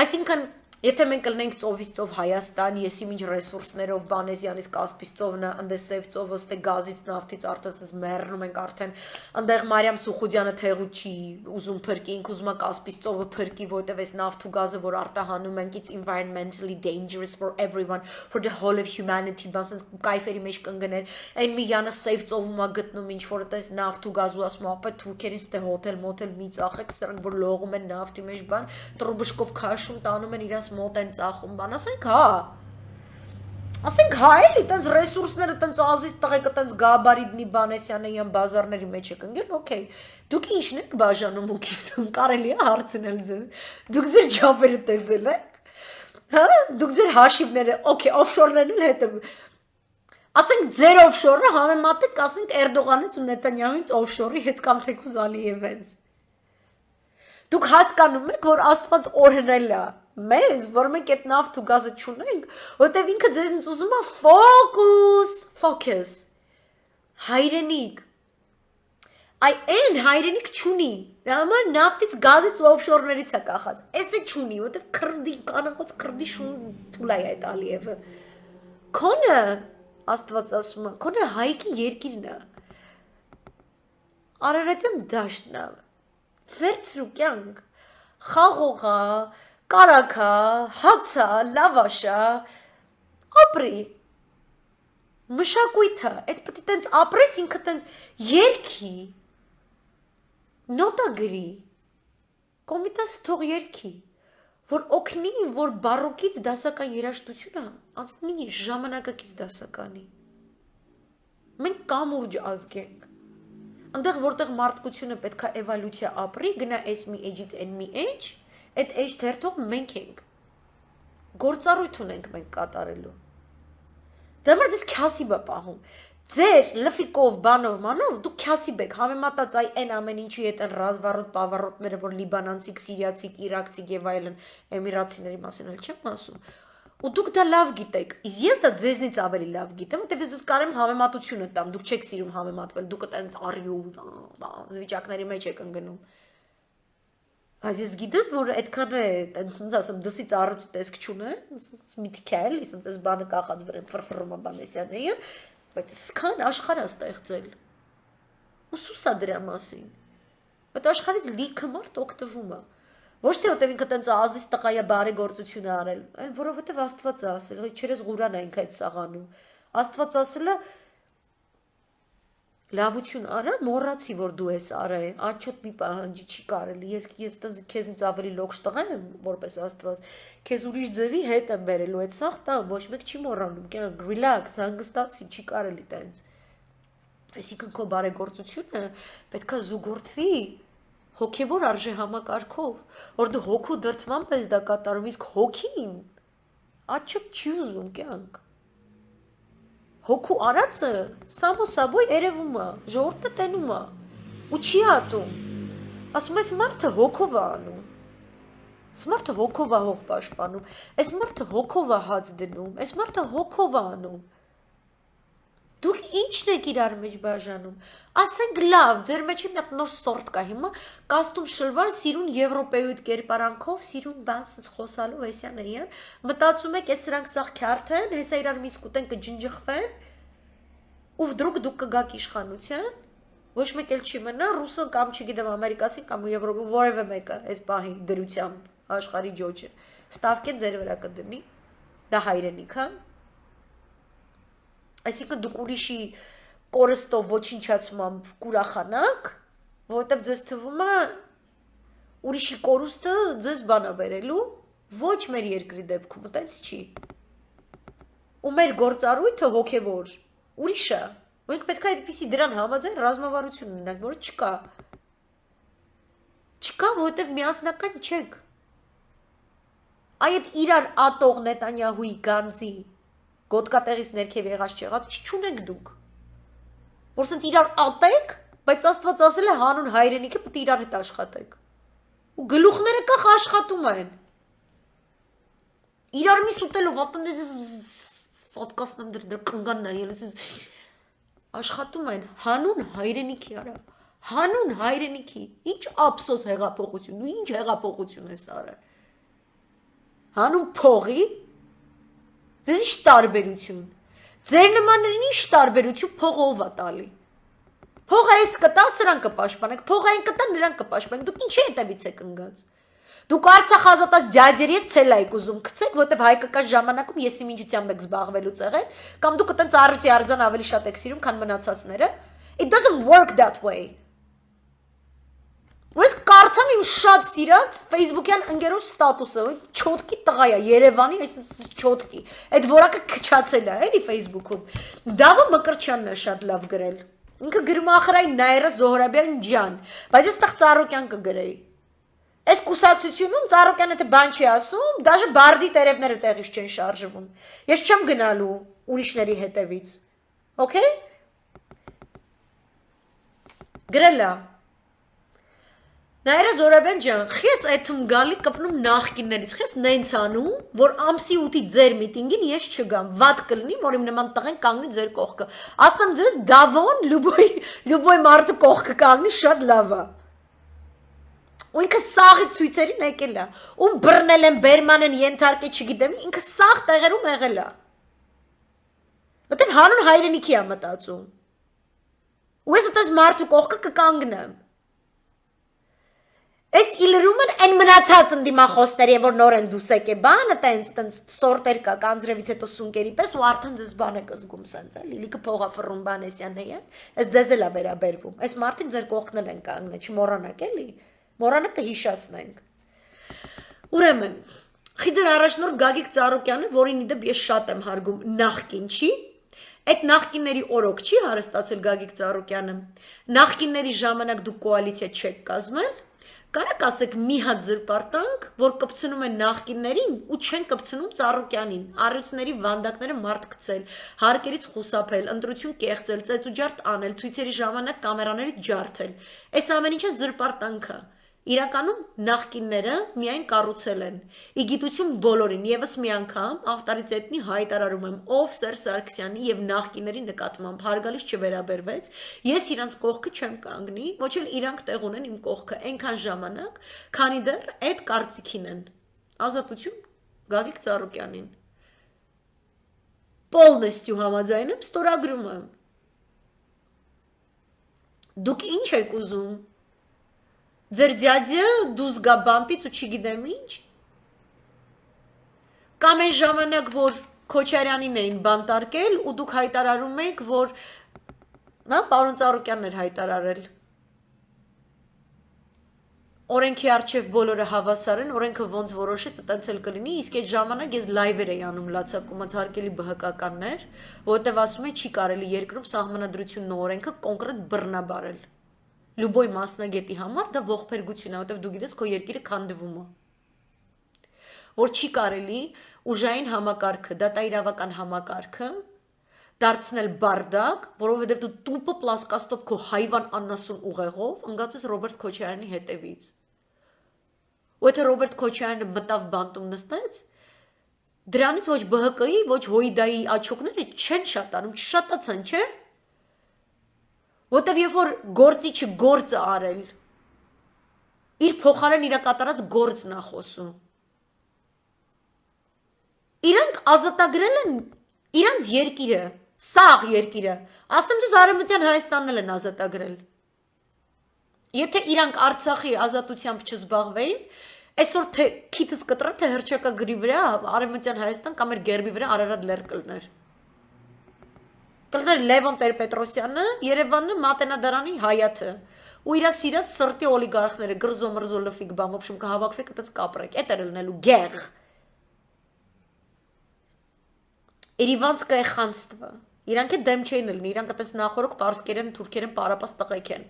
այսինքն Եթե մենք կլնենք ծովից ծով Հայաստան, եսի ինչ ռեսուրսներով Բանեզյանից Կասպից ծովն անդե սև ծովը ստե գազից նավթից արդեն մեռնում ենք արդեն անդեղ Մարիամ Սուխուդյանը թեղու չի ուզում փրկինք ուզում է Կասպից ծովը փրկի որտեվ այս նավթ ու գազը որ արտահանում ենք it's environmentally dangerous for everyone for the whole of humanity բասենց կայֆերի մեջ կընկներ այն մի յանը սև ծովում է գտնում ինչ որ այդպես նավթ ու գազ ու ասում ապա թուրքերից ստե հոթել մոթել մի ծախեք սրանք որ լողում են նավթի մեջ բան տրուբշկով քաշում տանում են իրաց մոտ են ծախում բան ասենք հա էլի տենց ռեսուրսները տենց ազից տղեկը տենց Գաբարիդնի Բանեսյանը իան բազարների մեջ եք ընկել օքեյ դուք ինչն եք բաժանում ու կիսում կարելի է հարցնել ձեզ դուք ձեր ջաբերը տեսել եք հա դուք ձեր հաշիվները օքեյ օֆշորներն էլ հետը ասենք ձեր օֆշորը համեմատեք ասենք Էրդողանից ու Նետանյահուից օֆշորի հետ կամ թեկուզ Ալիևենց դուք հասկանում եք որ Աստված օրհնել է մեզ որ մենք այդ նավթ ու գազը չունենք որտեվ ինքը ձեզնից ուզում է focus հայրենիք այն հայրենիք չունի համար նավթից գազից ու օֆշորներից է կախած էսը չունի որտեվ քրդի կանանոց քրդի շուն թուլայ այդ Ալիևը քոնը Աստված ասում է քոնը հայկի երկիրն է Արարատյան դաշտն է վերցրու կյանք խաղողա կարակա հացա լավաշա ապրի մշակույթը այդ պետք է տենց ապրես ինքը տենց երկի նոտա գրի կոմիտաս թող երկի որ օգնի որ բարոկից դասական երաժշտությունը անցնի ժամանակակից դասականի մենք կամուրջ ազգ ենք Անդեղ որտեղ մարդկությունը պետքա էվոլյուցիա ապրի, գնա այս մի էջից այն մի էջ, այդ էջ թերթով մենք ենք։ Գործառույթ ունենք մենք կատարելու։ Դա մար ձեզ քյասիբ է պահում։ Ձեր լֆիկով, բանով, մանով դուք քյասիբ եք, համեմատած այն ամեն ինչի հետ են ռազվառոտ, պավառոտները, որ լիբանանցիք, սիրիացիք, իրաքցիք եւ այլն էմիրացիների մասին էլ չեմ ասում։ Ու դուք դա լավ գիտեք, իսկ ես դա ձեզնից ավելի լավ գիտեմ, որտեվ ես կարեմ համեմատությունը տամ, դուք չեք սիրում համեմատվել, դուք այտենց արյու զվիճակների մեջ եք ընկնում։ Բայց ես գիտեմ, որ այդքան է, այտենց ոնց ասեմ, դսից առուց տեսք չունեմ, միտքա էլի, ասենց այս բանը կախած վրան ֆրֆռում է Բանեսյանը, բայց սկան աշխարհ է ստեղծել։ Ուսուսա դրա մասին։ Այդ աշխարհից լիքը մարդ օգտվում է։ Ոչ թե որտեվ ինքը տենց ազից տղայա բարեգործություն է արել, այլ որովհետև Աստված է ասել, չերես Ղուրանը ինքը այդ սաղանում։ Աստված ասել է լավություն արա, մոռացի որ դու ես արել, աչոտ մի պահանջի չի կարելի, ես քեզնից ավելի լոքշ տղա եմ, որպես Աստված, քեզ ուրիշ ձևի հետ եմ բերելու, այդ սաղ տան, ոչ մեկ չի մոռանում, կյանք, relax, հանգստացի, չի կարելի տենց։ Այսինքն քո բարեգործությունը պետքա զուգորդվի հոգևոր արժե համակարգով, որ դու հոգու դրդմամբ ես դա կատարում, իսկ հոգին աչոտ չի ուզում կյանք։ Հոգու արածը սամոսաբոյ երևում է, ժողովուրդը տենում է, ու չի ատում։ Ասում ես մարդը հոգով է անում։ Այս մարդը հոգով է հող պաշտպանում, այս մարդը հոգով է հաց դնում, այս մարդը հոգով է անում։ Դուք ինչն եք իրար մեջ բաժանում։ Ասենք լավ, ձեր մեջի մի հատ նոր սորտ կա հիմա, կաստում շլվար, սիրուն եվրոպեոիդ կերպարանքով, սիրուն բան խոսալու էսյան էյան, մտածում եք, այս սրանք սաղ քյարթ են, հեսա իրար միսկ ուտեն կջնջխվեն, ու վդրուկ դուք կգաք իշխանության, ոչ մեկ էլ չի մնա, ռուսը կամ չգիտեմ ամերիկացին կամ եվրոպը, որևէ մեկը այս պահի դրությամբ աշխարհի ջոջը, ստավկեն ձեր վրա կդնի, դա հայրենիք, հա։ Այսինքն դուք ուրիշի կորստով ոչնչացմամբ կուրախանաք, որովհետև ձեզ թվում է ուրիշի կորուստը ձեզ բանա բերելու, ոչ մեր երկրի դեպքում, այդպես չի։ Ու մեր գործառույթը հոգևոր, ուրիշը, մենք պետք է այդպիսի դրան համաձայն ռազմավարություն ունենանք, որ չկա։ Չկա, որովհետև միասնական չեք։ Այդ իրար ատող Նետանյահուի գանձի գոտկատեղից ներքև եղած չեղած չունենք դուք, որ սենց իրար ատեք, բայց Աստված ասել է հանուն հայրենիքը պետք է իրար հետ աշխատեք, ու գլուխները կախ աշխատում են, իրար մի սուտելով, ատում ես սատկասնեմ դր կնգան նայել, աշխատում են, հանուն հայրենիքի արա, հանուն հայրենիքի, ինչ ափսոս հեղափոխություն, ու ինչ հեղափոխություն ես արել, Հանում փողի, ձեզ ինչ տարբերություն։ Ձեր նմաններին ինչ տարբերություն փողը ով է տալի։ Փողը այս կտա, սրանք կպաշտպանեք, փողը այն կտա, նրանք կպաշտպանեք։ Դուք ինչի հետևից եք ընկած։ Դուք Արցախ ազատած ջաջերի հետ ցելա եք ուզում գցեք, որտեվ հայկական ժամանակում ես իմիջությամբ եք զբաղվելուց եղել, կամ դուք այտենց առյուծի արձան ավելի շատ եք սիրում, քան մնացածները։ It doesn't work that way. Ես կարծեմ իմ շատ սիրած Facebook-յան ընկերոջ ստատուսը, չոտկի տղա է, Երևանի, այսինքն չոտկի։ Այդ որակը քչացել է, էլի Facebook-ում։ Դավը Մկրտչյանն է շատ լավ գրել։ Ինքը գրում ախրայ Նայրա Զոհրաբյան ջան, բայց ես տեղ Ծառուկյան կգրեի։ Այս կուսակցությունում Ծառուկյանը թե բան չի ասում, դաժե բարդի տերևները տեղից չեն շարժվում։ Ես չեմ գնալու ուրիշների հետևից։ Okay? Գրելա։ Նայրա Զոհրաբյան ջան, խես այդում գալի կպնում նախկիններից, խես նենց անում, որ ամսի 8-ի ձեր միտինգին ես չգամ, վատ կլինի, որ իմ նման տղեն կանգնի ձեր կողքը։ Ասեմ ձեզ Դավոն լուբոյ մարդը կողքը կանգնի շատ լավ է։ Ու ինքը սաղի ցույցերին եկել է, ում բռնել են, բերման են, ենթարկե չգիտեմ, ինքը սաղ տեղերում եղել է։ Որտեղ հանուն հայրենիքի է մտածում։ Ու ես այդպես մարդու կողքը կկանգնեմ։ Այս իլրում են այն մնացած ընդդիմախոսների, որ նոր են դուսեք է բանը, տենց սորտեր կա, կանձրևից հետո սունկերի պես, ու արդեն ձեզ բան եք զգում սենց, լիլիքը փողա ֆռում բանեսյանն է, այս ձեզ էլ է վերաբերվում, այս մարդիկ ձեր կողքնել են կանգնել, չմոռանաք էլի, մոռանաք կհիշացնենք։ Ուրեմն, խիձեր առաջնորդ Գագիկ Ծառուկյանը, որին իդեպ ես շատ եմ հարգում, նախկին չի, այդ նախկինների օրոք չի հարստացել Գագիկ Ծառուկյանը, նախկինների ժամանակ դուք կոալիցիա չեք կազմել, Կարակ ասեք մի հատ զրպարտանք, որ կպցնում են նախկիններին ու չեն կպցնում Ծառուկյանին, առյուծների վանդակները մարդ գցել, հարկերից խուսափել, ընտրություն կեղծել, ծեծուջարդ անել, ցույցերի ժամանակ կամերաներից ջարդել։ Այս ամեն ինչը զրպարտանք է։ Իրականում նախկինները միայն կառուցել են։ Իգիտություն բոլորին եւս մի անգամ ավտորիտետնի հայտարարում եմ, ով Սերժ Սարգսյանի եւ նախկինների նկատմամբ հարգալից չվերաբերվեց, ես իրանց կողքը չեմ կանգնի, ոչ էլ իրանք տեղ ունեն իմ կողքը, այնքան ժամանակ, քանի դեռ այդ կարծիքին են։ Ազատություն Գագիկ Ծառուկյանին։ Полностью համաձայն եմ, ստորագրում եմ։ Դուք ինչ եք ուզում։ Ձեր դյադը դուզ գա բանտից ու չգիտեմ ինչ։ Կամ այն ժամանակ, որ Քոչարյանին էին բանտարկել ու դուք հայտարարում եք, որ նա պարոն Ծառուկյանն էր հայտարարել։ Օրենքի արչև բոլորը հավասար են, օրենքը ոնց որոշեց, այտենց էլ կլինի, իսկ այդ ժամանակ ես լայվեր էի անում լացակումած հարկելի բհկականներ, որտեվ ասում է չի կարելի երկրում սահմանադրությունն ու օրենքը կոնկրետ բռնաբարել։ Լուբոյ մասնագետի համար դա ողբերգություն է, որտեվ դու գիտես քո երկիրը քանդվում է։ Որ չի կարելի ուժային համակարգը, դատաիրավական համակարգը դարձնել բարդակ, որովհետև դու տուպը պլասկաստով քո հայվան աննասուն ուղեղով ընկած ես Ռոբերտ Քոչարյանի հետևից։ Ու եթե Ռոբերտ Քոչարյանը մտավ բանտում նստեց, դրանից ոչ ԲՀԿ-ի, ոչ ՀՅԴ-ի աչոկները չեն շատանում, չշատացան, չէ՞։ Որտեվ երբ որ գործիչը գործը արել, իր փոխարեն իր կատարած գործն է խոսում։ Իրանք ազատագրել են իրանց երկիրը, սաղ երկիրը, ասեմ ձեզ Արևմտյան Հայաստանն են ազատագրել։ Եթե իրանք Արցախի ազատությամբ չզբաղվեին, այսօր թե քիթս կտրեմ, թե հռչակագրի վրա Արևմտյան Հայաստան կամ էր գերբի վրա Արարատ լեռ կլներ։ Կլներ Լևոն Տեր-Պետրոսյանը, Երևանը Մատենադարանի Հայաթը, ու իր սիրած սրտի օլիգարխները գրզո մրզո լֆիկ բան, в общем կհավաքվեք այդպես կապրեք, էդ էր լինելու գեղ։ Երևանское ханство։ Իրանք է դեմ չէին լինի, իրանք այդպես նախորոք պարսկերեն, թուրքերեն պարապած տղեկ են։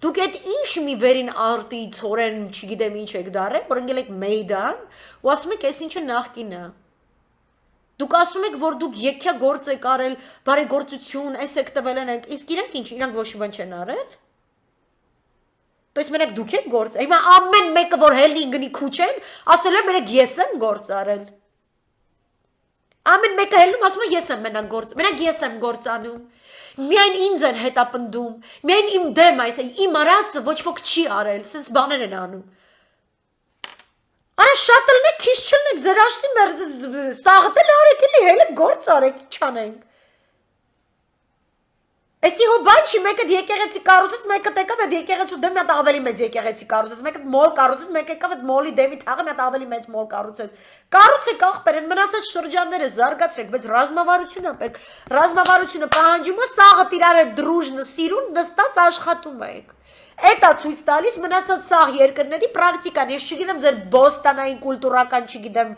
Դուք այդ ինչ մի վերին արտի ցորեն, չգիտեմ ինչ եք դարել, որ ընկել եք մեյդան, ու ասում եք, այս ինչը նախկինը։ Դուք ասում եք, որ դուք եկյա գործ եք արել, բարեգործություն, այս եք տվել են, իսկ իրանք ինչ, իրանք ոչ մի բան չեն արել։ То есть մենակ դուք եք գործ, հիմա ամեն մեկը, որ հելնի գնի քուչեն, ասել է մենակ ես եմ գործ արել։ Ամեն մեկը հելնում ասում է ես եմ մենակ ես եմ գործ անում։ Միայն ինձ են հետապնդում, միայն իմ դեմ այս, իմ արածը ոչ ոք չի արել, սենց բաներ են անում։ Ման շատ լնեք, քիչ չլնեք, ձեր աշտի մեր սաղտել արեք էլի, հելը գործ արեք, չանենք։ Էսի հո բան չի, մեկը եկեղեցի կառուցեց, մեկը եկավ այդ եկեղեցու դեմ մի հատ ավելի մեծ եկեղեցի կառուցեց, մեկը մոլ կառուցեց, մեկը եկավ այդ մոլի դեմի թաղը մի հատ ավելի մեծ մոլ կառուցեց։ Կառուցեք ախպեր, այն մնացած շրջանները զարգացրեք, բայց ռազմավարություն է պետք։ Ռազմավարությունը պահանջում է սաղը իրար դրուժնը սիրուն նստած աշխատում եք։ Էտա ցույց տալիս մնացած սաղ երկրների պրակտիկան, ես չգիտեմ ձեր բոստանային կուլտուրական, չգիտեմ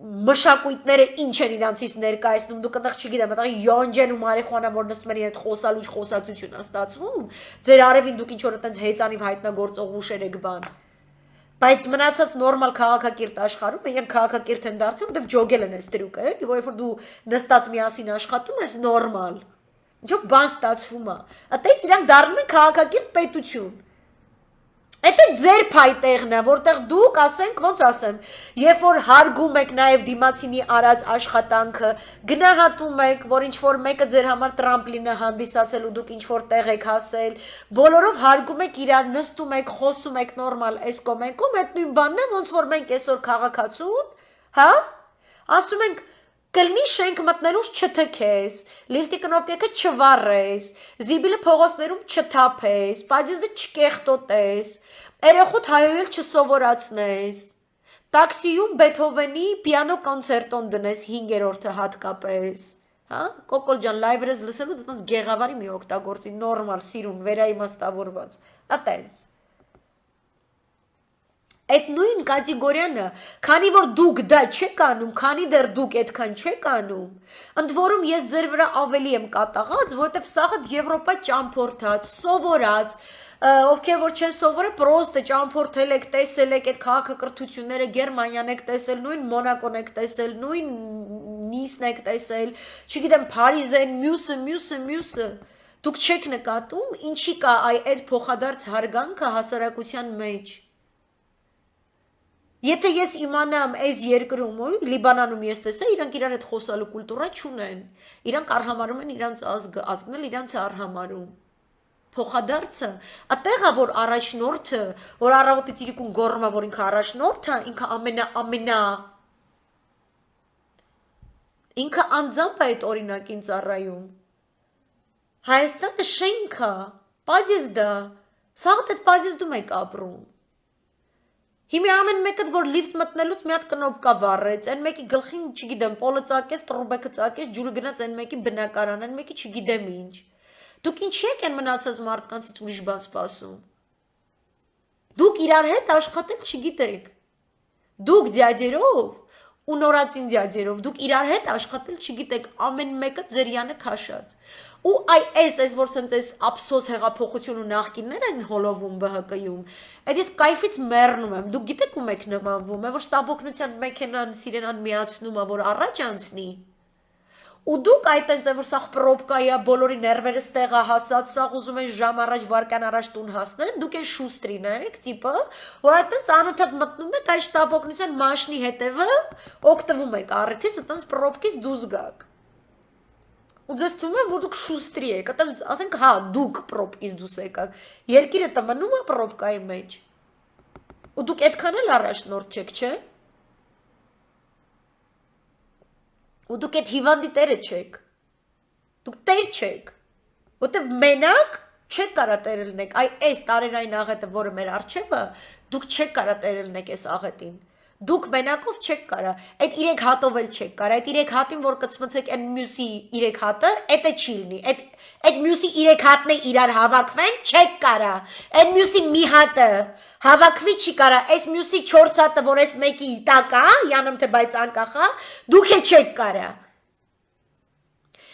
մշակույթները ինչ են իրանցից ներկայացնում, դուք այդտեղ չգիտեմ, այդտեղ յոնջեն ու մարիխուանա, որ նստում են իրենց խոսալու խոսացություն է ստացվում, ձեր արևին դուք ինչ որ այդտենց հեծանիվ հայտնագործող ուշեր եք բան։ Բայց մնացած նորմալ քաղաքակիրթ աշխարհում իրենք քաղաքակիրթ են դարձել, որտեղ ջոգել են այս դրուկը, էլի, որ երբ որ դու նստած միասին աշխատում ես նորմալ։ Ինչո՞ւ բան ստացվում է։ Այդտեղից իրանք դառնում են քաղաքակիրթ պետություն։ Էդ է ձեր փայտեղն է, որտեղ դուք ասենք, ոնց ասեմ, երբ որ հարգում եք նաև դիմացինի արած աշխատանքը, գնահատում եք, որ ինչ որ մեկը ձեր համար տրամպլին է հանդիսացել ու դուք ինչ որ տեղ եք հասել, բոլորով հարգում եք իրար, նստում եք, խոսում եք նորմալ այս կողմ այն կողմ, այդ նույն բանն է, ոնց որ մենք այսօր քաղաքացուն, հա? Ասում ենք կլնի շենք մտնելուց չթքես, լիֆտի կնոպկեքը չվառես, զիբիլը փողոցներում չթափես, պադիզդը չկեղտոտես, երեխուդ հայոյել չսովորացնես, տաքսիում Բեթհովենի պիանո կոնցերտոն դնես 5-րդը հատկապես, հա? Կոկոլ ջան, լայվերս լսելուց այդպես գեղավարի մի օգտագործի, նորմալ, սիրուն, վերաիմաստավորված, ատենց։ Այդ նույն կատեգորիանը, քանի որ դուք դա չեք անում, քանի դեռ դուք այդքան չեք անում, ընդ որում ես ձեր վրա ավելի եմ կատաղած, որովհետև սաղը Եվրոպա ճամփորդած, սովորած, ովքեր որ չեն սովորել, պրոստը ճամփորդել եք, տեսել եք այդ քաղաքակրթությունները, Գերմանիան եք տեսել, նույն Մոնակոն եք տեսել, նույն Նիսն եք տեսել, չգիտեմ, Փարիզեն, մյուսը, դուք չեք նկատում, ինչի կա այդ փոխադարձ հարգանքը հասարակության մեջ։ Եթե ես իմանամ այս երկրում, Լիբանանում ես տեսա, իրանք իրար այդ խոսալու կուլտուրա չունեն, իրանք արհամարում են իրանց ազգը, ազգն էլ իրանց է արհամարում, փոխադարձը, ատեղա, որ առաջնորդը, որ առավոտից իրիկուն գորմա, որ ինքը առաջնորդ է, ինքը անձամբ է այդ օրինակին ծառայում, Հայաստանը շենք է, պազիզդ է, սաղդ այդ պազիզդում եք ապրում, Հիմի ամեն մեկը, որ լիֆտ մտնելուց մի հատ կնոպկա վառեց, այն մեկի գլխին, չգիտեմ, պոլը ծակեց, տրուբեքը ծակեց, ջուրը գնաց այն մեկի բնակարան, այն մեկի չգիտեմ ինչ։ Դուք ինչի եք են մնացած մարդկանցից ուրիշ բան սպասում։ Դուք իրար հետ աշխատել չգիտեք։ Դուք դյաջերով ու նորածին դյաջերով, դուք իրար հետ աշխատել չգիտեք, ամեն մեկը ձեր յանը քաշած։ Ու այս որ սենց այս ափսոս հեղափոխություն ու նախկիններ են հոլովում ԲՀԿ-ում, այդ ես կայֆից մեռնում եմ, դուք գիտեք ում եք նմանվում, որ շտաբօգնության մեքենան սիրենան միացնում է, որ առաջ անցնի, ու դուք այտենց է, որ սաղ պրոբկա է, բոլորի ներվերը ստեղա հասած, սաղ ուզում են ժամ առաջ, վարկան առաջ տուն հասնեն, դուք են շուստրին եք, տիպը, որ այտենց անընդհատ մտնում եք այդ շտաբօգնության մաշնի հետևը, օգտվում եք առիթից, այտենց պրոբկից դուրս գաք։ Ու ձեզ թվում է, որ դուք շուստրի եք, ասենք հա, դուք պրոբկից դուս եկաք, երկիրը տմնում է պրոբկայի մեջ, ու դուք այդքան էլ առաջնորդ չեք, չէ? Ու դուք այդ հիվանդի տերը չեք, դուք տեր չեք, որտև մենակ չեք կարա տերը լնեք, այս տարերային աղետը, որը մեր արջևը, դուք չեք կարա տերը լնեք այս աղետին, դուք մենակով չեք կարա, այդ 3 հատով էլ չեք կարա, այդ 3 հատին, որ կծմցեք այն մյուսի 3 հատը, այդ է չի լնի, այդ մյուսի 3 հատն է իրար հավակվեն, չեք կարա, այդ մյուսի մի հատը հավակվի չի կարա, այս մյուսի 4 հատը, որ այս մեկի տակա, յանım թե բայց անկախա, դուք է չեք կարա,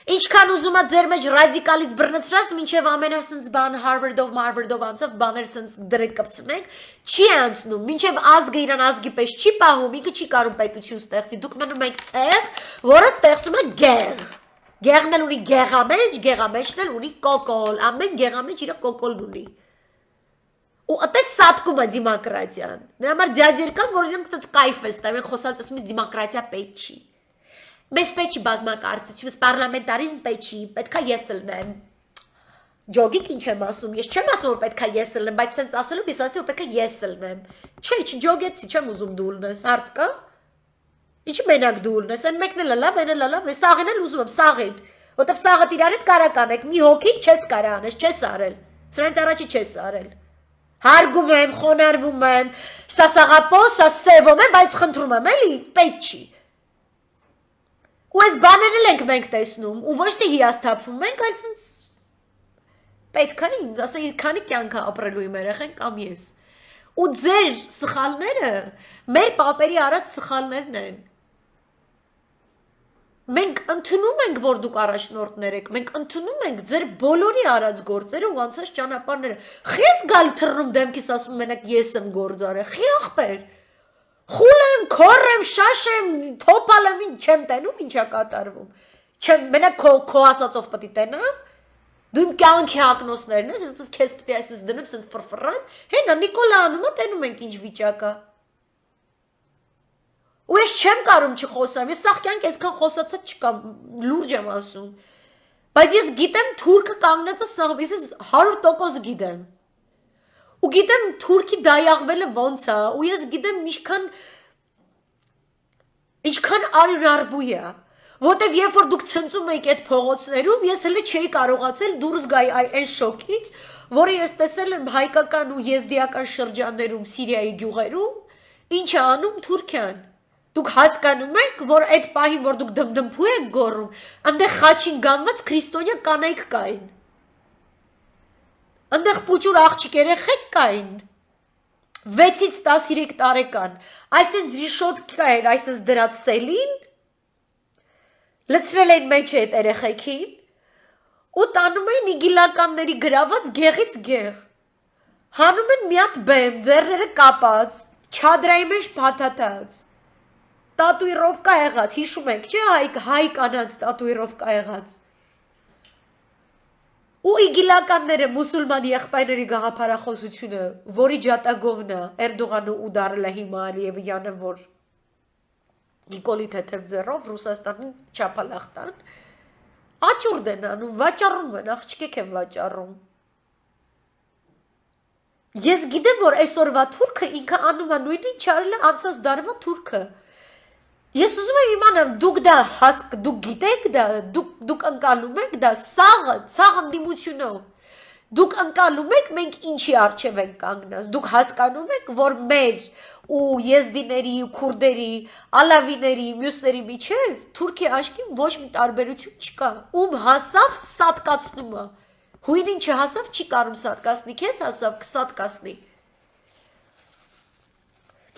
Ինչքան ուզում է ձեր մեջ ռադիկալից բռնցրած, մինչև ամենասնց բան Հարվարդով անցավ, բաներ սնց դրեք կպցնեք, չի անցնում, մինչև ազգը իրան ազգի պես չի պահում, ինքը չի կարում պետություն ստեղծի, դուք մնում եք ցեղ, որը ստեղծում է գեղ, գեղն էլ ունի գեղամեջն էլ ունի կոկոլ, ամեն գեղամեջ իր կոկոլն ունի, ու այդպես սատկում է դիմոկրատիան, նրա համար դյաջեր կան, որ իրենք այդպես կայֆ է ստայում, ենք խոսալ ասում ես դիմոկրատիա պետք չի, Մեզ պետք չի բազմակարծություն, պարլամենտարիզմ պետք չի, պետք է ես լնեմ, Ջոգիկ ինչ եմ ասում, ես չեմ ասում որ պետք է ես լնեմ, բայց սենց ասելով ես ասում որ պետք է ես լնեմ։ Չէ, չջոգեցի, չեմ ուզում դու լնես, հարց կա։ Ինչ մենակ դու լնես, այն մեկն էլ լավ, այն էլ լավ, ես սաղին էլ ուզում եմ, սաղիդ, որտեվ սաղը իրար հետ կարա կանեք, մի հոգին չես կարա անես, չես արել։ Սրանց առաջի չես արել։ Հարգում եմ, խոնարհվում եմ, սա սաղապո, սա սևում եմ, բայց խնդրում եմ, էլի, պետք չի։ Ու այս բաներն էլ ենք մենք տեսնում, ու ոչ թե հիասթափվում ենք, այլ սենց պետք է ինձ, ասա քանի կյանք ապրելու իմ երեխեն կամ ես։ Ու ձեր սխալները մեր պապերի արած սխալներն են։ Մենք ընդունում ենք, որ դուք առաջնորդներ եք, մենք ընդունում ենք ձեր բոլորի արած գործերը ու անցած ճանապարհները։ Խես գալ թռնում դեմքիս ասում մենակ ես եմ գործ արել։ Խի ախպեր։ Խուլ եմ, քոր եմ, շաշ եմ, թոփալ եմ, ինչ չեմ տենում, ինչա կատարվում։ Չեմ մենակ քո ասածով պետք է տենամ։ Դու իմ կյանքի ակնոցներն ես, ես քեզ պետք է այսպես դնեմ, սենց ֆրֆռան։ Հենա Նիկոլա անումը տենում ենք ինչ վիճակա։ Ու ես չեմ կարում չխոսամ, ես սաղ կյանք այսքան խոսացած չկամ, լուրջ եմ ասում։ Բայց ես գիտեմ թուրքը կանգնածը սաղ, ես 100% գիտեմ։ Ու գիտեմ թուրքի դայաղվելը ոնց է, ու ես գիտեմ ինչքան արյունարբու է։ Որտեվ երբ որ դուք ցնծում եք այդ փողոցներում, ես հələ չէի կարողացել դուրս գալ այն շոկից, որը ես տեսել եմ հայկական ու եզդիական շրջաններում, Սիրիայի գյուղերում, ինչ է անում Թուրքիան։ Դուք հասկանում եք, որ այդ պահին, որ դուք դմդմփու եք գոռում, այնտեղ խաչին գանված քրիստոնյա կանայք կային։ Այնտեղ պուճուր աղջիկ երեխեք կային։ 6-ից 13 տարեկան, այսինքն ռիշոտկա էր, այսինքն դրած սելին, լցրել են մեջ այդ երեխեքին ու տանում են իգիլականների գրաված գեղից գեղ։ Հանում են մի հատ բեմ, ձեռները կապած, չադրայի մեջ փաթաթած։ Տատուիրովկա եղած, հիշում եք, չէ, հայ կանանց տատուիրովկա եղած։ Ու իգիլականները մուսուլման եղբայրների գաղափարախոսությունը, որի ջատագովն է Էրդողանը ուդարել է հիմա Ալիևյանը, որ Նիկոլի թեթև ձեռով Ռուսաստանին չափալախտան, աճուրդ են անում, վաճառում են, աղջկեք են վաճառում։ Ես գիտեմ, որ այսօրվա թուրքը ինքը անում է նույնը ինչ արել է անցած դարվա թուրքը։ Ես ուզում եմ իմանամ, դուք դա դուք գիտեք դա, դուք ընկալում եք դա, սաղ ընդդիմությունով։ Դուք ընկալում եք մենք ինչի առջև ենք կանգնած, դուք հասկանում եք, որ մեր ու եզդիների, քուրդերի, ալավիների, մյուսների միջև Թուրքի աշկին ոչ մի տարբերություն չկա։ Ում հասավ սատկացնում է։ Հույնին չհասավ չի կարում սատկացնի, քեզ հասավ կսատկացնի։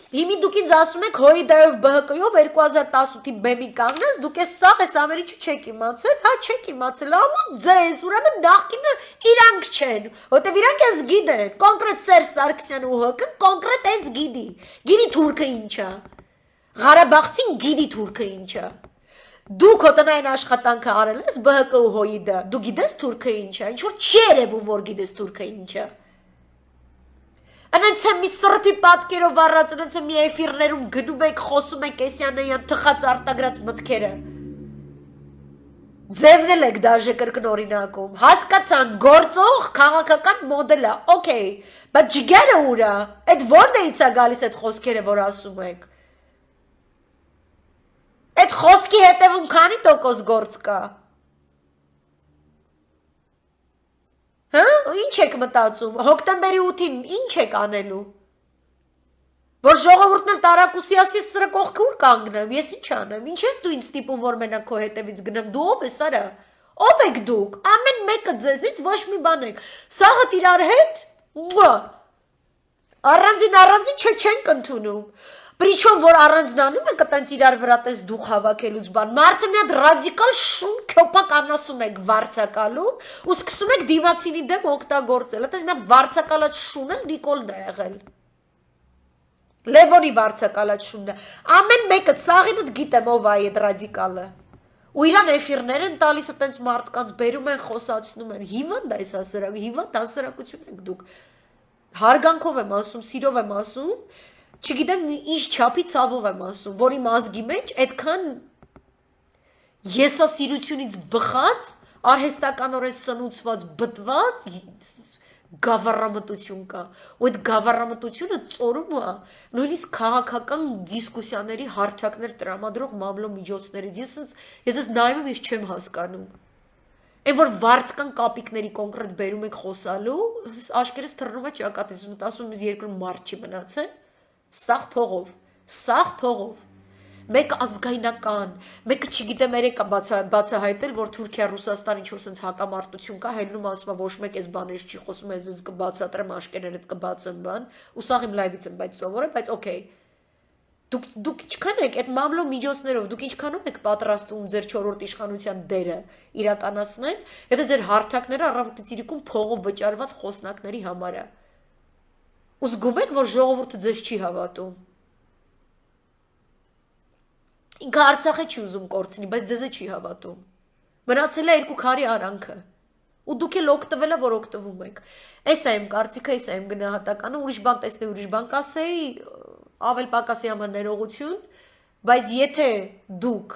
Հիմի դուք ինձ ասում եք հոյդայով ԲՀԿ-ով 2018-ի բեմի կանգնած, դուք ես սաղ ես ամերիչը չեք իմացել, հա չեք իմացել, ամոթ ձեզ, ուրեմն նախկինը իրանք չեն, որտեվ իրանք ես գիտեն, կոնկրետ Սերժ Սարգսյանը ու ՀԿ կոնկրետ ես գիտի թուրքը ինչ է, Ղարաբաղցին գիտի թուրքը ինչ է, դուք հոտնային աշխատանքը արել ես ԲՀԿ ու հոյդա, դու գիտես թուրքը ինչ է, ինչ որ չի երևում, որ գիտես թուրքը ինչ է։ Անենց եմ մի սրպի պատկերով առած, անենց եմ մի էֆիրներում գնում եք, խոսում եք Էսյանեյան թխած արտագրած մտքերը։ Ձևնել եք դաժե կրկնօրինակում, հասկացան գործող քաղաքական մոդելը, օքեյ, բայց ջիգերը ուր է, այդ որտեղից է գալիս այդ խոսքերը, որ ասում եք։ Այդ խոսքի հետևում քանի տոկոս գործ կա։ Հա, ինչ եք մտածում, հոկտեմբերի 8-ին ինչ եք անելու, որ ժողովուրդն էլ տարակուսի ասի սրա կողքը ուր կանգնեմ, ես ինչ անեմ, ինչ ես դու ինձ ստիպում, որ մենակ քո հետևից գնեմ, դու ով ես արա, ով եք դուք, ամեն մեկը ձեզնից ոչ մի բան եք, սաղդ իրար հետ, առանձին չենք ընդունում, Причем, որ առանձնանում եք այտենց իրար վրա տես դուխ հավաքելուց բան, մարդը մի հատ ռադիկալ շուն քոպակ անասուն եք վարձակալում ու սկսում եք դիմացինի դեմ օգտագործել, այտենց մի հատ վարձակալած շունը Նիկոլն է եղել, Լևոնի վարձակալած շունն է, ամեն մեկը սաղինդ գիտեմ ով է այդ ռադիկալը, ու իրան էֆիրներ են տալիս այտենց մարդկանց բերում են խոսացնում են, հիվանդ այս հասարակ, հիվանդ հասարակություն եք դուք, հարգանքով եմ ասում, սիրով եմ ասում, Չգիտեմ ինչ չափի ցավով եմ ասում, որ իմ ազգի մեջ այդքան եսասիրությունից բխած արհեստականորեն սնուցված, բտված գավառամտություն կա, ու այդ գավառամտությունը ծորում է նույնիսկ քաղաքական դիսկուսիաների հարթակներ տրամադրող մամլո միջոցներից։ Ես նայում եմ, ես չեմ հասկանում։ Այն որ վարձկան կապիկների կոնկրետ բերում եք խոսալու, աշկերտս թռնում է ճակատից, ու ասում եմ, երկրում մարդ չի մնացել, սաղ փողով։ Մեկը ազգայնական, մեկը չգիտեմ երեք բացահայտել, որ Թուրքիա Ռուսաստան ինչ-որ sense հակամարտություն կա, հելնում ասում է ոչ մեկ էս բաներից չի խոսում, ես կբացատրեմ աշկերտերդ կբացեմ բան, ու սաղ իմ լայվից եմ, բայց սովորել, բայց օքեյ։ Դուք ինչքան եք այդ մամլո միջոցներով, դուք ինչքանով եք պատրաստում ձեր չորրորդ իշխանության դերը իրականացնել, եթե ձեր հարթակները առավոտից իրիկում փողով վճարված խոսնակների համար է։ Ու զգում եք, որ ժողովուրդը ձեզ չի հավատում։ Ինքը Արցախը չի ուզում կորցնի, բայց ձեզ չի հավատում։ Մնացել է երկու քարի արանքը։ Ու դուք էլ օգտվել եք, որ օգտվում եք։ Էս է իմ կարծիքը, էս է իմ գնահատականը, ուրիշ բան տեսնեի, ուրիշ բան կասեի, ավել պակասի համար ներողություն, բայց եթե դուք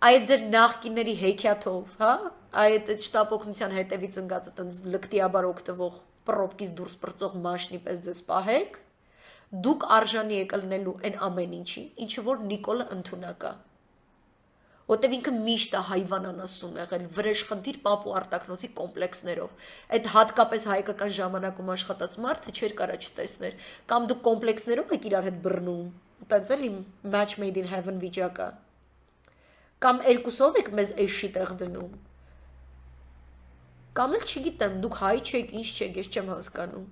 այդ ձեր նախկինների հեքիաթով, հա, այդ շտապ օգնության հետևից ընկած այդպես լկտիաբար օգտվող պրոբկից դուրս պրծող մաշնի պես ձեզ պահեք, դուք արժանի եք ելնելու այն ամեն ինչի, ինչը որ Նիկոլը ընդունակ է։ Որտեվ ինքը միշտ է հայվանանասում եղել, վրեժխնդիր պապ ու արտակնոցի կոմպլեքսներով։ Այդ հատկապես հայկական ժամանակում աշխատած մարդը չէր կարա չտեսներ, կամ դուք կոմպլեքսներով եք իրար հետ բռնում, տենց էլի match made in heaven վիճակը, կամ երկուսով եք մեզ էշի տեղ դնում, կամ էլ չգիտեմ, դուք հայ չեք, ինչ չեք, ես չեմ հասկանում։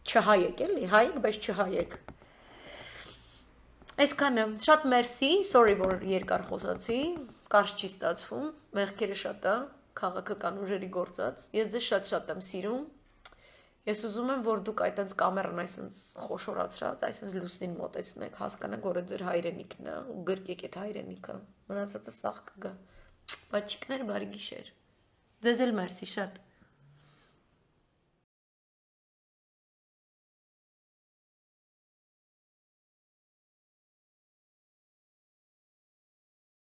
Չհայ եք էլի, հայ եք, բայց չհայ եք։ Այսքանը, շատ մերսի, sorry, որ երկար խոսացի, կարճ չի ստացվում, մեղքերը շատ է, քաղաքական ուժերի գործած, ես ձեզ շատ եմ սիրում, ես ուզում եմ, որ դուք այտենց կամերան այսենց խոշորացրած, այսենց լուսնին մոտեցնեք, հասկանաք, որ ձեր հայրենիքն է, ու գրկեք այդ հայրենիքը, մնացածը սաղ կգա, բաչիկներ, բարի գիշեր, ձեզ էլ մերսի շատ։